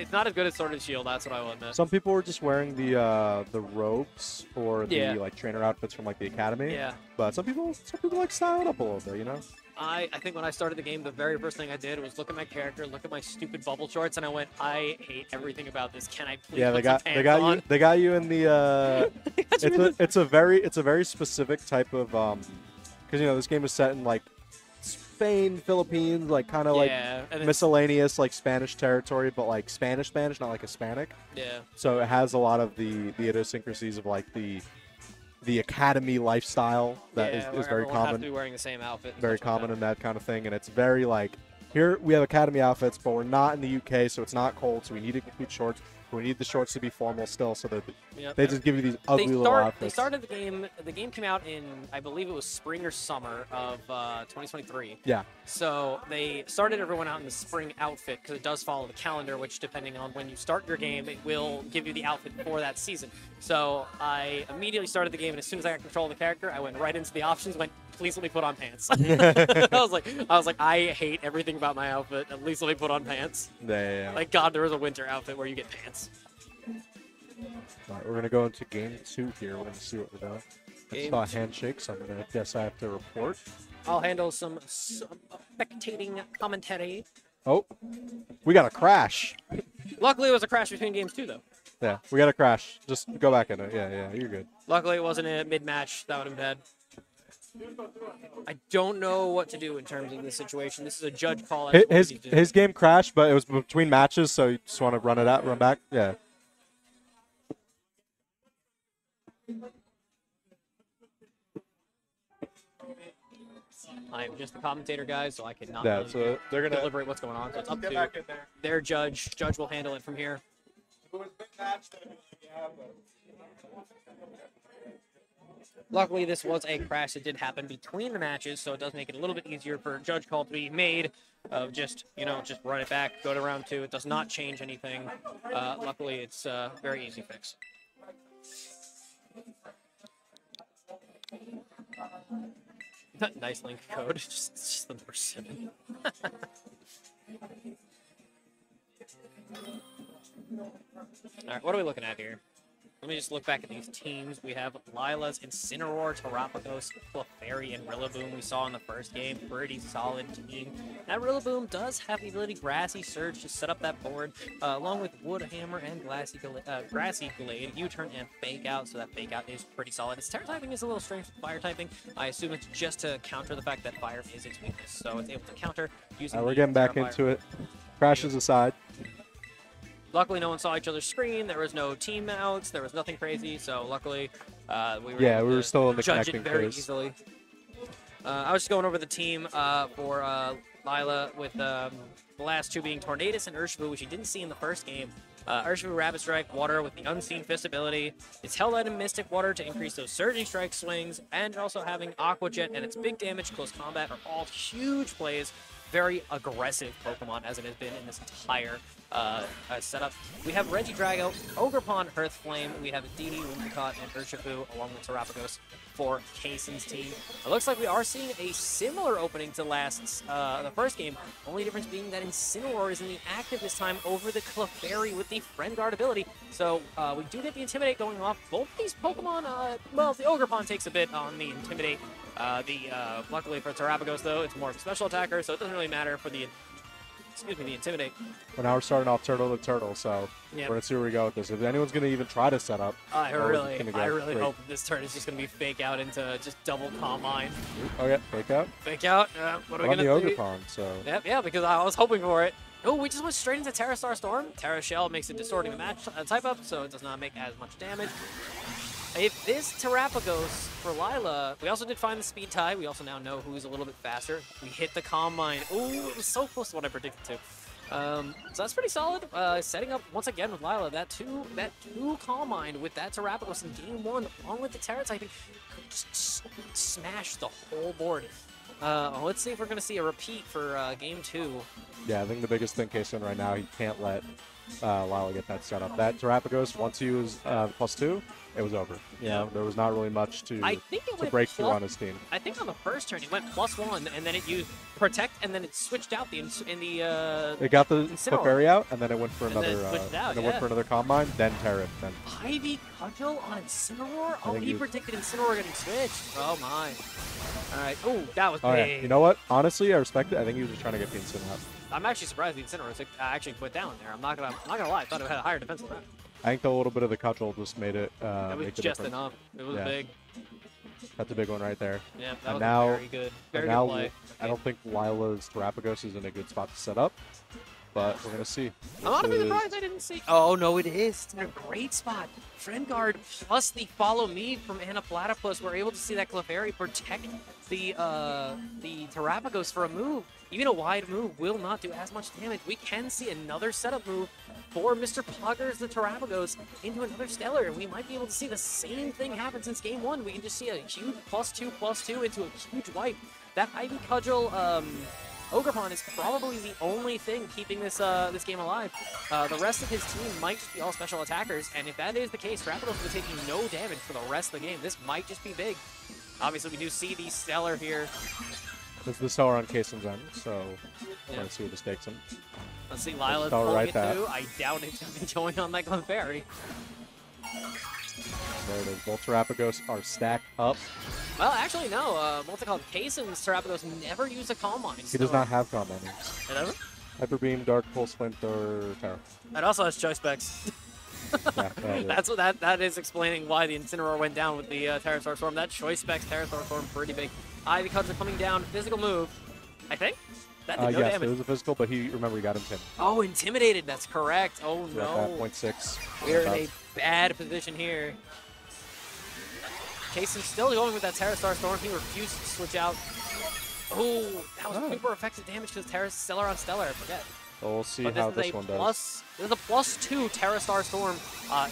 It's not as good as Sword and Shield, that's what I will admit. Some people were just wearing the robes or the like trainer outfits from like the academy. Yeah. But some people like style it up a little bit, you know? I think when I started the game, the very first thing I did was look at my character, look at my stupid bubble shorts, and I went, I hate everything about this. Can I please put some pants on? They got you in the it's a very specific type of because you know this game is set in like Spain, Philippines, like kind of like miscellaneous like Spanish territory, but like Spanish, not like Hispanic. Yeah. So it has a lot of the idiosyncrasies of like the academy lifestyle that is very common. Has to be wearing the same outfit. Very common in that kind of thing, and it's very like here we have academy outfits, but we're not in the UK, so it's not cold, so we need complete shorts. We need the shorts to be formal still, so that they just give you these ugly little outfits. They started the game. The game came out in, I believe it was spring or summer of 2023. Yeah. So they started everyone out in the spring outfit because it does follow the calendar, which depending on when you start your game, it will give you the outfit for that season. So I immediately started the game, and as soon as I got control of the character, I went right into the options, went, please let me put on pants. I was like, I hate everything about my outfit. At least let me put on pants. Yeah. Like God, there is a winter outfit where you get pants. All right, we're gonna go into game 2 here. We're gonna see what we're doing. I Game saw a handshake, so I'm gonna guess I have to report. I'll handle some spectating commentary. Oh, we got a crash. Luckily, it was a crash between games too, though. Yeah, we got a crash. Just go back in it. Yeah, you're good. Luckily, it wasn't a mid-match. That would have been bad. I don't know what to do in terms of this situation. This is a judge call. His game crashed, but it was between matches, so you just want to run it out, run back. Yeah. I'm just the commentator, guys, so I cannot Yeah, really so they're gonna deliberate what's going on. So it's up get to back in there. their judge. Judge will handle it from here. If it was a big match, then yeah, but... Luckily, this was a crash that did happen between the matches, so it does make it a little bit easier for a judge call to be made of just, just run it back, go to round 2. It does not change anything. Luckily, it's a very easy fix. Nice link code, just the number 7. All right, what are we looking at here? Let me just look back at these teams. We have Lila's Incineroar, Terrapagos, Clefairy, and Rillaboom we saw in the first game. Pretty solid team. That Rillaboom does have the ability Grassy Surge to set up that board, along with Wood Hammer and Grassy Glade, U-turn and Fake Out, so that Fake Out is pretty solid. Its Terra typing is a little strange with Fire typing. I assume it's just to counter the fact that Fire is its weakness, so it's able to counter using we're getting back into it. Crashes aside. Luckily, no one saw each other's screen. There was no team outs. There was nothing crazy. So luckily, we were still in the judge connecting it very phase. easily. I was just going over the team for Lila with the last 2 being Tornadus and Urshifu, which you didn't see in the first game. Urshifu Rapid Strike, Water with the Unseen Fist ability. It's held out in Mystic Water to increase those Surging Strike swings, and also having Aqua Jet and its Big Damage, Close Combat are all huge plays. Very aggressive Pokemon as it has been in this entire setup. We have Regidrago, Ogerpon, Earthflame. We have Didi, Whimsicott, and Urshifu along with Terrapagos for Kaysen's team. It looks like we are seeing a similar opening to the first game. Only difference being that Incineroar is in the active this time over the Clefairy with the Friend Guard ability. So we do get the Intimidate going off. Both these Pokemon, well, the Ogerpon takes a bit on the Intimidate. Luckily for Terrapagos, though, it's more of a special attacker, so it doesn't really matter for the Intimidate. Well, now we're starting off turtle to turtle, so we're going to see where we go with this. If anyone's going to even try to set up, I really hope this turn is just going to be Fake Out into just double Calm Mind. Okay, Fake Out. Fake Out. What are we going to do? Ogerpon, so... Yeah, because I was hoping for it. Oh, we just went straight into Terra Star Storm. Terra Shell makes it distorting the match type up, so it does not make as much damage. If this Terrapagos for Lila, we also did find the speed tie. We also now know who's a little bit faster. We hit the Calm Mind. Ooh, it was so close to what I predicted to. So that's pretty solid. Setting up once again with Lila that two Calm Mind with that Terrapagos in game 1, along with the Terra typing, could just smash the whole board. Let's see if we're going to see a repeat for game 2. Yeah, I think the biggest thing Kaysen right now, he can't let Lila get that set up. That Terrapagos, once he was +2, it was over. Yeah, there was not really much to break through on his team. I think on the first turn, he went +1, and then it used Protect, and then it switched out It got the Clefairy out, and then it went for another. Went for another Combine, then Terra. Then Ivy Cudgel on Incineroar. Oh, he predicted Incineroar getting switched. Oh my! All right. Oh, that was big. Yeah. You know what? Honestly, I respect it. I think he was just trying to get the Incineroar out. I'm actually surprised the Incineroar actually put down there. I'm not gonna lie. I thought it had a higher defense than that. I think the little bit of the cudgel just made it. It was just enough. It was big. That's a big one right there. Yeah, that was very good. Very good play. I don't think Lila's Terrapagos is in a good spot to set up, but we're gonna see. I'm not even surprised I didn't see. Oh no, it is. It's in a great spot. Friend Guard plus the Follow Me from Anna Platypus. We're able to see that Clefairy protect the Terrapagos for a move. Even a wide move will not do as much damage. We can see another setup move for Mr. Poggers the Terrapagos into another Stellar, and we might be able to see the same thing happen since game 1. We can just see a huge +2/+2 into a huge wipe. That Ivy Cudgel Ogerpon is probably the only thing keeping this this game alive. The rest of his team might just be all special attackers, and if that is the case, Terrapagos will be taking no damage for the rest of the game. This might just be big. Obviously, we do see the Stellar here. There's the Solar on Kaysen's end, so Yeah. let's see what this takes him. Let's see, Lila's I'll pulling write it that. too. I doubt it's going on that Clefairy. There it is. Both Terrapagos are stacked up. Well, actually, no. What's it called? Kaysen's Terrapagos never use a Calm Mind. He does not have Combine. It doesn't? Hyper Beam, Dark Pulse, Flint, or Terra. It also has Choice Specs. Yeah, That's what that is explaining why the Incineroar went down with the Terrastar Storm. That Choice Specs Terrastar Storm pretty big. Ivy Cuts are coming down. Physical move, I think. That did no yes, damage. it was a physical, but remember, he got him 10. Oh, intimidated. That's correct. Oh So at that no. 0.6. We're in a bad position here. Kaysen's still going with that Terrastar Storm. He refused to switch out. Oh, that was super effective damage because Terra's Stellar on Stellar. I forget. Well, we'll see But how this this is one a does. plus. This is a +2 Terrastar Storm.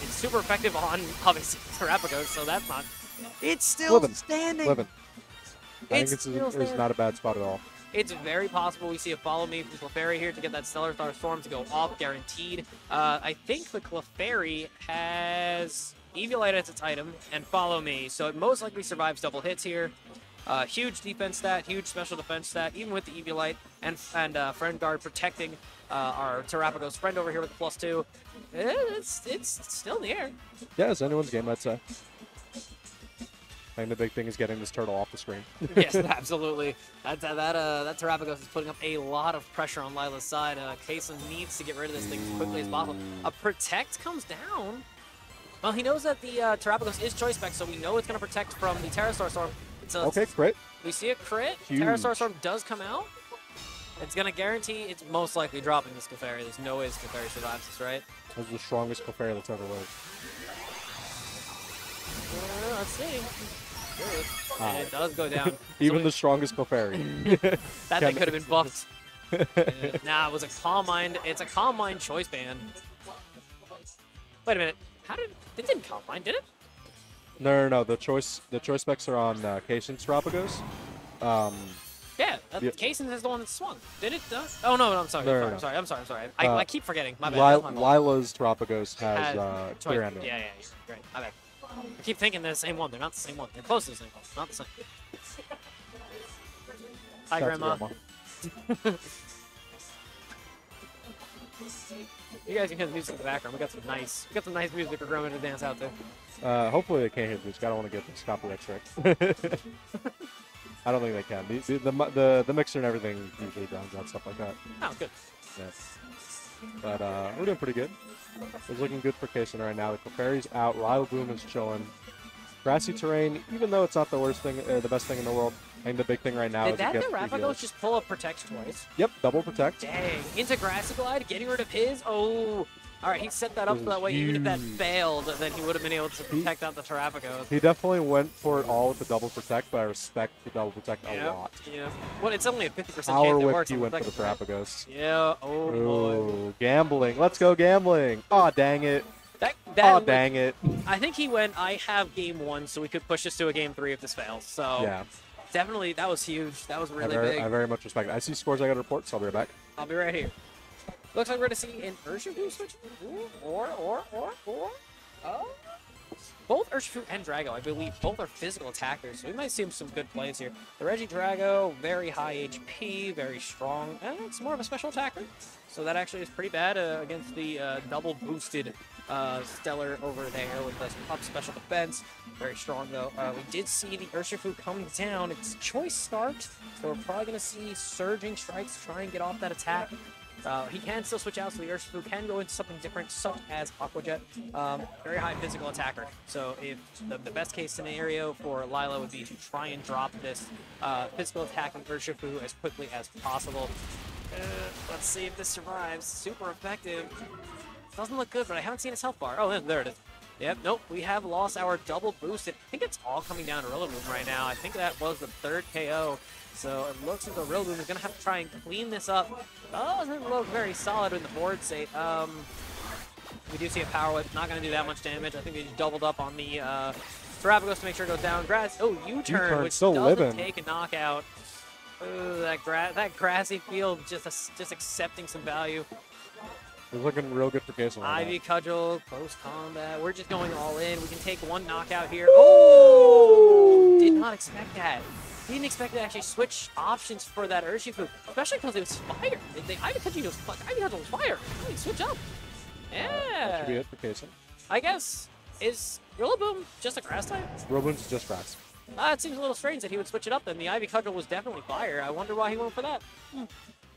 It's super effective on obviously Terrapagos, so that's not. It's still Living. standing. Living. I It's think still it's standing. not a bad spot at all. It's very possible we see a Follow Me from Clefairy here to get that Stellar Star Storm to go off, guaranteed. I think the Clefairy has Eviolite as its item and Follow Me, so it most likely survives double hits here. Huge defense stat, huge special defense stat, even with the Eviolite and Friend Guard protecting our Terrapagos friend over here with the +2. It's still in the air. Yeah, it's anyone's game, I'd say. I think the big thing is getting this turtle off the screen. Yes, absolutely. That Terrapagos is putting up a lot of pressure on Lila's side. Kaysen needs to get rid of this thing as quickly as possible. A Protect comes down. Well, he knows that the Terrapagos is Choice Spec, so we know it's going to protect from the Terrastar Storm. Okay, great. We see a crit. Huge. Terrastar Storm does come out. It's going to guarantee it's most likely dropping this Clefairy. There's no way this Clefairy survives this, right? This is the strongest Clefairy that's ever lived. Let's see. And it does go down. Even So the strongest Clefairy. that thing could have been buffed. Nah, it was a Calm Mind. It's a Calm Mind choice band. Wait a minute. How did it didn't Calm Mind, did it? No. The choice specs are on Kaysen's Terrapagos. Yeah, Yeah. Kaysen is the one that swung. Did it? Oh no, I'm sorry. No. I'm sorry. I keep forgetting. My bad. That's my fault. Lila's Terrapagos has Had clear choice- ambulance. Yeah, you're right. My bad. I keep thinking they're the same one. They're not the same one. They're close to the same one. Not the same. Hi, Shout out to Grandma. You guys can hear the music in the background. We got some nice music for Grandma to dance out to. Hopefully they can't hear this. I don't want to get this copyright strike. I don't think they can. The mixer and everything usually drowns out stuff like that. Oh, good. Yeah. But we're doing pretty good. It's looking good for Kaysen right now. The Clefairy's out. Lyle Boom is chilling. Grassy terrain, even though it's not the worst thing, the best thing in the world, I think the big thing right now Did is that it gets Terrapagos just pull up Protect twice? Yep, double protect. Dang. Into Grassy Glide, getting rid of his. Oh. All right, he set that up so that way even if that failed, then he would have been able to protect out the Terrapagos. He definitely went for it all with the double protect, but I respect the double protect a lot. Yeah. Well, it's only a 50% chance Power it whip, works. he on went for the second try. Terrapagos. Yeah. Oh boy. Ooh, gambling. Let's go gambling. Aw, dang it. That Aw, would- dang it. I think he went. I have game 1, so we could push this to a game 3 if this fails. So Yeah, definitely, that was huge. That was really big. I very much respect it. I see scores I got to report, so I'll be right back. I'll be right here. Looks like we're going to see an Urshifu switch. Or. Oh. Both Urshifu and Drago, I believe, both are physical attackers, so we might see some good plays here. The Regidrago, very high HP, very strong, and it's more of a special attacker. So that actually is pretty bad against the double boosted Stellar over there with the up special defense. Very strong, though. We did see the Urshifu come down. It's choice start, so we're probably going to see surging strikes to try and get off that attack. He can still switch out, so the Urshifu can go into something different, such as Aqua Jet. Very high physical attacker. So if the best case scenario for Lila would be to try and drop this physical attacking Urshifu as quickly as possible. Let's see if this survives. Super effective. Doesn't look good, but I haven't seen its health bar. Oh, there it is. Yep, nope, we have lost our double boosted. I think it's all coming down to Rillaboom right now. I think that was the 3rd KO. So it looks like the Rillaboom is going to have to try and clean this up. Doesn't look very solid in the board state. We do see a Power Whip, not going to do that much damage. I think they just doubled up on the Terrapagos to make sure it goes down. U-turn, U-turn, which still doesn't living. take a knockout. Ooh, that grassy field just accepting some value. It's looking real good for Kaysen right Ivy Cudgel, close combat. We're just going all in. We can take one knockout here. Oh! Did not expect that. Didn't expect to actually switch options for that Urshifu, especially because it was fire. The Ivy Cudgel was fire. Really, switch up. That should be Yeah. it for Kaysen. I guess, is Rillaboom just a grass type? Roboon's just grass. It seems a little strange that he would switch it up then. The Ivy Cudgel was definitely fire. I wonder why he went for that.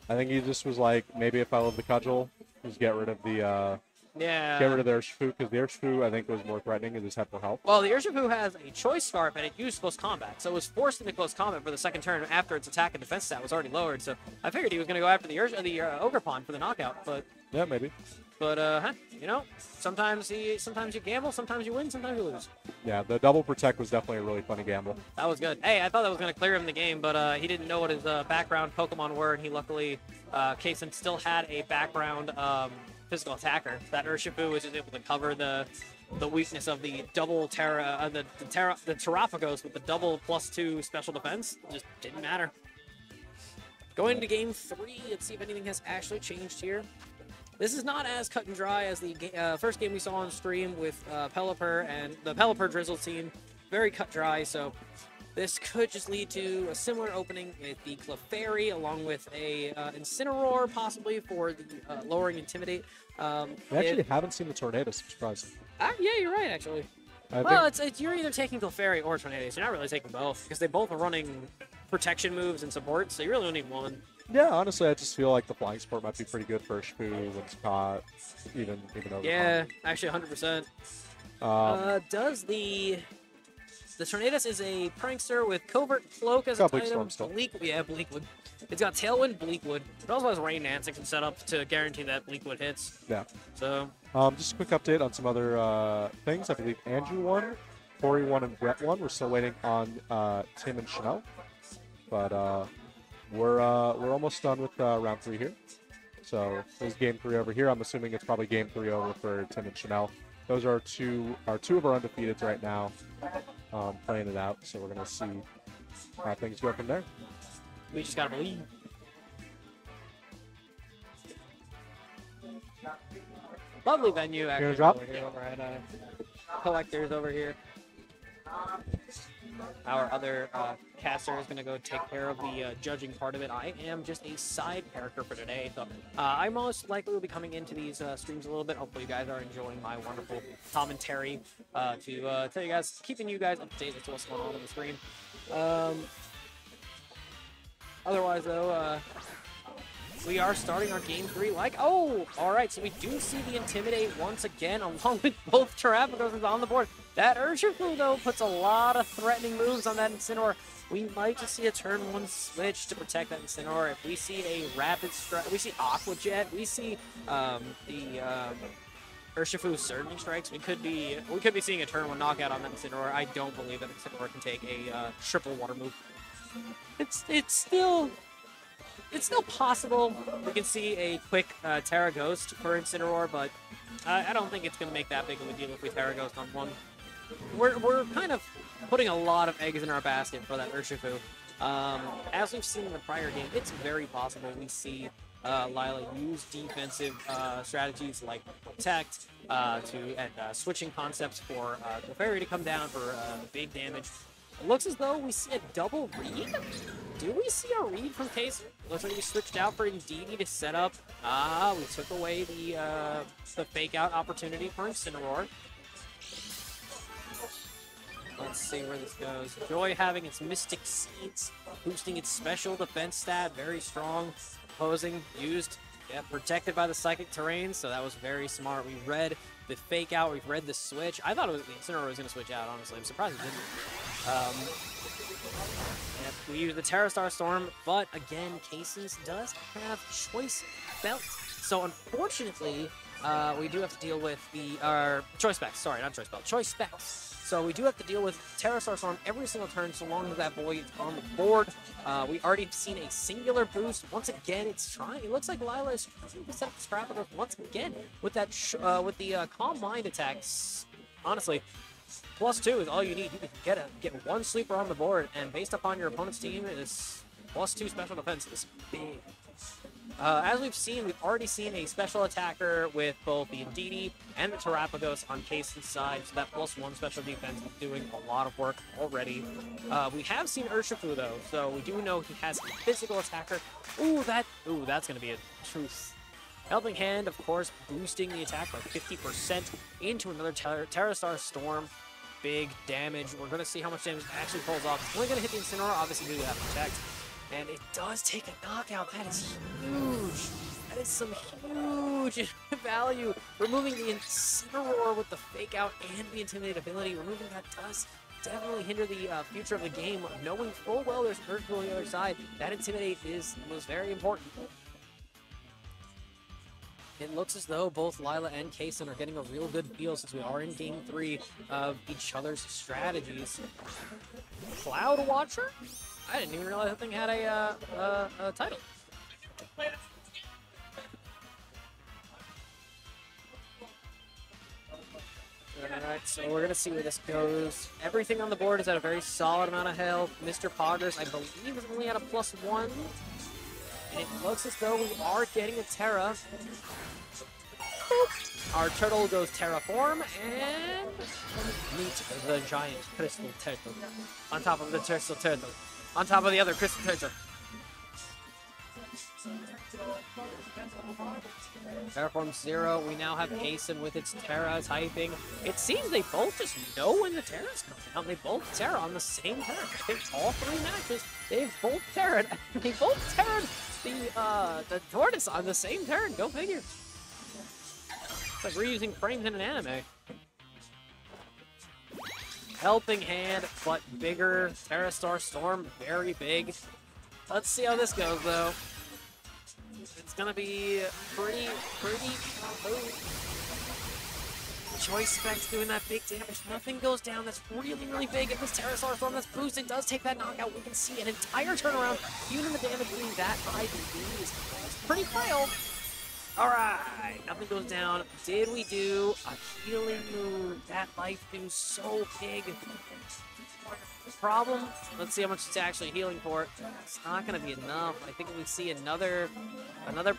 I think he just was like, maybe if I love the cudgel, just get rid of the Yeah. get rid of the Urshifu, because the Urshifu I think was more threatening and just had more health. Well, the Urshifu has a choice scarf and it used close combat, so it was forced into close combat for the second turn after its attack and defense stat was already lowered. So I figured he was going to go after the Ogerpon for the knockout, but Yeah, maybe. you know, sometimes you gamble, sometimes you win, sometimes you lose. Yeah, the double protect was definitely a really funny gamble. That was good. Hey, I thought that was going to clear him the game, but he didn't know what his background Pokemon were, and he luckily, Kaysen still had a background physical attacker. That Urshifu was just able to cover the weakness of the double the Terrapagos with the double +2 special defense. Just didn't matter. Going into game 3, let's see if anything has actually changed here. This is not as cut and dry as the first game we saw on stream with Pelipper and the Pelipper Drizzle team. Very cut dry, so this could just lead to a similar opening with the Clefairy along with a Incineroar possibly for the lowering Intimidate. We actually haven't seen the Tornadoes, I'm surprised. Yeah, you're right, actually. Well, it's you're either taking Clefairy or Tornadoes. You're not really taking both because they both are running protection moves and support, so you really only need one. Yeah, honestly, I just feel like the flying sport might be pretty good for Urshifu when it's caught, even over. Yeah, actually 100%. Does the Tornadus is a prankster with Covert Cloak as a Bleak item. Storm still. Bleakwood. It's got Tailwind, Bleakwood. It also has Rain Dance it can set up to guarantee that Bleakwood hits. Yeah. So, Just a quick update on some other things. I believe Andrew won, Corey won, and Brett won. We're still waiting on Tim and Chanel, but we're almost done with round 3 here. So this is game 3 over here. I'm assuming it's probably game 3 over for Tim and Chanel. Those are two of our undefeateds right now, playing it out. So we're gonna see how things go from there. we just gotta believe. Lovely venue, actually. drop? Over at Collectors over here. Our other caster is going to go take care of the judging part of it. I am just a side character for today, so I most likely will be coming into these streams a little bit. Hopefully you guys are enjoying my wonderful commentary to tell you guys, keeping you guys up to date with what's going on the screen. Otherwise, though, we are starting our game 3 all right, so we do see the Intimidate once again, along with both Terrapagos on the board. That Urshifu, though, puts a lot of threatening moves on that Incineroar. We might just see a turn 1 switch to protect that Incineroar. If we see a rapid strike, we see Aqua Jet, we see the Urshifu Surging Strikes, we could be seeing a turn 1 knockout on that Incineroar. I don't believe that Incineroar can take a triple water move. It's still possible we can see a quick Terra Ghost for Incineroar, but I don't think it's going to make that big of a deal if we Terra Ghost on one. We're kind of putting a lot of eggs in our basket for that Urshifu. As we've seen in the prior game, it's very possible we see Lila use defensive strategies like Protect and switching concepts for the Fairy to come down for big damage. It looks as though we see a double read. Do we see a read from Case? Looks like we switched out for Indeedee to set up. We took away the fake out opportunity for Incineroar. Let's see where this goes. Joy having its Mystic Seeds, boosting its special defense stat, very strong. Opposing, used, protected by the Psychic Terrain, so that was very smart. We read the fake out, we read the switch. I thought the Incineroar was going to switch out, honestly. I'm surprised it didn't. We use the Terra Star Storm, but again, Cases does have Choice Belt. So unfortunately, we do have to deal with the Choice Specs. Sorry, not Choice Belt. Choice Specs. So we do have to deal with Terra Star Storm every single turn, so long as that boy is on the board. We already seen a singular boost. Once again, it's trying. It looks like Lila is trying to set up the Scrapper once again with that with the Calm Mind attacks. Honestly, +2 is all you need. You can get one sleeper on the board, and based upon your opponent's team, this +2 special defense is big. As we've already seen a special attacker with both the Indeedee and the Terapagos on Casey's side, so that +1 special defense is doing a lot of work already. We have seen Urshifu, though, so we do know he has a physical attacker. Ooh, that's going to be a truth. Helping Hand, of course, boosting the attack by 50% into another Terrastar Storm. Big damage. We're going to see how much damage it actually pulls off. It's only going to hit the Incineroar, obviously, due to that protect. And it does take a knockout. That is huge. That is some huge value. Removing the Incineroar with the Fake Out and the Intimidate ability, removing that does definitely hinder the future of the game. Knowing full well there's an Urshifu on the other side, that Intimidate was very important. It looks as though both Lila and Kaysen are getting a real good feel since we are in Game 3 of each other's strategies. Cloud Watcher? I didn't even realize that thing had a title. Alright, so we're going to see where this goes. Everything on the board is at a very solid amount of health. Mr. Poggers, I believe, is only at a +1. And it looks as though we are getting a Terra. Our turtle goes Terraform and meet the giant crystal turtle on top of the crystal turtle, on top of the other crystal turtle. Terraform 0, we now have Kaysen with its Terra typing. It seems they both just know when the Terra's coming out. They both Terra on the same turn. I think all 3 matches, they've both Terra'd. They both Terra'd the tortoise on the same turn. Go figure. It's like reusing frames in an anime. Helping Hand, but bigger. Terrastar Storm, very big. Let's see how this goes, though. It's gonna be pretty. Choice Specs doing that big damage. Nothing goes down. That's really big. And this Terrastar Storm that's boosted does take that knockout. We can see an entire turnaround. Even the damage being that high, is pretty frail. Alright, nothing goes down. Did we do a healing move? That life do so big. Problem, let's see how much it's actually healing for. It's not going to be enough. I think if we see another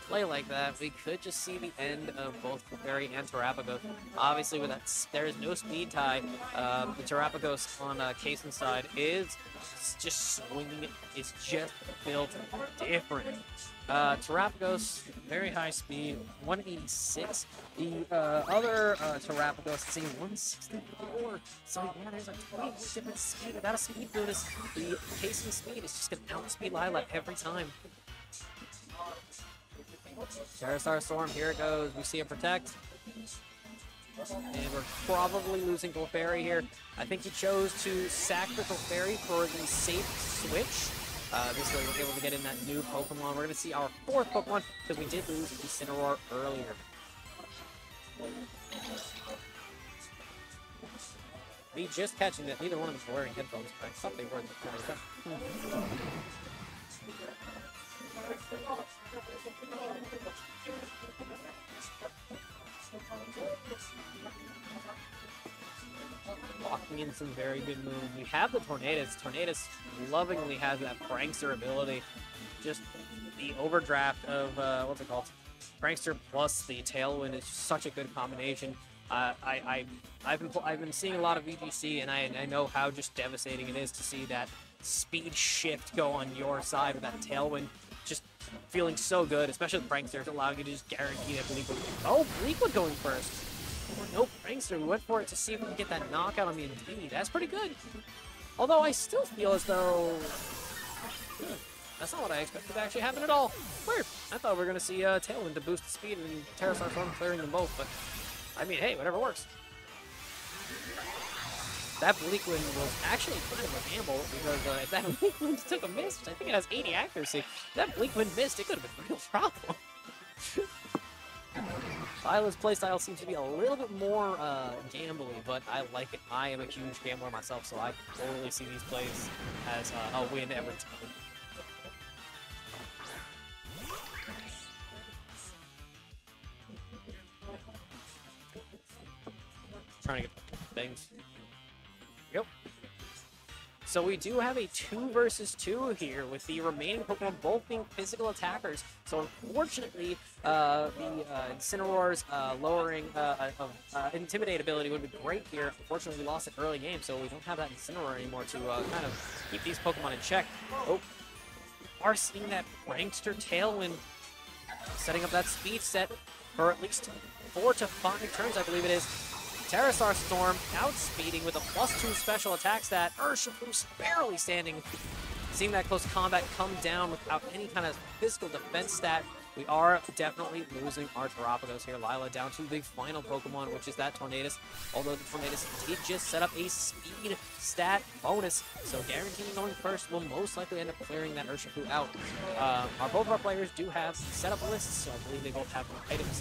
play like that, we could just see the end of both Clefairy and Terapagos. Obviously, with that, there is no speed tie. The Terapagos on Kaysen's side is just swinging. It's just built different. Terapagos, very high speed, 186. The other Terapagos is a 164. So yeah, there's a 20 different speed. Without a speed bonus, the Kaysen speed is just going to outspeed Lilac every time. Terrastar Storm, here it goes. We see it protect. And we're probably losing Clefairy here. I think he chose to sack the Clefairy for the safe switch. This way we're able to get in that new Pokemon. We're going to see our 4th Pokemon because we did lose Incineroar earlier. Me just catching that neither one of us were wearing headphones, but I thought they were. Locking in some very good moves. We have the Tornadus. Tornadus lovingly has that Prankster ability. Just the overdraft of, what's it called? Prankster plus the Tailwind is such a good combination. I've been seeing a lot of VGC, and I know how just devastating it is to see that speed shift go on your side with that Tailwind. Just feeling so good, especially with Prankster, allowing you to just guarantee that Bleakwood. Oh, Bleakwood going first. No Prankster. We went for it to see if we can get that knockout on the Indeedee. That's pretty good. Although I still feel as though... that's not what I expected to actually happen at all. Weird. I thought we were going to see Tailwind to boost the speed and Terrastar Storm clearing them both, but... I mean, hey, whatever works. That Bleakwind was actually kind of a gamble, because if that Bleakwind took a miss, which I think it has 80 accuracy, if that Bleakwind missed, it could have been a real problem. Lila's playstyle seems to be a little bit more gambly, but I like it. I am a huge gambler myself, so I totally see these plays as a win every time. Trying to get things. Yep. So we do have a 2 versus 2 here, with the remaining Pokemon both being physical attackers. So unfortunately, the Incineroar's lowering Intimidate ability would be great here. Unfortunately, we lost an early game, so we don't have that Incineroar anymore to kind of keep these Pokemon in check. Oh, we are seeing that Prankster Tailwind setting up that speed set for at least 4 to 5 turns, I believe it is. Terrasar Storm outspeeding with a +2 special attack stat. Urshifu's barely standing. Seeing that close combat come down without any kind of physical defense stat. We are definitely losing our Terrapagos here. Lila down to the final Pokemon, which is that Tornadus. Although the Tornadus did just set up a speed stat bonus, so guaranteeing going first will most likely end up clearing that Urshifu out. Both of our players do have setup lists, so I believe they both have items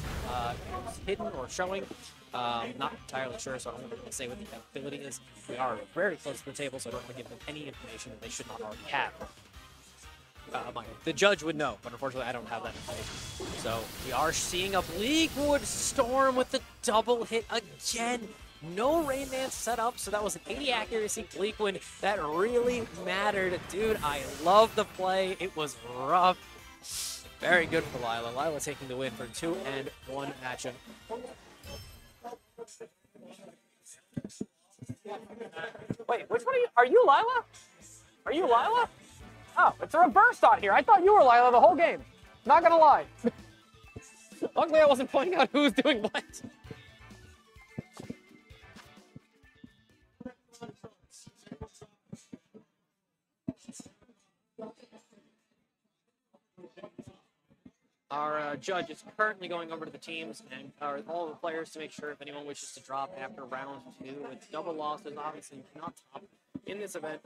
hidden or showing. Not entirely sure, so I don't want to say what the ability is. We are very close to the table, so I don't want to give them any information that they should not already have. The judge would know, but unfortunately I don't have that information. So we are seeing a Bleakwood Storm with the double hit again. No Rain Dance set up, so that was an 80 accuracy Bleakwood. That really mattered. Dude, I love the play. It was rough. Very good for Lila. Lila taking the win for 2-1 matchup. Wait, which one are you? Are you Lila? Are you Lila? Oh, it's a reverse dot here. I thought you were Lila the whole game. Not gonna lie. Luckily, I wasn't pointing out who's doing what. Our judge is currently going over to the teams and all the players to make sure if anyone wishes to drop after round 2. With double losses, obviously you cannot top in this event.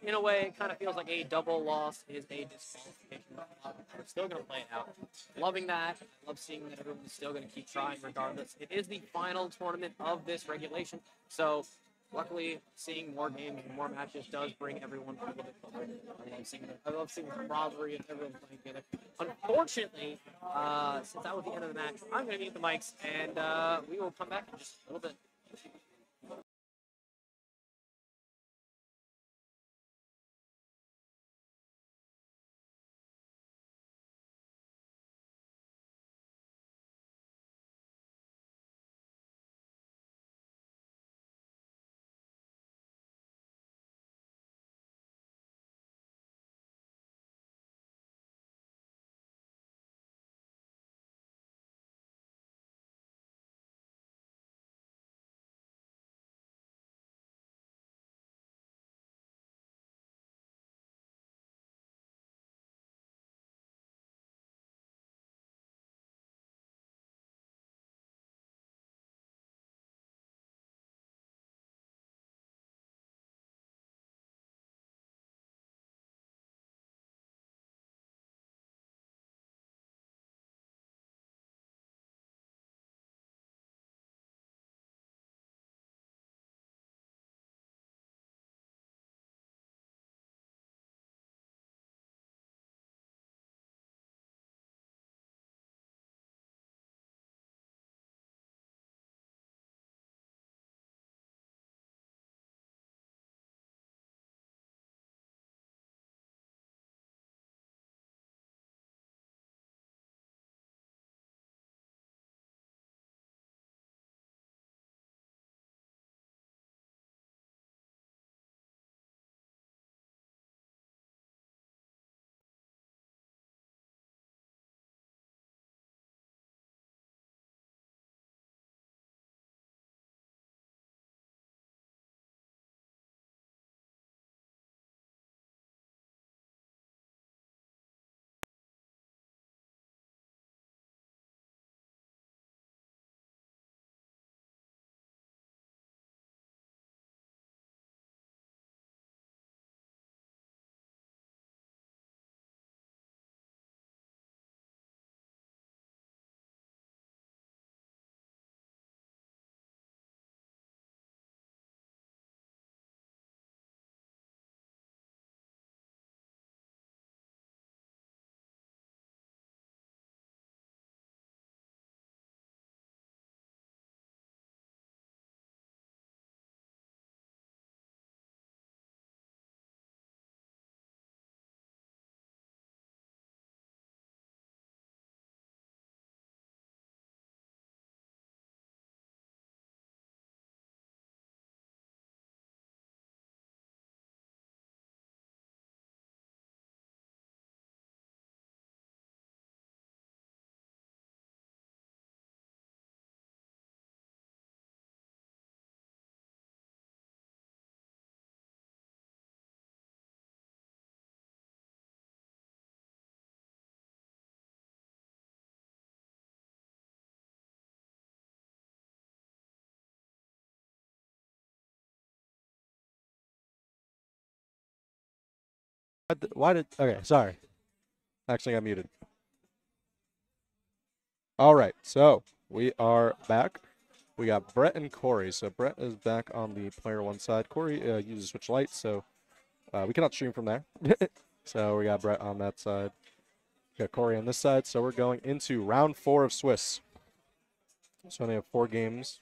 In a way, it kind of feels like a double loss is a disqualification. We're still going to play it out. Loving that. I love seeing that everyone's still going to keep trying regardless. It is the final tournament of this regulation, so luckily, seeing more games and more matches does bring everyone a little bit closer. I love seeing the camaraderie and everyone playing together. Unfortunately, since that was the end of the match, I'm going to mute the mics, and we will come back in just a little bit. Why did? Okay, sorry. Actually, got muted. All right, so we are back. We got Brett and Corey. So Brett is back on the player one side. Corey uses Switch Lite, so we cannot stream from there. So we got Brett on that side. We got Corey on this side. So we're going into round 4 of Swiss. So they have 4 games.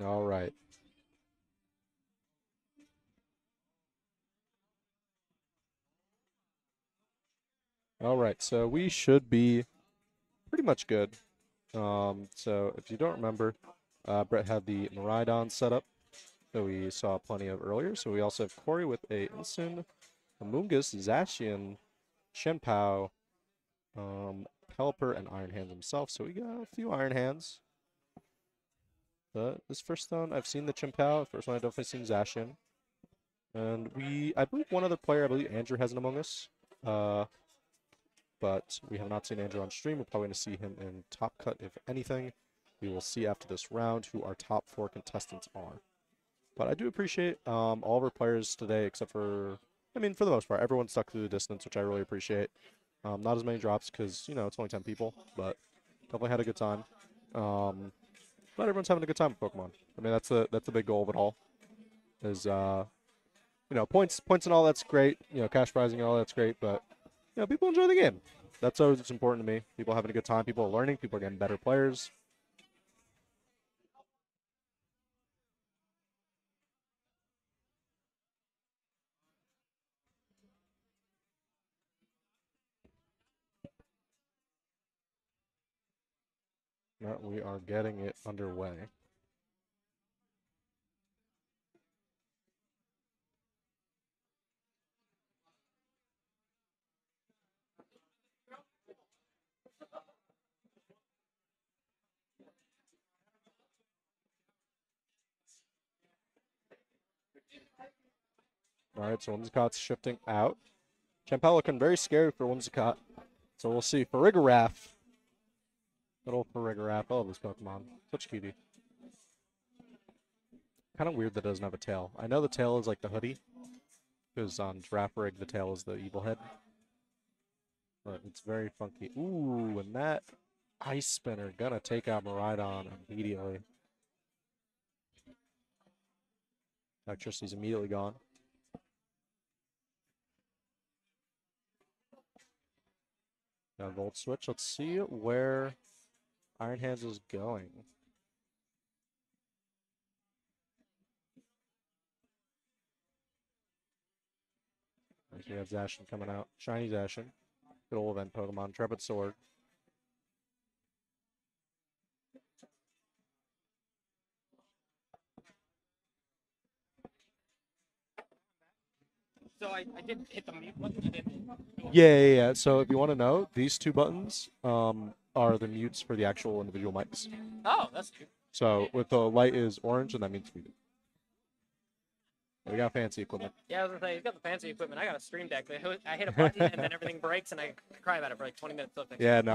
All right. All right, so we should be pretty much good. So if you don't remember, Brett had the Maridon set up that we saw plenty of earlier. So we also have Corey with a Insun, Amoongus, Zacian, Shenpao, Pelipper, and Iron Hands himself. So we got a few Iron Hands. But this first one, I've seen the Chimpao. First one, I've definitely seen Zacian. And I believe one other player, I believe Andrew has an Among Us. But we have not seen Andrew on stream. We're probably going to see him in Top Cut, if anything. We will see after this round who our top 4 contestants are. But I do appreciate all of our players today, except for, I mean, for the most part, everyone stuck through the distance, which I really appreciate. Not as many drops because, you know, it's only 10 people, but definitely had a good time. But everyone's having a good time with Pokemon. I mean, that's the big goal of it all. Is you know, points and all that's great. You know, cash prizing and all that's great, but you know, people enjoy the game. That's always what's important to me. People having a good time. People are learning. People are getting better players. But we are getting it underway. All right, so Whimsicott's shifting out. Champel looking very scary for Whimsicott. So we'll see. Farigiraf. Little Farigiraf. I love this Pokemon. Such a cutie. Kind of weird that it doesn't have a tail. I know the tail is like the hoodie. Because on Girafarig, the tail is the evil head. But it's very funky. Ooh, and that Ice Spinner gonna take out Maridon immediately. Electricity's immediately gone. Now Volt Switch. Let's see where Iron Hands is going. We have Zacian coming out. Shiny Zacian. Good old event Pokemon. Intrepid Sword. So I did hit the mute button. I didn't. Yeah. So if you want to know, these 2 buttons are the mutes for the actual individual mics. Oh, that's cute. So with the light is orange, and that means muted. We got fancy equipment. Yeah, I was gonna say he's got the fancy equipment. I got a Stream Deck. I hit a button and then everything breaks, and I cry about it for like 20 minutes. Yeah, no,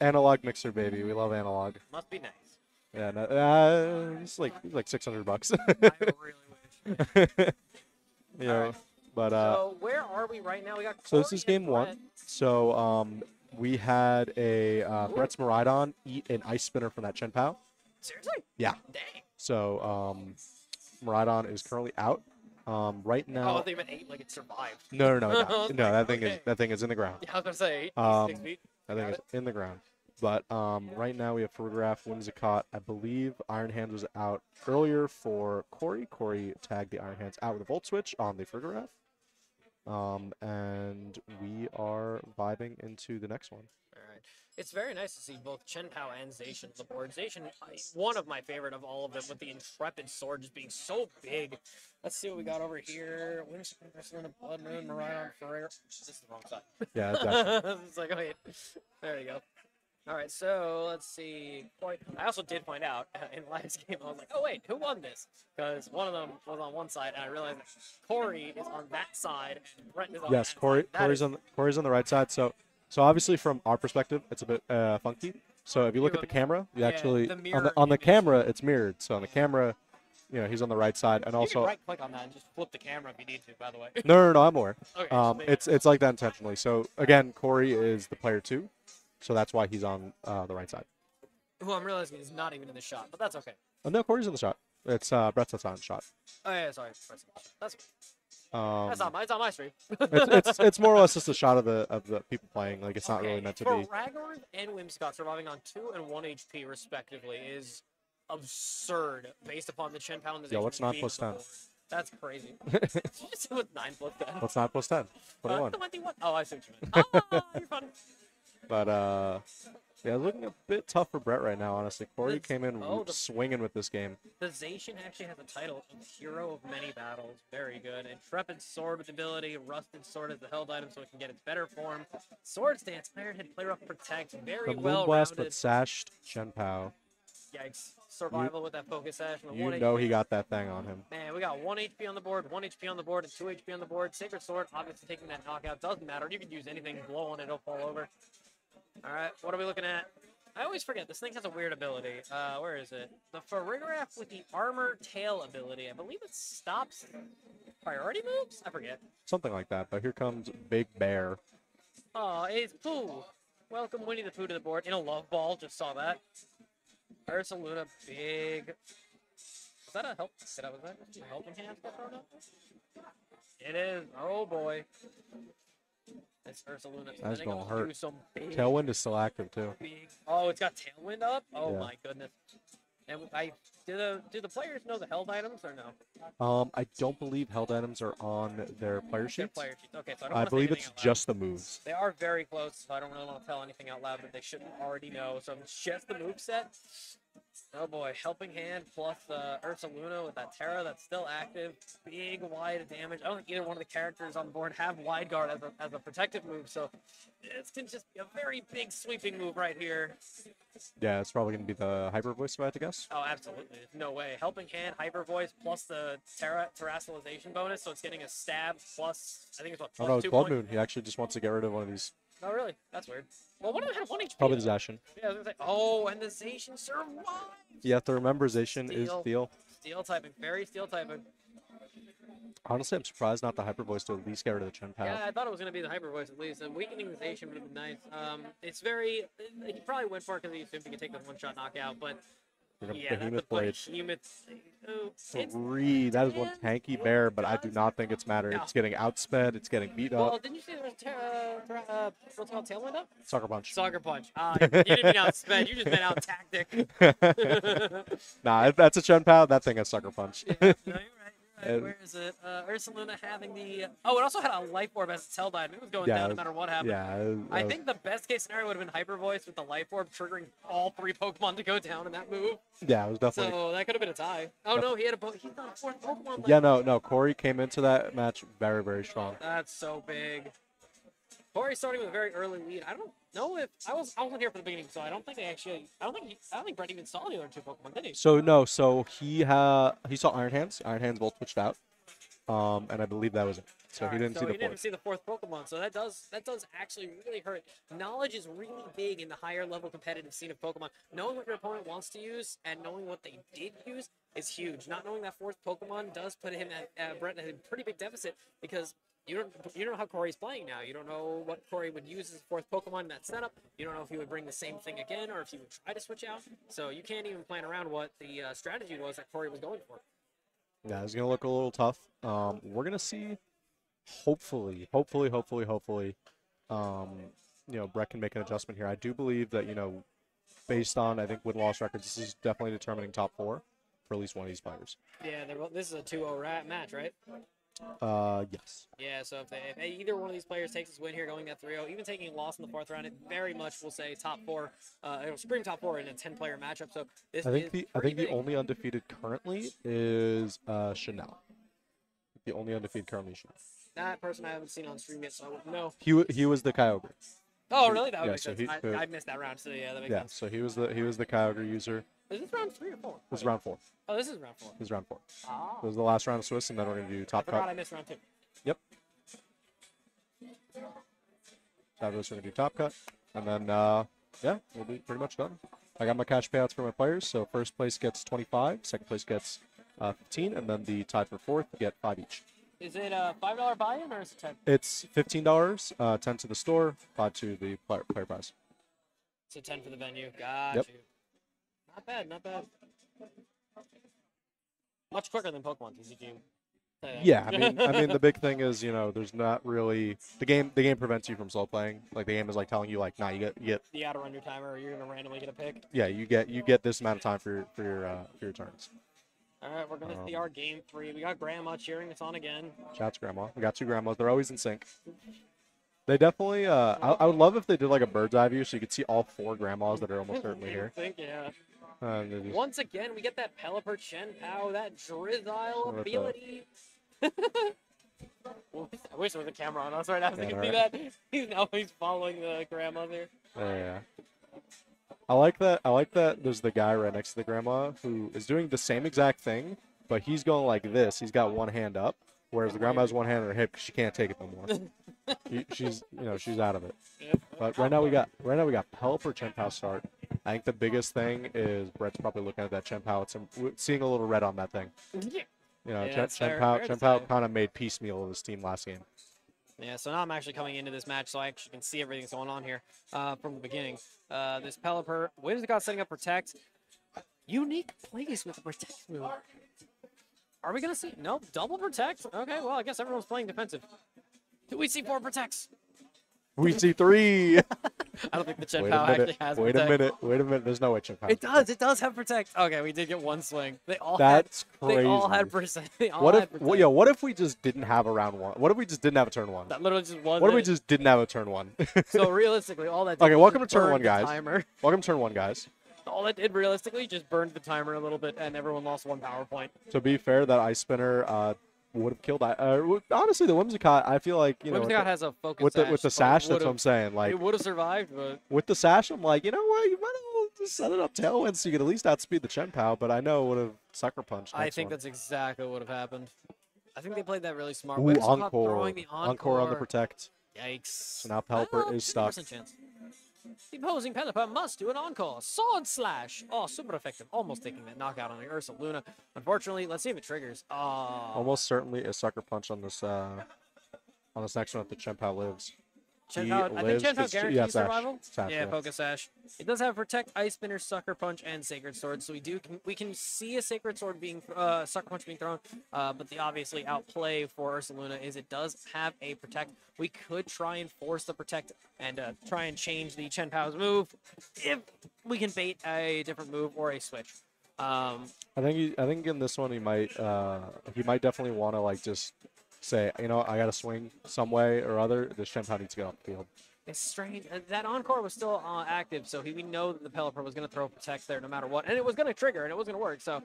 analog mixer, baby. We love analog. Must be nice. Yeah, no, it's like $600. I really wish. You know, right. but So where are we right now? We got. so this Corey is game and 1. Brett. So we had a Brett's Maridon eat an Ice Spinner from that Chenpao. Seriously? Yeah. Dang. So Maridon is currently out. Right Oh, now. they even ate like it survived. No, no, I no, was no. like, That thing is in the ground. Yeah, I was gonna say 6 feet. I think it's in the ground. But right now we have Farigiraf, Whimsicott. I believe Iron Hand was out earlier for Corey. Corey tagged the Iron Hands out with a Volt Switch on the Farigiraf. And we are vibing into the next one. All right. It's very nice to see both Chen Pao and Zacian on the board. Zacian, one of my favorite of all of them, with the Intrepid Sword just being so big. Let's see what we got over here. Whimsicott, Blood Moon, Maridon, Ferrer. This is the wrong side. Yeah, exactly. It's like, wait. There you go. All right, so let's see. I also did find out in last game. I was like, oh wait, who won this? Because one of them was on one side, and I realized that Corey is on that side, and Brett is on Yes, that side. Corey's on the right side. So obviously from our perspective, it's a bit funky. So if you look at the camera, you yeah, actually the on mirror the image. camera it's mirrored. So on the camera, he's on the right side, and You also can right-click on that and just flip the camera if you need to. By the way. no, I'm aware. Okay, just make It's like that intentionally. So again, Corey is the player 2, so that's why he's on the right side. Who I'm realizing is not even in the shot, but that's okay. Oh, no, Corey's in the shot. It's Brett's that's on the shot. Oh yeah, sorry. That's Um, it's on my stream. it's more or less just a shot of the people playing. Like it's not really meant to for be. Ragnar and Whimsicott surviving on 2 and 1 HP respectively is absurd based upon the Chen Pao and the Yo, what's Zation 9 being plus on 10? the board. That's crazy. Did you just say what's 9 plus 10? What's 9 plus 10? 21. 21. Oh, I see what you meant. Ah, you're funny. But yeah, looking a bit tough for Brett right now. Honestly, Corey This- came in oh, the- swinging with this game. The Zation actually has a title of Hero of Many Battles. Very good. Intrepid Sword with ability. Rusted Sword as the held item so it can get its better form. Sword Stance, Ironhead, Player Up, Protect. Very The well Moonblast rounded. with sashed Chen Pao. Yikes. Survival with that Focus Sash. And the You 1 know HP. he got that thing on him. Man, we got 1 HP on the board, 1 HP on the board, and 2 HP on the board. Sacred Sword, obviously taking that knockout. Doesn't matter. You can use anything. Blow on it, it'll fall over. All right, what are we looking at? I always forget. This thing has a weird ability. Where is it? The Farigiraf with the Armor Tail ability. I believe it stops priority moves? I forget. Something like that. But here comes Big Bear. Oh, it's Pooh. Welcome Winnie the Pooh to the board in a love ball. Just saw that. Ursa Luna, big. Was that a help? Was that a helping hand that thrown up? It is. Oh boy. This Ursa Luna. That's I think gonna I'll hurt. do some big, Tailwind is still active too. big. Oh, it's got Tailwind up. Oh Yeah. my goodness. And do the players know the held items or no? I don't believe held items are on their player Their sheets. player sheets. Okay, so I don't I want to believe it's just the moves. They are very close, so I don't really want to tell anything out loud that they shouldn't already know. So it's just the move set. Oh boy, Helping Hand plus Ursa Luna with that Terra that's still active. Big wide damage. I don't think either one of the characters on the board have Wide Guard as a protective move, so this can just be a very big sweeping move right here. Yeah, it's probably going to be the Hyper Voice, if I had to guess. Oh, absolutely. There's no way. Helping Hand, Hyper Voice, plus the Terrestrialization bonus, so it's getting a stab plus, I think it's what, Oh plus no, it's 2 Blood points. Moon. He actually just wants to get rid of one of these. Oh, really? That's weird. Well, one of them had 1 HP. Probably the though. Zacian. Yeah, I was gonna say, oh, and the Zacian survived! You have to remember Zacian is Steel. Steel. Steel typing, very steel typing. Honestly, I'm surprised not the Hyper Voice to at least get rid of the Chen Pao. Yeah, I thought it was going to be the Hyper Voice at least. And weakening the Zacian would have been nice. It's very. He probably went for it because he assumed he could take the one-shot knockout. But yeah, that's a Behemoth Blade. behemoth. Oh, it's, 3. That is one tanky bear, but I do not think it's matter. No. It's getting outsped. It's getting beat well, up. didn't you say there was what's it called, Tailwind up? Sucker Punch. Sucker Punch. You didn't mean outsped. You just meant out tactic. Nah, if that's a Chen Pao. That thing has Sucker Punch. No, you're right. And- Where is it? Ursa Luna having the. Oh, it also had a life orb as its held item. It was going Yeah, down it no was- matter what happened. Yeah. I think the best case scenario would have been Hyper Voice with the life orb triggering all 3 Pokemon to go down in that move. Yeah, it was definitely. So that could have been a tie. Oh no, he had he's not a 4th Pokemon. Left. Yeah, no. Corey came into that match very, very strong. That's so big. Corey starting with a very early lead. I don't know if I wasn't here for the beginning, so I don't think they actually. I don't think Brett even saw the other 2 Pokemon, did he? So he saw Iron Hands. Iron Hands both switched out. And I believe that was it. So he Alright, didn't see the he didn't fourth. see the 4th Pokemon, so that does actually really hurt. Knowledge is really big in the higher level competitive scene of Pokemon. Knowing what your opponent wants to use and knowing what they did use is huge. Not knowing that 4th Pokemon does put him at Brett at a pretty big deficit because you don't know how Corey's playing now. You don't know what Corey would use as a 4th Pokemon in that setup. You don't know if he would bring the same thing again or if he would try to switch out. So you can't even plan around what the strategy was that Corey was going for. Yeah, it's gonna look a little tough. We're gonna see. Hopefully, Brett can make an adjustment here. I do believe that based on I think win-loss records, this is definitely determining top 4 for at least one of these players. Yeah, this is a 2-0 match, right? Yes. Yeah, so if either one of these players takes this win here going at 3-0, even taking a loss in the 4th round, it very much will say top 4, it'll scream top 4 in a 10-player matchup. So this I think is the only undefeated currently is Chanel. The only undefeated currently is Chanel. that person I haven't seen on stream yet, so I wouldn't know. He was the Kyogre. Oh, really? That would Yeah, make so sense. he- I missed that round, so yeah, that makes Yeah, sense. so he was the Kyogre user. Is this round 3 or 4? This is round 4. Oh, this is round 4. This is round 4. Ah. This is the last round of Swiss, and then we're gonna do I top forgot cut. I missed round 2. Yep. After this, we're gonna do top cut, and then yeah, we'll be pretty much done. I got my cash payouts for my players. So first place gets 25, second place gets 15, and then the tied for fourth get 5 each. Is it a $5 buy-in or is it 10? It's $15, 10 to the store, 5 to the player prize. So 10 for the venue. Got Yep. you. Not bad, not bad. Much quicker than Pokemon TCG. Yeah, I mean, the big thing is, you know, there's not really the game prevents you from slow playing. Like the game is like telling you, like, nah, you get. You gotta run your timer, or you're gonna randomly get a pick. Yeah, you get this amount of time for your turns. All right, we're gonna see our game 3. We got Grandma cheering us on again. Shouts Grandma. We got 2 grandmas. They're always in sync. They definitely. I would love if they did like a bird's eye view, so you could see all 4 grandmas that are almost certainly here. I think, yeah. Just, Once again, we get that Pelipper, Chen Pao, that Drizzile What the- ability. I wish there was a camera on us right now so Yeah, you can see that. He's following the grandmother. yeah. I like that. There's the guy right next to the grandma who is doing the same exact thing, but he's going like this. He's got one hand up, whereas the grandma has one hand on her hip because she can't take it no more. she's out of it. Yep. But right now we got Pelipper Chen Pao start. I think the biggest thing is Brett's probably looking at that Chen Pao. Seeing a little red on that thing. Yeah. You know, Yeah, Chen it's fair Pao to say. kind of made piecemeal of his team last game. Yeah, so now I'm actually coming into this match, so I actually can see everything that's going on here from the beginning. This Pelipper, Whimsicott setting up Protect. Unique plays with the Protect move. Are we going to see? Nope, double Protect? Okay, well, I guess everyone's playing defensive. Do we see 4 Protects? We see 3. I don't think the Chen Pao actually has Wait Protect. a minute. There's no way Chen Pao. It does have Protect. Okay, we did get 1 swing. That's They crazy. all had Protect. What if we just didn't have a round 1? What if we just didn't have a turn 1? That literally just was What if we it. just didn't have a turn 1? So realistically, all that did Okay, was welcome just to turn burn 1, the guys. timer. Welcome to turn 1, guys. All it did realistically just burned the timer a little bit, and everyone lost 1 power point. To be fair, that Ice Spinner would have killed. Honestly, the Whimsicott, I feel like, you know, Whimsicott has a focus with sash, the so sash, it that's what I'm would've- saying. Like it would have survived, but with the sash, I'm like, you know what, you might as well just set it up tailwind so you could at least outspeed the Chen Pao. But I know it would have sucker punched. I next think one. that's exactly what would have happened. I think they played that really smart. Ooh, Whimsicott encore. throwing the Encore on the protect. Yikes. So now Pelipper is stuck. 2% chance. The opposing Pelipper must do an encore. Sword Slash. Oh, super effective. Almost taking that knockout on the Ursa Luna. Unfortunately, let's see if it triggers. Oh. Almost certainly a sucker punch on this next one if the Chen Pao lives. Chen He Pao, I think lives Chen Pao 'cause- guarantees yeah, sash. survival. Sash, Yeah, yeah. Focus Sash. It does have Protect, Ice Spinner, Sucker Punch, and Sacred Sword. So we can see a Sacred Sword being Sucker Punch being thrown. But the obviously outplay for Ursa Luna is it does have a Protect. We could try and force the Protect and try and change the Chen Pao's move if we can bait a different move or a switch. I think in this one he might definitely want to like just say, you know, I got to swing some way or other. This Chen Pao needs to get off the field. It's strange. That Encore was still active, so we know that the Pelipper was going to throw Protect there no matter what. And it was going to trigger, and it was going to work. So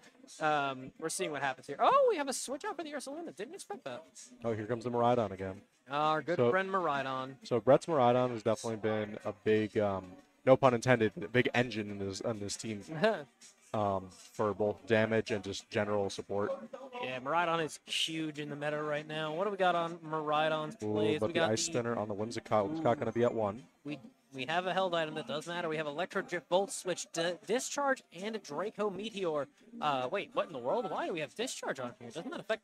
we're seeing what happens here. Oh, we have a switch out for the Ursa Luna. Didn't expect that. Oh, here comes the Miraidon again. Our good friend Miraidon. So Brett's Miraidon has definitely been a big, no pun intended, a big engine in this team for both damage and just general support. Yeah, Miraidon is huge in the meta right now. What do we got on Miraidon's plays? But We the got Ice Spinner on the Whimsicott. Whimsicott going to be at 1. We have a held item that does matter. We have Electro Drift Volt Switch, Discharge, and a Draco Meteor. Wait, what in the world? Why do we have Discharge on here? Doesn't that affect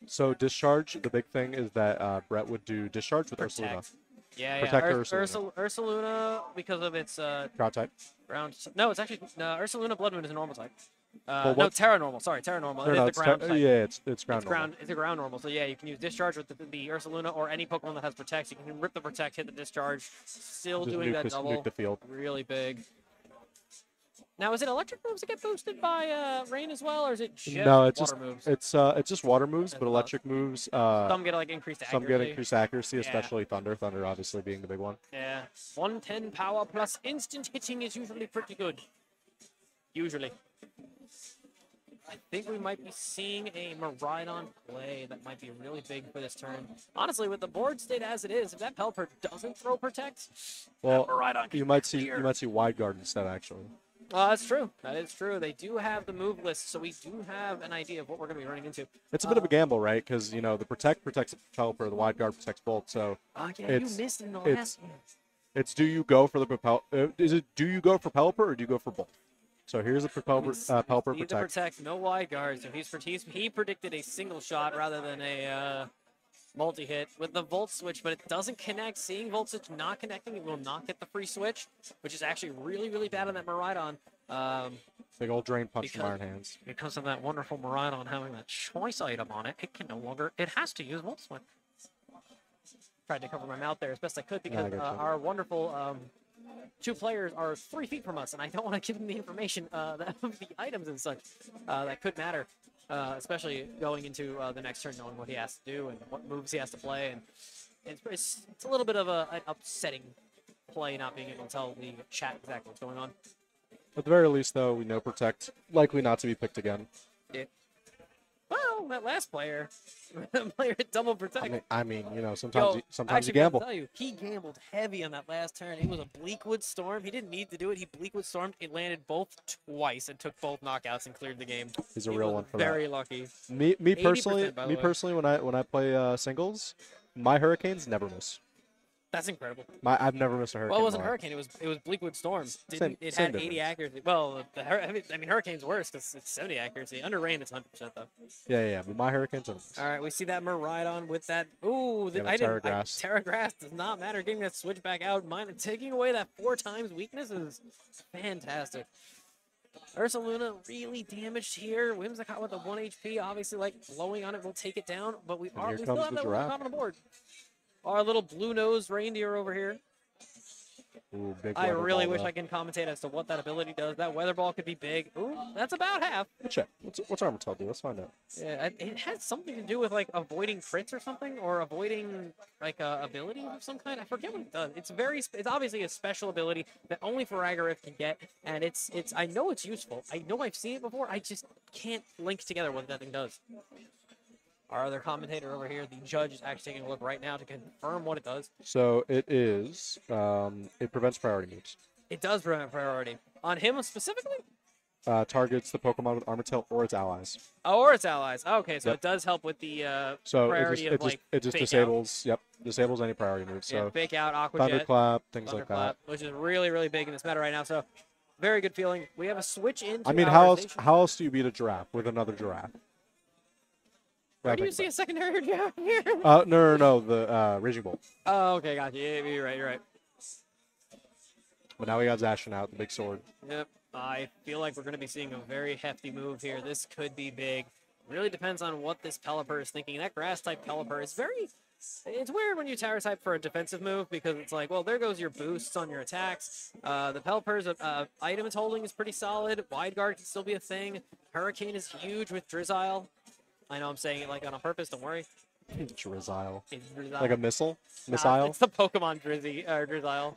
So Discharge, the big thing is that Brett would do Discharge with Ursa Luna. Protect? Yeah, Protect yeah. Ursa Ursa Luna because of its Crowd type. ground. No, it's actually Ursa Luna Blood Moon is a normal type. Well, No, what- Terra Normal. Sorry, Terra Normal. No, It is no, the it's ground type. yeah, it's ground. It's normal. ground. It's a ground normal. So yeah, you can use Discharge with the Ursa Luna or any Pokemon that has Protect. You can rip the Protect, hit the Discharge. Still Just doing nuke that this- double. nuke the field. Really big. Now, is it electric moves that get boosted by rain as well, or is it just No, it's water just moves? it's just water moves, And but electric moves. Some get like increased Some accuracy. get increased accuracy, Yeah. especially Thunder. Thunder obviously being the big one. Yeah, 110 power plus instant hitting is usually pretty good. Usually. I think we might be seeing a Maridon play that might be really big for this turn. Honestly, with the board state as it is, if that Pelipper doesn't throw Protect, Well, Maridon you might see wide guard instead, actually. That's true. That is true. They do have the move list, so we do have an idea of what we're going to be running into. It's a bit of a gamble, right? Because, you know, the Protect protects Pelipper, the wide guard protects Bolt, so... yeah, you missed in the last one. It's do you go for the do you go for Pelipper or do you go for Bolt? So here's a Pelipper protect. No wide guard. So he predicted a single shot rather than a multi-hit with the Volt switch, but it doesn't connect. Seeing Volt switch not connecting, it will not get the free switch, which is actually really, really bad on that Maridon. Big old drain punch from Iron Hands. Because of that wonderful Maridon having that choice item on it, it can no longer, it has to use Volt switch. Tried to cover my mouth there as best I could because our wonderful two players are 3 feet from us, and I don't want to give them the information of the items and such that could matter, especially going into the next turn, knowing what he has to do and what moves he has to play. And it's a little bit of an upsetting play, not being able to tell the chat exactly what's going on. At the very least, though, we know Protect likely not to be picked again. Yeah. Well, that last player double Protect. I mean, you know, sometimes you gamble. Tell you, he gambled heavy on that last turn. It was a Bleakwood Storm. He didn't need to do it. He Bleakwood Stormed. It landed both twice and took both knockouts and cleared the game. He's a real one for that. Very lucky. Me personally, when I play singles, my Hurricanes never miss. That's incredible. I've never missed a Hurricane. Well, it wasn't Hurricane. It was Bleakwood Storm. It had 80 accuracy. Well, I mean, Hurricane's worse because it's 70 accuracy. Under rain, it's 100% though. Yeah. But my Hurricanes are. All right, we see that Maridon with that. Ooh, Terra Grass. Terra Grass does not matter. Getting that switch back out, taking away that 4 times weakness is fantastic. Ursaluna really damaged here. Whimsicott with the 1 HP, obviously, like blowing on it will take it down, but we still have that one on the board. Our little blue-nosed reindeer over here. Ooh, big I really wish I can commentate as to what that ability does. That weather ball could be big. Ooh, that's about half. Let's check. What's Armatel do? Let's find out. Yeah, it has something to do with like avoiding crits or something, or avoiding like a ability of some kind. I forget what it does. It's obviously a special ability that only Faragarath can get, and it's. I know it's useful. I know I've seen it before. I just can't link together what that thing does. Our other commentator over here, the judge, is actually taking a look right now to confirm what it does. So it is, it prevents priority moves. It does prevent priority. On him specifically? Targets the Pokemon with Armatel or its allies. Oh, or its allies. Okay, so it does help with the priority it just disables, disables any priority moves. So Fake Out, Aqua Jet, Thunderclap, things like that. Which is really, really big in this meta right now. So very good feeling. We have a switch into I mean, how else do you beat a giraffe with another giraffe? Where do you see a secondary giraffe here? No, the Raging Bolt. Oh, okay, gotcha. Yeah, you're right. But now we got Zacian out, the big sword. Yep. I feel like we're going to be seeing a very hefty move here. This could be big. Really depends on what this Pelipper is thinking. That grass-type Pelipper is very... It's weird when you Tower type for a defensive move because it's like, well, there goes your boosts on your attacks. The Pelipper's item it's holding is pretty solid. Wide Guard can still be a thing. Hurricane is huge with Drizzile. I know I'm saying it like on purpose. Don't worry. Drizzile. Like a missile? Nah, it's the Pokemon Drizzile.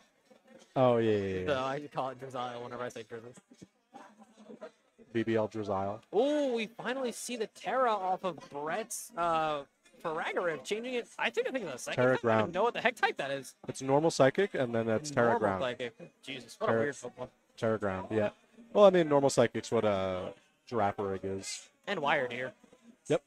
Oh, yeah. So I call it Drizzile whenever I say Drizzle. BBL Drizzile. Oh, we finally see the Terra off of Brett's Faragarath, changing it. I think it's a second. Terra type. Ground. I don't know what the heck type that is. It's normal Psychic, and then it's Terra Ground. Psychic. Jesus, what a weird Pokemon. Terra Ground, yeah. Well, I mean, normal Psychic's what a Giraffe Rig is. And Wired here. Yep.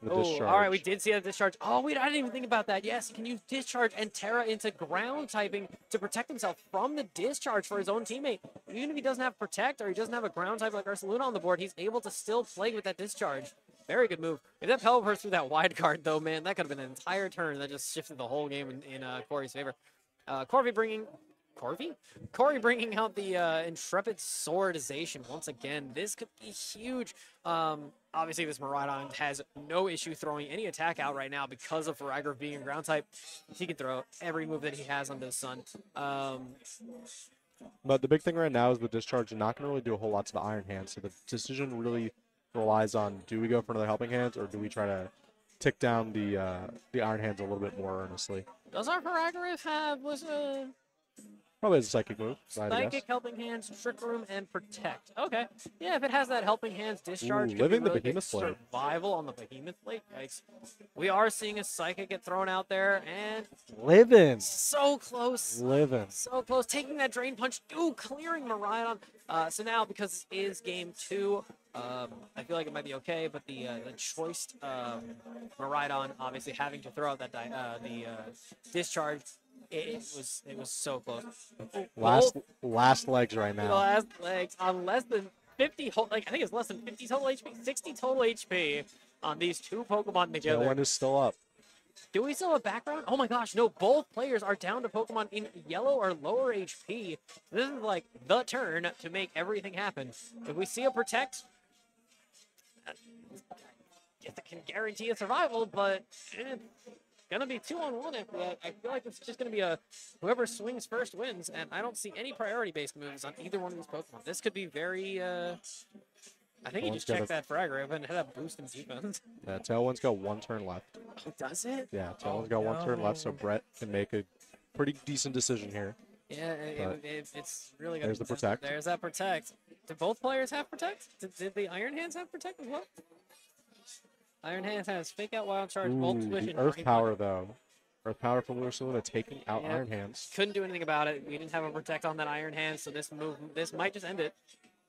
Oh, all right, we did see that discharge. Oh, wait, I didn't even think about that. Yes, he can use discharge and Terra into ground typing to protect himself from the discharge for his own teammate. Even if he doesn't have protect or he doesn't have a ground type like Ursaluna on the board, he's able to still play with that discharge. Very good move. If that Pelipper threw that wide card, though, man, that could have been an entire turn that just shifted the whole game in Corey's favor. Corey bringing out the Intrepid Swordization once again. This could be huge. Obviously, this Maridon has no issue throwing any attack out right now because of Faragarath being a ground type. He can throw every move that he has onto the sun. But the big thing right now is the discharge is not going to really do a whole lot to the Iron Hand. So the decision really relies on, do we go for another Helping Hands or do we try to tick down the Iron Hands a little bit more earnestly? Does our Faragarath have Probably as a psychic move. if I had to guess. Psychic, Helping Hands, Trick Room, and Protect. Okay. Yeah, if it has that Helping Hands discharge, Ooh, could living be the really big Behemoth Blade. survival on the Behemoth Blade. Yikes. We are seeing a Psychic get thrown out there, and Living. so close. Living. So close. Taking that Drain Punch. Ooh, clearing Miraidon. So now, because it is game 2, I feel like it might be okay, but the choiced Miraidon obviously having to throw out that discharge. It was so close. Last legs right now. Last legs on less than 50. I think it's less than 50 total HP, 60 total HP on these two Pokemon together. Tailwind is still up. Do we still have background? Oh my gosh, no, both players are down to Pokemon in yellow or lower HP. This is like the turn to make everything happen. If we see a Protect, it can guarantee a survival, but it's gonna be 2-on-1 after that. I feel like it's just gonna be a whoever swings first wins, and I don't see any priority-based moves on either one of these Pokemon. This could be very, I think he just checked that frag rip and had a boost in defense. Yeah, Tailwind's got 1 turn left. Oh, does it? Yeah, Tailwind's got 1 turn left, so Brett can make a pretty decent decision here. Yeah, it's really good. There's the Protect. There's that Protect. Did both players have Protect? Did the Iron Hands have Protect as well? Iron Hands has Fake Out, Wild Charge, Volt Switch, the and Earth Drain Power, Punch. though. Earth Power from Ursaluna taking out Yeah. Iron Hands. Couldn't do anything about it. We didn't have a Protect on that Iron Hand, so this might just end it.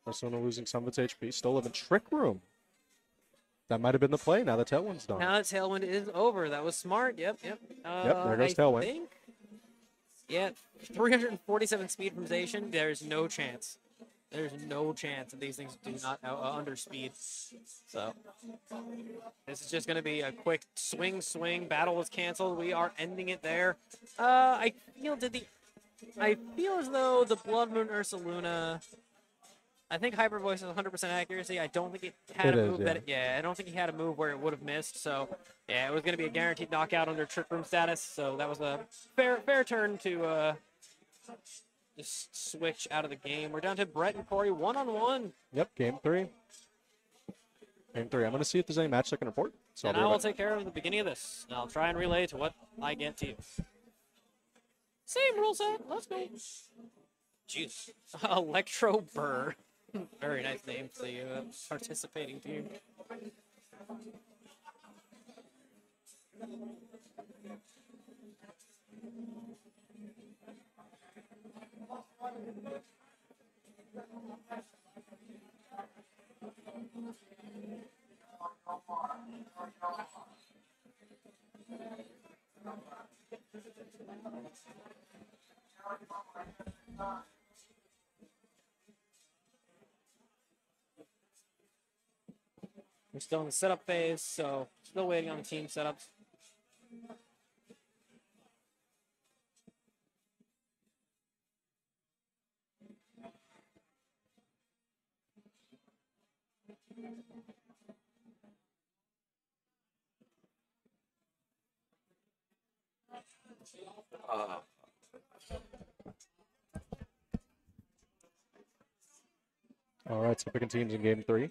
Ursaluna losing some of its HP. Still living Trick Room. That might have been the play. Now the Tailwind's done. Now that Tailwind is over. That was smart. Yep. There goes Tailwind. Yeah, 347 speed from Zacian. There's no chance. There's no chance that these things do not underspeed. So this is just going to be a quick swing. Battle was canceled. We are ending it there. I feel as though the Blood Moon Ursaluna. I think Hyper Voice is 100% accuracy. I don't think it had a move I don't think he had a move where it would have missed. So yeah, it was going to be a guaranteed knockout under Trick Room status. So that was a fair turn to just switch out of the game. We're down to Brett and Corey 1-on-1. Yep, game 3. Game 3. I'm going to see if there's any match I can report. So And I will take care of the beginning of this. And I'll try and relay to what I get to you. Same rule set. Let's go. Jeez. Electro Burr. Very nice name for the participating team. We're still in the setup phase, so still waiting on the team setups. All right, so picking teams in game 3.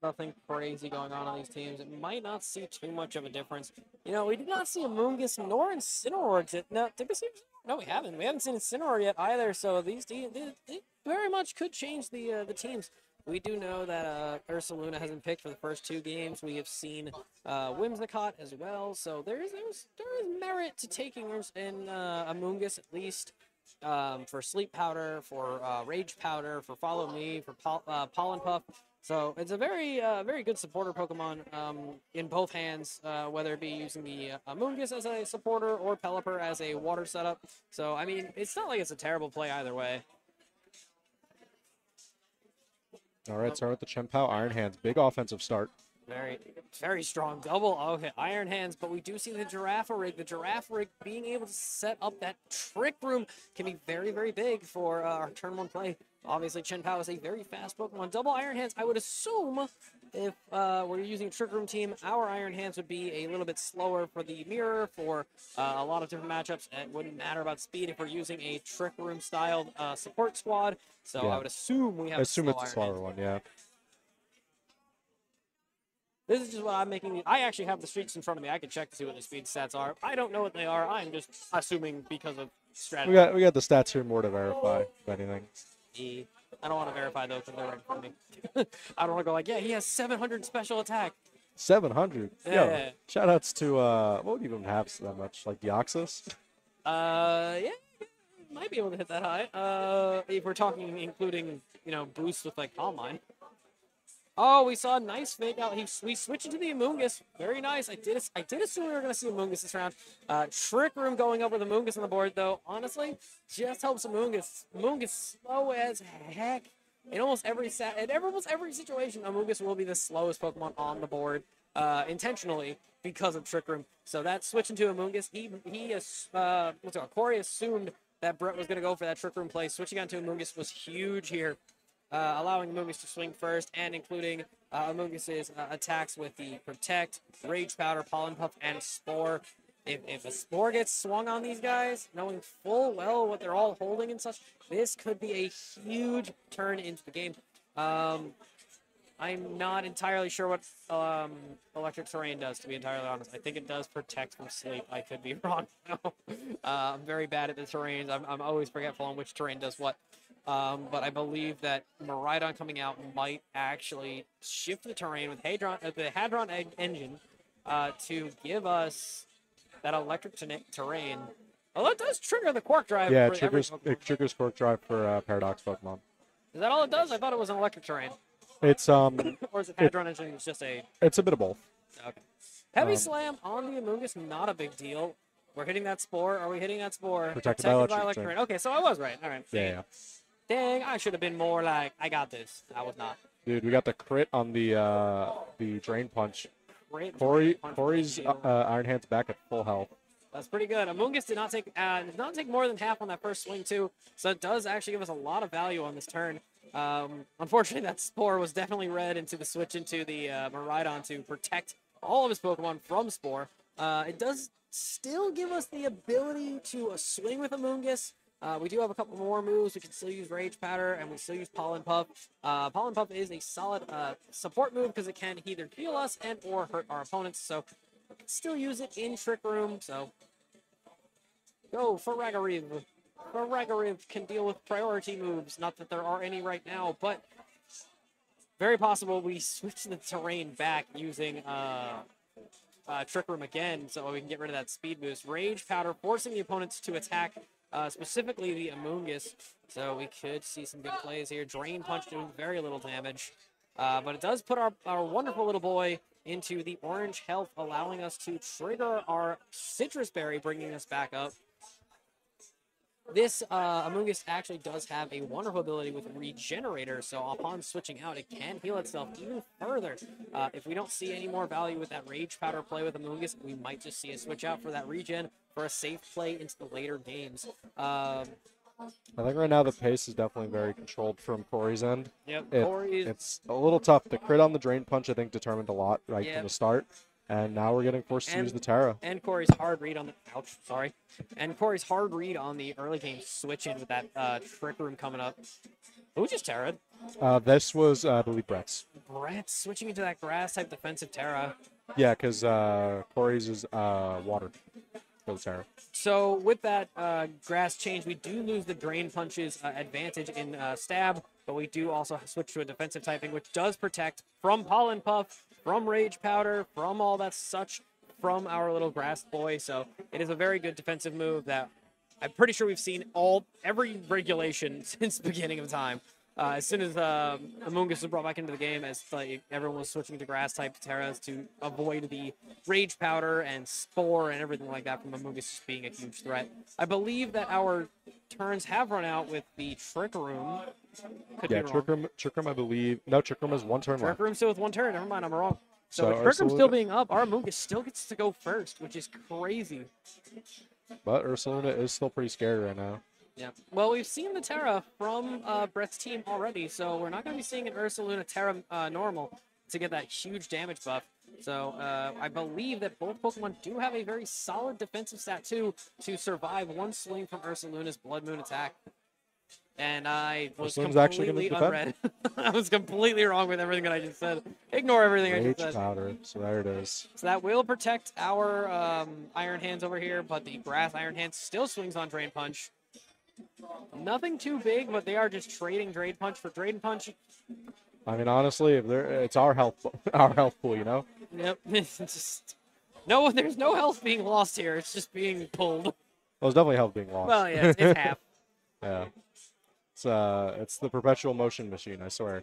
Nothing crazy going on these teams. It might not see too much of a difference. You know, we did not see Amoonguss nor Incineroar. No, did we see? No, we haven't. We haven't seen Incineroar yet either. So these teams, they very much could change the teams. We do know that Ursaluna hasn't picked for the first 2 games. We have seen Whimsicott as well. So there is merit to taking in Amoonguss at least. For Sleep Powder, for Rage Powder, for Follow Me, for Pollen Puff. So it's a very good supporter Pokemon in both hands, whether it be using the Amoonguss as a supporter or Pelipper as a water setup. So, I mean, it's not like it's a terrible play either way. All right, start with the Chien-Pao Iron Hands. Big offensive start. Very strong double. Okay, Iron Hands, but we do see the Giraffe Rig. The Giraffe Rig being able to set up that Trick Room can be very, very big for our turn 1 play. Obviously, Chien-Pao is a very fast Pokemon. Double Iron Hands, I would assume if we're using a Trick Room team, our Iron Hands would be a little bit slower for the Mirror, for a lot of different matchups. It wouldn't matter about speed if we're using a Trick Room styled support squad. So Yeah. I would assume we have I assume a it's a slow Iron slower Hand. one, yeah. This is just what I'm making. I actually have the streaks in front of me. I can check to see what the speed stats are. I don't know what they are. I'm just assuming because of strategy. We got the stats here more to verify, if anything. I don't want to verify those because they're right in front of me. I don't want to go like, yeah, he has 700 special attack. 700. Yeah. Yo, shout outs to what would even have that much? Like Deoxys? Yeah, might be able to hit that high. If we're talking including, boosts with like Calm Mind. Oh, we saw a nice fake out. We switched into the Amoonguss. Very nice. I did assume we were going to see Amoonguss this round. Trick Room going up with Amoonguss on the board, though. Honestly, just helps Amoonguss. Amoonguss slow as heck. In almost every situation, Amoonguss will be the slowest Pokemon on the board, intentionally because of Trick Room. So that switch into Amoonguss, Corey assumed that Brett was going to go for that Trick Room play. Switching on to Amoonguss was huge here. Allowing Amoonguss to swing first and including Amoonguss's attacks with the Protect, Rage Powder, Pollen Puff, and Spore. If a Spore gets swung on these guys, knowing full well what they're all holding and such, this could be a huge turn into the game. I'm not entirely sure what Electric Terrain does, to be entirely honest. I think it does protect from sleep. I could be wrong now. I'm very bad at the terrains. I'm always forgetful on which terrain does what. But I believe that Miraidon coming out might actually shift the terrain with the Hadron engine to give us that electric terrain. Well, that does trigger the Quark Drive. Yeah, it triggers Quark Drive for Paradox Pokemon. Is that all it does? I thought it was an electric terrain. It's Or is it Hadron engine? It's just a. It's a bit of both. Okay. Heavy Slam on the Amoonguss, not a big deal. We're hitting that Spore. Are we hitting that Spore? Protected by electric terrain. Okay, so I was right. All right. Yeah. Dang, I should have been more like, I got this. I was not. Dude, we got the crit on the Drain Punch. Corey's Iron Hand's back at full health. That's pretty good. Amoonguss did not take more than half on that first swing too, so it does actually give us a lot of value on this turn. Unfortunately, that Spore was definitely read into the switch into the Miraidon to protect all of his Pokemon from Spore. It does still give us the ability to swing with Amoonguss. We do have a couple more moves. We can still use Rage Powder, and we still use Pollen Puff. Pollen Puff is a solid support move because it can either heal us and or hurt our opponents, so we can still use it in Trick Room. So go for Farragariv. Farragariv can deal with priority moves. Not that there are any right now, but very possible we switch the terrain back using Trick Room again so we can get rid of that speed boost. Rage Powder forcing the opponents to attack specifically the Amoonguss, so we could see some good plays here. Drain Punch doing very little damage, but it does put our wonderful little boy into the orange health, allowing us to trigger our Citrus Berry, bringing us back up. This Amoonguss actually does have a wonderful ability with Regenerator, so upon switching out, it can heal itself even further. If we don't see any more value with that Rage Powder play with Amoonguss, we might just see a switch out for that regen for a safe play into the later games. I think right now the pace is definitely very controlled from Corey's end. Yep, it's a little tough. The crit on the Drain Punch, I think, determined a lot from the start. And now we're getting forced to use the Terra. And Corey's hard read on the And Corey's hard read on the early game switch in with that Trick Room coming up. Who just Terra'd? This was, I believe, Brett's. Brett's switching into that grass type defensive Terra. Yeah, because Corey's is water for the Terra. So with that grass change, we do lose the Drain Punch's advantage in stab, but we do also switch to a defensive typing, which does protect from Pollen Puff, from Rage Powder, from all that such, from our little grass boy. So it is a very good defensive move that I'm pretty sure we've seen every regulation since the beginning of time. As soon as Amoonguss was brought back into the game, as like everyone was switching to grass type Terras to avoid the Rage Powder and Spore and everything like that from Amoonguss just being a huge threat. I believe that our turns have run out with the Trick Room. Trick Room, I believe. No, Trick Room has one turn left. Trick Room still with one turn. Never mind, I'm wrong. So with Trick Room still being up, our Amoonguss still gets to go first, which is crazy. But Ursaluna is still pretty scary right now. Yeah. Well, we've seen the Terra from Brett's team already, so we're not going to be seeing an Ursaluna Terra normal to get that huge damage buff. So I believe that both Pokemon do have a very solid defensive stat too to survive one swing from Ursaluna's Blood Moon attack. And I was Slim's actually gonna completely defend. unread. I was completely wrong with everything that I just said. Ignore everything I just Rage said. powder. So there it is. So that will protect our Iron Hands over here, but the Grass Iron Hands still swings on Drain Punch. Nothing too big, but they are just trading Drain Punch for Drain Punch. I mean, honestly, if it's our health, our health pool, you know. Yep. It's just no, there's no health being lost here. It's just being pulled. Well, there's definitely health being lost. Well, yeah, it's half. Yeah. It's the perpetual motion machine, I swear.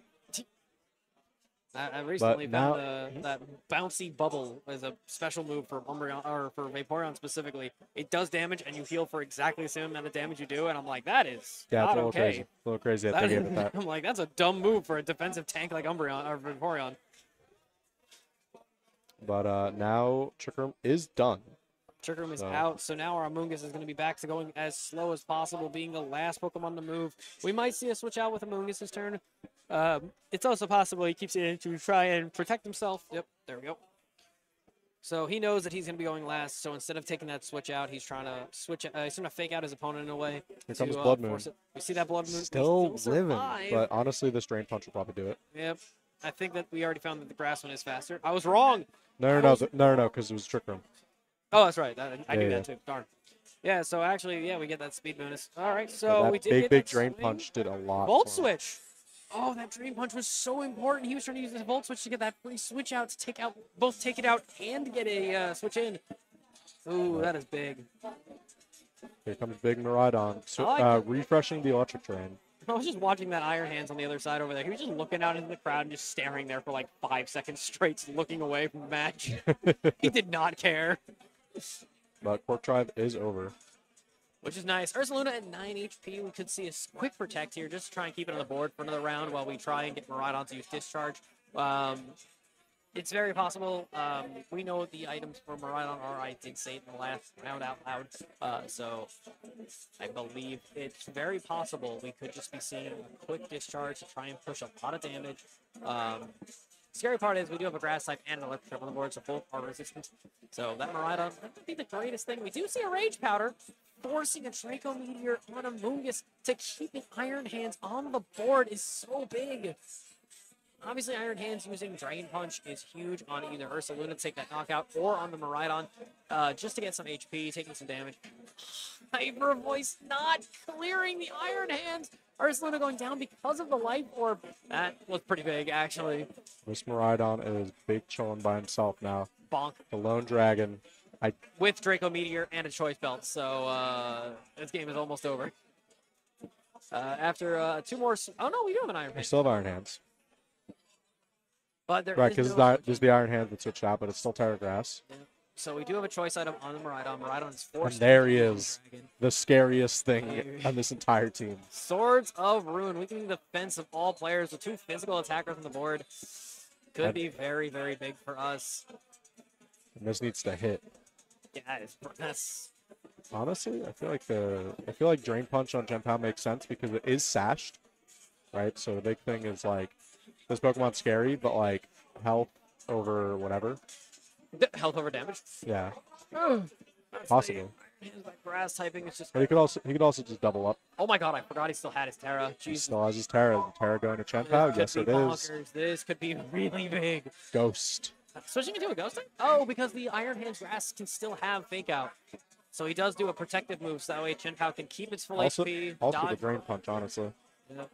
I recently found now- that bouncy bubble as a special move for Umbreon or for Vaporeon specifically. It does damage and you heal for exactly the same amount of damage you do, and I'm like, that is Yeah, it's not a little okay. crazy. A little crazy that they gave it that. I'm like, that's a dumb move for a defensive tank like Umbreon or Vaporeon. But now Trick Room is done. Trick Room is So- out, so now our Amoonguss is going to be back to going as slow as possible, being the last Pokemon to move. We might see a switch out with Amoonguss's turn. It's also possible he keeps it in to try and protect himself. Yep, there we go. So he knows that he's going to be going last, so instead of taking that switch out, he's trying to switch. He's trying to fake out his opponent in a way. Here comes to, Blood Moon. force it. We see that Blood Moon. We Still living. survive. But honestly, this Drain Punch will probably do it. Yep. I think that we already found that the grass one is faster. I was wrong. No, because it was Trick Room. Oh, that's right. I knew Yeah, that too. Darn. Yeah, so actually, yeah, we get that speed bonus. All right, so that we did big, get big that Drain swing. Punch did a lot. Volt for him. switch. Oh, that Drain Punch was so important. He was trying to use his Volt switch to get that free switch out to take out, both take it out and get a switch in. Ooh, that is big. Here comes Big Miraidon. So, I like it. refreshing the electric train. I was just watching that Iron Hands on the other side over there. He was just looking out into the crowd and just staring there for like 5 seconds straight, just looking away from the match. He did not care. But Quark Drive is over. Which is nice. Ursaluna at 9 HP. We could see a quick protect here just to try and keep it on the board for another round while we try and get Miraidon to use Discharge. It's very possible. We know what the items for Miraidon are. I did say it in the last round out loud. So I believe it's very possible we could just be seeing a quick Discharge to try and push a lot of damage. Scary part is we do have a Grass type and an Electric type on the board, so both are resistant. So that Miraidon, that would be the greatest thing. We do see a Rage Powder forcing a Draco Meteor on a Amoonguss to keep the Iron Hands on the board is so big. Obviously, Iron Hands using Drain Punch is huge on either Ursaluna to take that knockout or on the Miraidon just to get some HP, taking some damage. Hyper Voice not clearing the Iron Hands. Ursaluna going down because of the Life Orb. That was pretty big, actually. This Miraidon is big chilling by himself now. Bonk. The Lone Dragon. With Draco Meteor and a Choice Belt, so this game is almost over. After 2 more... Oh, no, we do have an Iron We Hand. still have Iron Hands. But there Right, is because no there's the Iron Hand that switched out, but it's still Terra Grass. So we do have a choice item on the Miraidon. Miraidon is And forced. there to he use is. Dragon. The scariest thing on this entire team. Swords of Ruin, weakening the defense of all players with 2 physical attackers on the board. Could be very, very big for us. And this needs to hit. Yeah, that's Honestly, I feel like Drain Punch on Genpow makes sense because it is sashed, right? So the big thing is like this Pokemon's scary, but like health over whatever. health over damage. Yeah, That's possibly. that grass typing is just. But he could also just double up. Oh my god, I forgot he still had his Terra. He Jesus. still has his Terra. Terra going to Genpow? Yes, Could it be is. bonkers. This could be really big. Ghost. Switching into a ghost type? Oh, because the Iron Hands grass can still have fake out. So he does do a protective move, so that way Chenpao can keep its full Also, HP. also the dodge. Drain Punch, honestly. Yep.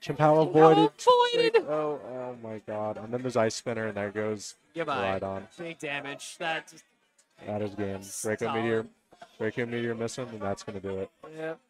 Chimpow avoided. Avoided! Oh my god. And then there's Ice Spinner, and there goes Goodbye. Miraidon. Big damage. That just, That is game. Draco Solid. Meteor. Draco Meteor missing, and that's going to do it. yep.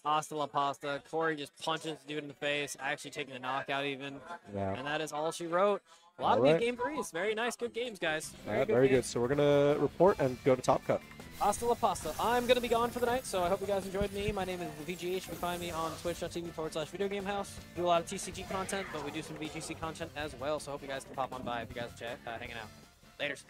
Hasta la pasta. Corey just punches the dude in the face, actually taking a knockout even. Yeah. And that is all she wrote. A lot of Alright. these game threes. Very nice. Good games, guys. Very good. games. So we're going to report and go to Top Cut. Hasta la pasta. I'm going to be gone for the night, so I hope you guys enjoyed me. My name is VGH. You can find me on twitch.tv/Video Game House. Do a lot of TCG content, but we do some VGC content as well, so I hope you guys can pop on by if you guys are hanging out. Laters.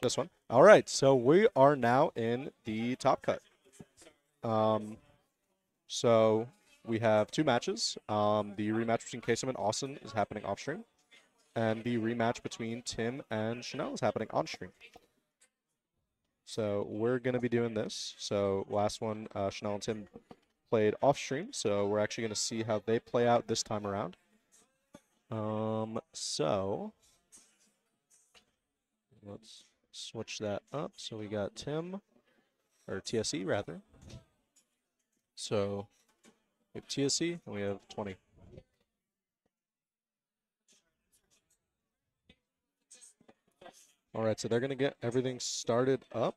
This one. All right, so we are now in the top cut. So we have two matches. The rematch between Kasem and Austin is happening off stream, and the rematch between Tim and Chanel is happening on stream. So we're gonna be doing this. So last one, Chanel and Tim played off stream, so we're actually gonna see how they play out this time around. So let's switch that up. So we got Tim, or TSE rather. So we have TSE and we have 20. All right, so they're gonna get everything started up.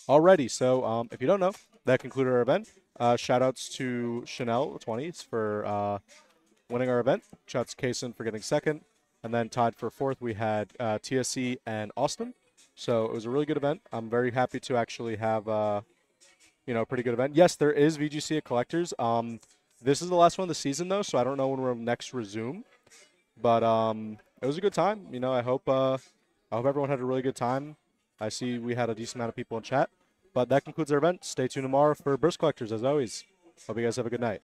Alrighty, so if you don't know, that concluded our event. Shout outs to Chanel 20s for winning our event. Shout outs to Kason for getting second. And then tied for fourth, we had TSC and Austin. So it was a really good event. I'm very happy to actually have a pretty good event. Yes, there is VGC at Collectors. This is the last one of the season, though, so I don't know when we'll next resume. But it was a good time. I hope everyone had a really good time. I see we had a decent amount of people in chat. But that concludes our event. Stay tuned tomorrow for Burst Collectors, as always. Hope you guys have a good night.